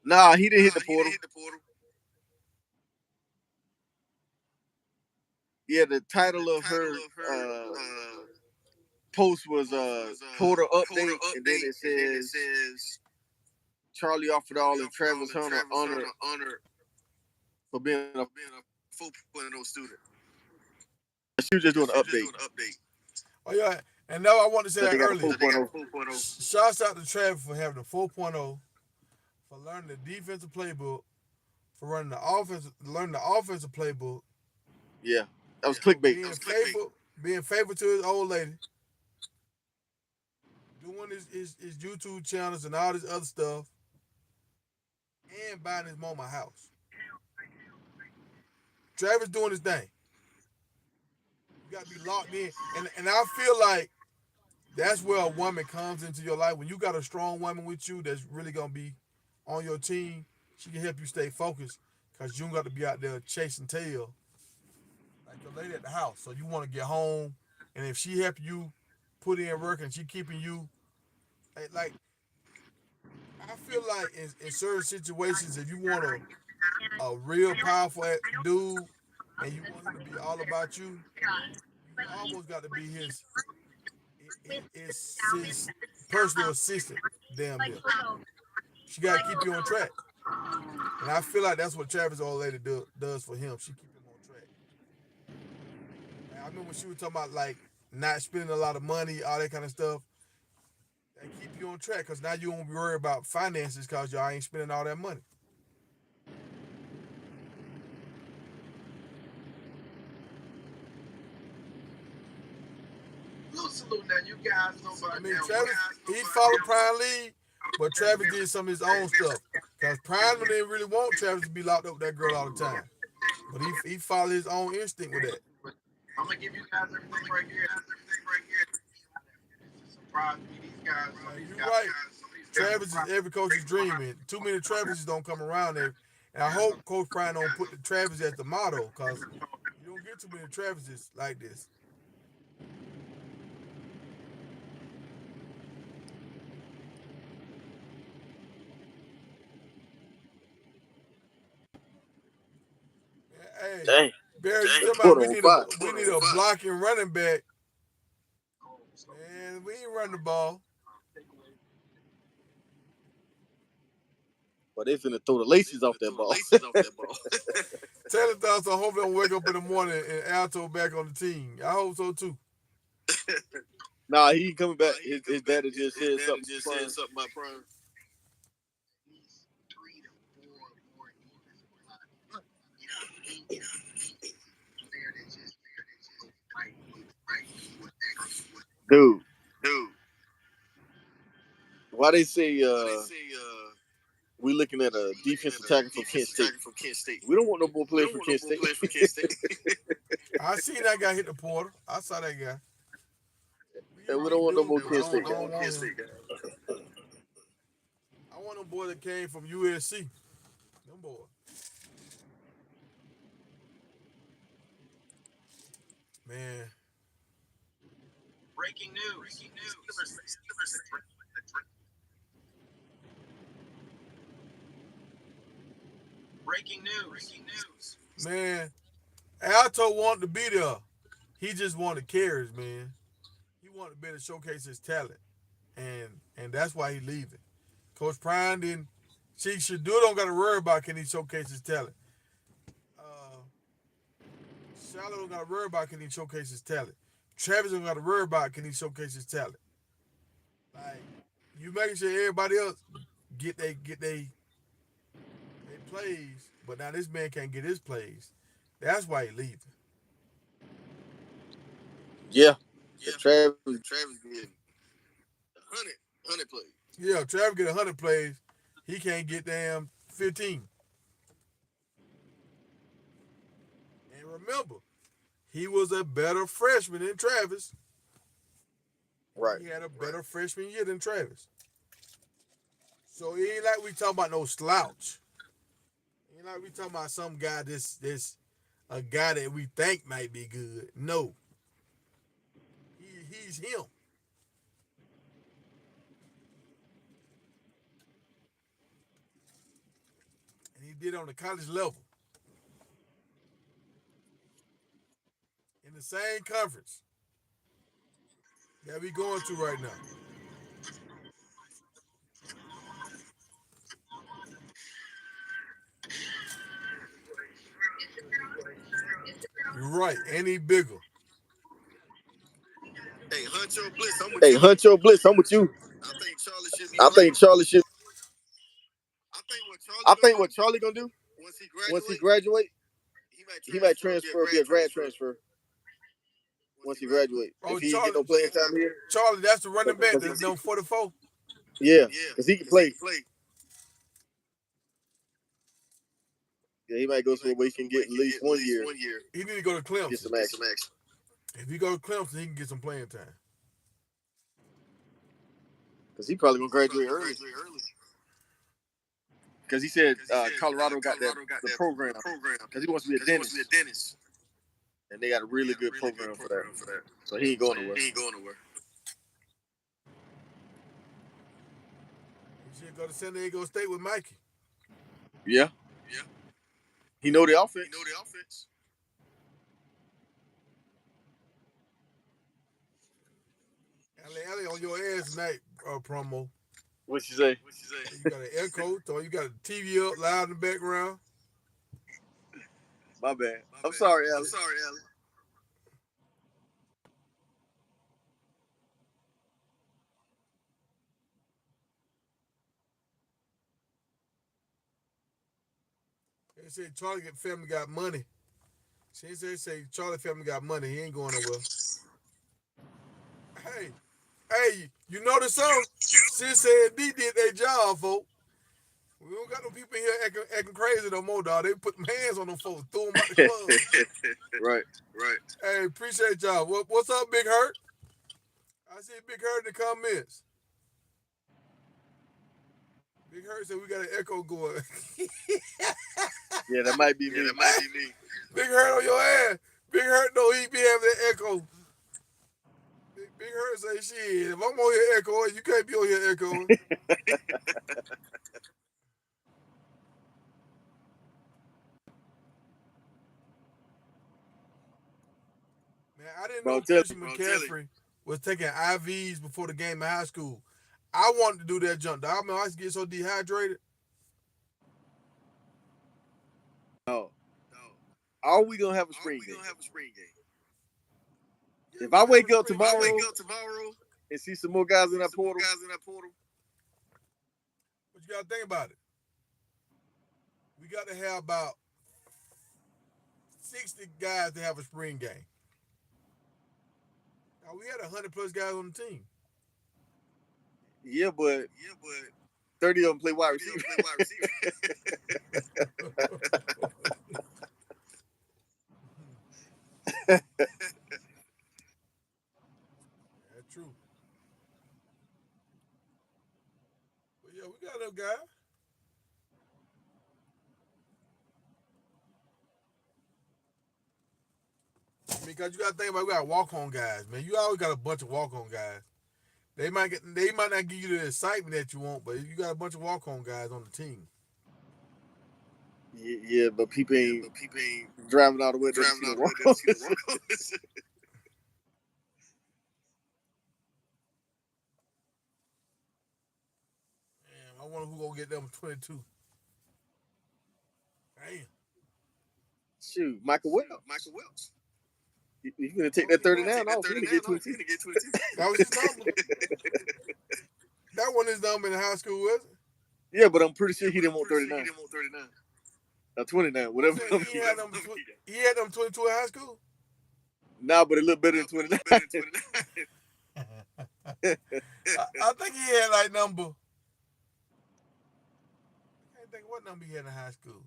Nah, he didn't hit the portal. Yeah, the title of her post was portal update, and then it says Charlie offered all and Travis Hunter honored for being a 4.0 student. She was just doing an update. Oh yeah, and now I want to say that They got a earlier. 4.0. Shouts out to Travis for having a 4.0, for learning the defensive playbook, for learning the offensive playbook. Yeah, that was clickbait. Being faithful to his old lady, doing his YouTube channels and all this other stuff, and buying his mama a house. Travis doing his thing. You got to be locked in, and I feel like that's where a woman comes into your life. When you got a strong woman with you that's really gonna be on your team, she can help you stay focused because you don't got to be out there chasing tail like your lady at the house. So you want to get home, and if she help you put in work and she keeping you like I feel like in certain situations, if you want a real powerful dude and you want him to be all about you, you almost got to be his personal assistant. Damn near. She got to keep you on track, and I feel like that's what Travis' old lady does for him. She keep him on track. Like, I remember when she was talking about like not spending a lot of money, all that kind of stuff. That keep you on track because now you won't be worried about finances because y'all ain't spending all that money. Salute now, you guys know about I mean, Travis, he followed Prime League, but Travis did some of his own stuff. Because Prime didn't really want Travis to be locked up with that girl all the time. But he followed his own instinct with that. I'm gonna give you guys everything right here. Surprise me, these guys. You're right. Travis is every coach's dream, and too many Travises don't come around there. And I hope Coach Prime don't put the Travis as the motto, because you don't get too many Travises like this. Hey, Dang. Barry, you talking about Portal we on need fire. a blocking running back. Man, we ain't running the ball. But they finna throw the laces off that ball. Taylor thought so. Hopefully, I'll wake up in the morning and Alton back on the team. I hope so too. Nah, he ain't coming back. His daddy just said something about Prime. Dude. Why they say we looking at a defensive tackle from Kent State? We don't want no more players from Kent State. I seen that guy hit the portal. I saw that guy. And we don't want no more Kent State guys. I want them boys that came from USC. Them boys. Man. Breaking news. Breaking news. Man, Alto wanted to be there. He just wanted carries, man. He wanted to be able to showcase his talent. And that's why he leaving. Coach Prime didn't. See, Shadur don't got to worry about can he showcase his talent. Shallow don't got to worry about can he showcase his talent. Travis don't got to worry about can he showcase his talent. Like, you making sure everybody else get they plays, but now this man can't get his plays. That's why he leaving. Yeah. Travis getting 100 plays. Yeah, Travis get 100 plays. He can't get damn 15. And remember, he was a better freshman than Travis. Right. He had a better freshman year than Travis. So it ain't like we talking about no slouch. It ain't like we talking about some guy this a guy that we think might be good. No. He's him. did on the college level. In the same conference that we going to right now. You're right, and he bigger. Hey, Huncho Blitz, I'm with Hey, you. Huncho Blitz, I'm with you. I think Charlie should be I playing. think Charlie should. I think What Charlie gonna do once he once he graduate, graduate, he might be a grad transfer once he graduate. Oh, If he Charlie, get no playing time here, Charlie, that's the running back. because That's 44. yeah, because he can play. Yeah, he might go somewhere where he can get at least 1 year. He need to go to Clemson. Get some action. If he go to Clemson, he can get some playing time. Because he probably gonna graduate early. Because he said Colorado got the program. Because he wants to be a dentist. And they got a really good program for that. So he ain't going nowhere. He should go to San Diego State with Mikey. Yeah. He know the offense. Allie on your ass tonight, promo. What you say? You got an echo, or you got a TV up loud in the background. My bad. I'm sorry, Allie. They say Charlie family got money. She say Charlie family got money. He ain't going nowhere. Hey, you know the song? She said they did their job, folks. We don't got no people in here acting crazy no more, dog. They put them hands on them folks, threw them out the club. Right. Hey, appreciate y'all. What's up, Big Hurt? I see Big Hurt in the comments. Big Hurt said we got an echo going. Yeah, that might be me. Big Hurt on your ass. Big Hurt know he be having that echo. Big Hurt say, shit, if I'm on here echoing, you can't be on here echoing. Man, I didn't know Christian McCaskill was taking IVs before the game in high school. I wanted to do that jump. I mean, I used to get so dehydrated. No. Are we gonna have a spring game? If I wake up tomorrow and see some more guys in that portal, but you gotta think about it. We got to have about 60 guys to have a spring game. Now we had 100+ guys on the team. Yeah, but 30 of them play wide receiver. That's true. But yeah, we got them guys. I mean, cause you gotta think about we got walk-on guys, man. You always got a bunch of walk-on guys. They might not give you the excitement that you want, but you got a bunch of walk-on guys on the team. Yeah, but people ain't driving all the way to see the walk-ons. I wonder who gonna get them 22. Damn. Shoot, Michael Welch. He's gonna take that 39 off. He's gonna get 22. That was his number. That wasn't his number in high school, was it? Yeah, but I'm pretty sure he didn't want 39. 29, whatever. He had them 22 in high school? Nah, but a little better than 29. I think he had like number. I can't think what number he had in high school.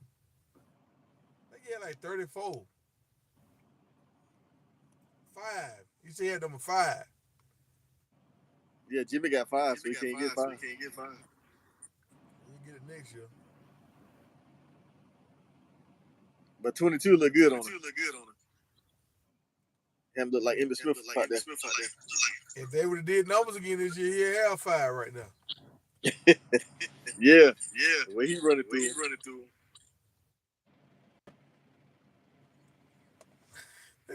I think he had like 34. 5. You said he had number 5. Yeah, Jimmy got 5, so he can't get 5. He'll get it next year. But 22 look good on him. Him look like Emmitt Smith out there. If they would have did numbers again this year, he'd have 5 right now. Yeah. The way he running through.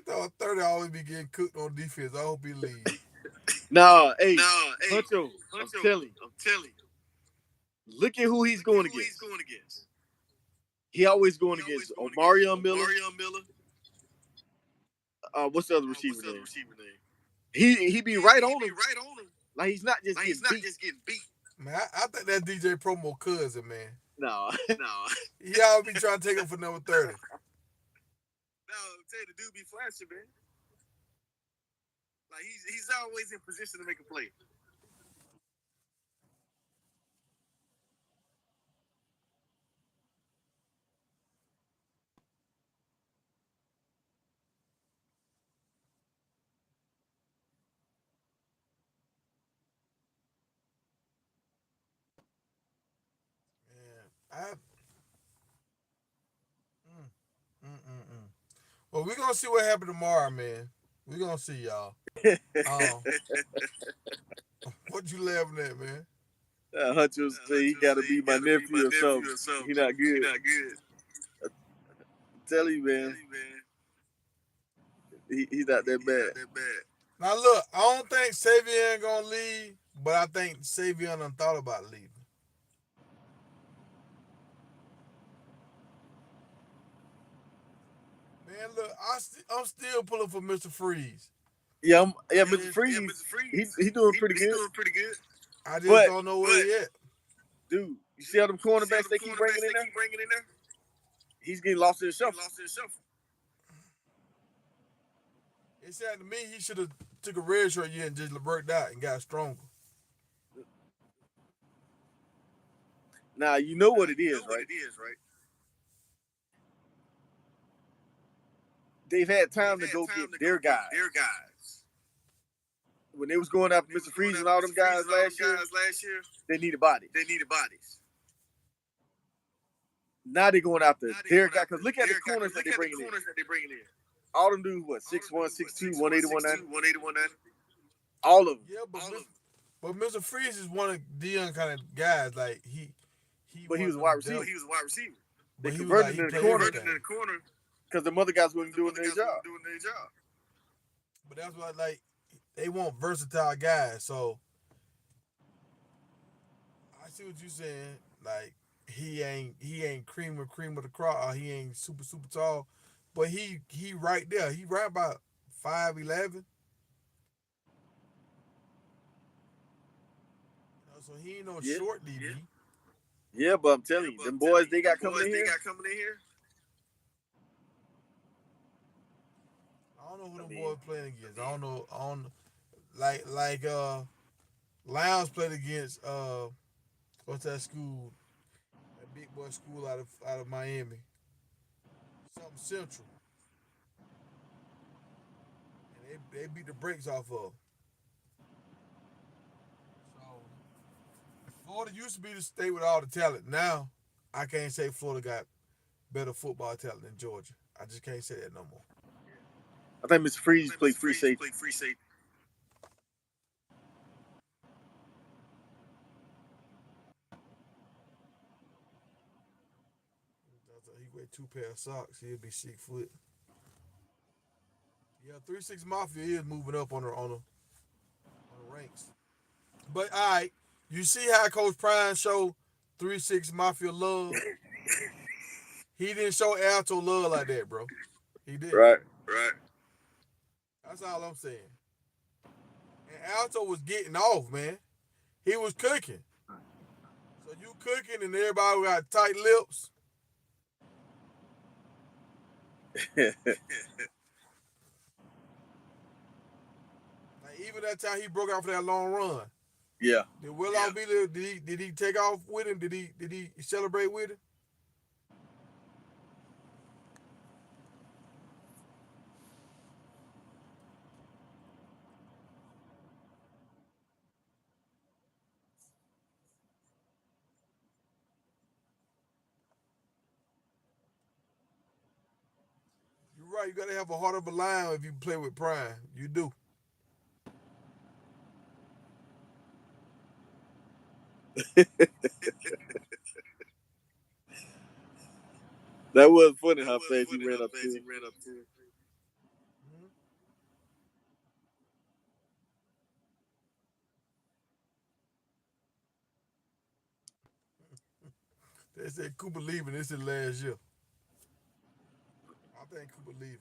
thought 30 always be getting cooked on defense. I hope he leaves. Nah, hey, Huncho, I'm telling you. Look at who he's going against. He always going against Omarion Miller. What's the other receiver name? He be right on him. Like he's not just getting beat. Man, I think that DJ Promo cousin, man. No. He always be trying to take him for number 30. No, I'm telling you, the dude be flashing, man. Like he's always in position to make a play. Well, we're going to see what happens tomorrow, man. We're going to see, y'all. What you laughing at, man? Huncho say he got to be my nephew or something. He not good. I'm telling you, man. He's not that bad. Now, look, I don't think Savion going to leave, but I think Savion done thought about leaving. Man, look, I'm still pulling for Mr. Freeze. Yeah, Mr. Freeze. He's doing pretty good. I just don't know where he at. Dude, you see how them cornerbacks they keep bringing in there? He's getting lost in the shuffle. It said to me he should have took a red shirt year and just worked out and got stronger. Now, you know what it is, right? They've had time to go get their guys. When they was going after Mr. Freeze and all them guys last year, they needed bodies. Now they're going after their guy. Because look at the corners that they're bringing in. All them dudes, what, 6'1", 6'2", 181. All of them. Yeah, but Mr. Freeze is one of Dion kind of guys. Like But he was a wide receiver. They But converted him in the corner everything. because the other guys weren't doing their job. But that's why, like, they want versatile guys. So I see what you're saying. Like, he ain't cream of the crop, or he ain't super tall. But he right there. He right about 5'11". So he ain't no short DB. Yeah, but I'm telling you, them boys they got coming in here. I don't know who them boys playing against. I don't know. Like Lions played against what's that school? That big boy school out of Miami. Something Central. And they beat the brakes off of. So Florida used to be the state with all the talent. Now I can't say Florida got better football talent than Georgia. I just can't say that no more. I think Mr. Freeze played free safety. He wear 2 pair of socks. He'll be 6 foot. Yeah, 3-6 Mafia is moving up on the ranks. But all right, you see how Coach Prime showed 3-6 Mafia love. He didn't show Alto love like that, bro. He did. Right. That's all I'm saying. And Alto was getting off, man. He was cooking. So you cooking and everybody got tight lips. Like even that time he broke out for that long run. Yeah. Did Will Off be there? Did he take off with him? Did he celebrate with him? You're right. You gotta have a heart of a lion if you play with Prime. You do. That was funny how fast he ran up to him. They said Cooper leaving. This is last year. I think Cooper leaving.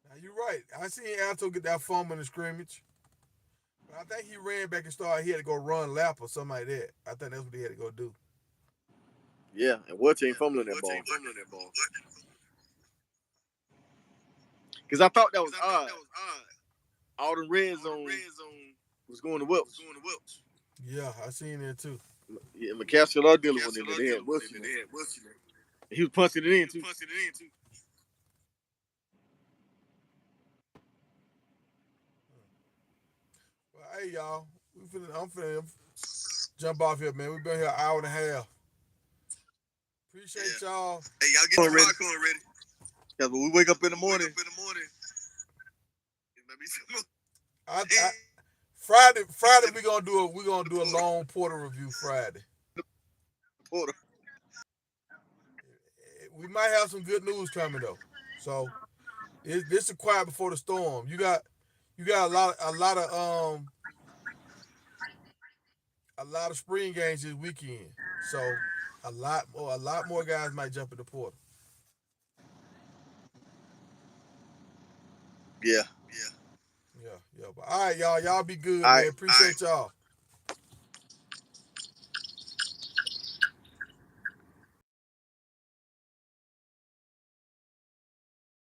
Now you're right. I seen Alton get that fumble in the scrimmage. But I think he ran back and started. He had to go run lap or something like that. I think that's what he had to go do. Yeah, and what ain't fumbling that ball? Because I thought that was odd. Alton red zone was going to Wilkes. Yeah, I seen that too. Yeah, McCaskill or Dillon was in there. They had Wilkes in there. He was punching it in too. Well, hey y'all, I'm finna jump off here, man. We've been here an hour and a half. Appreciate y'all. Hey, y'all get your popcorn ready. Because when we wake up in the morning, It might be some more. Friday we're gonna do a long Porter review Friday. Porter. We might have some good news coming though. So this is quiet before the storm. You got a lot of spring games this weekend. So a lot more guys might jump in the portal. Yeah. Yeah. But all right, y'all be good, All man. right. Appreciate y'all.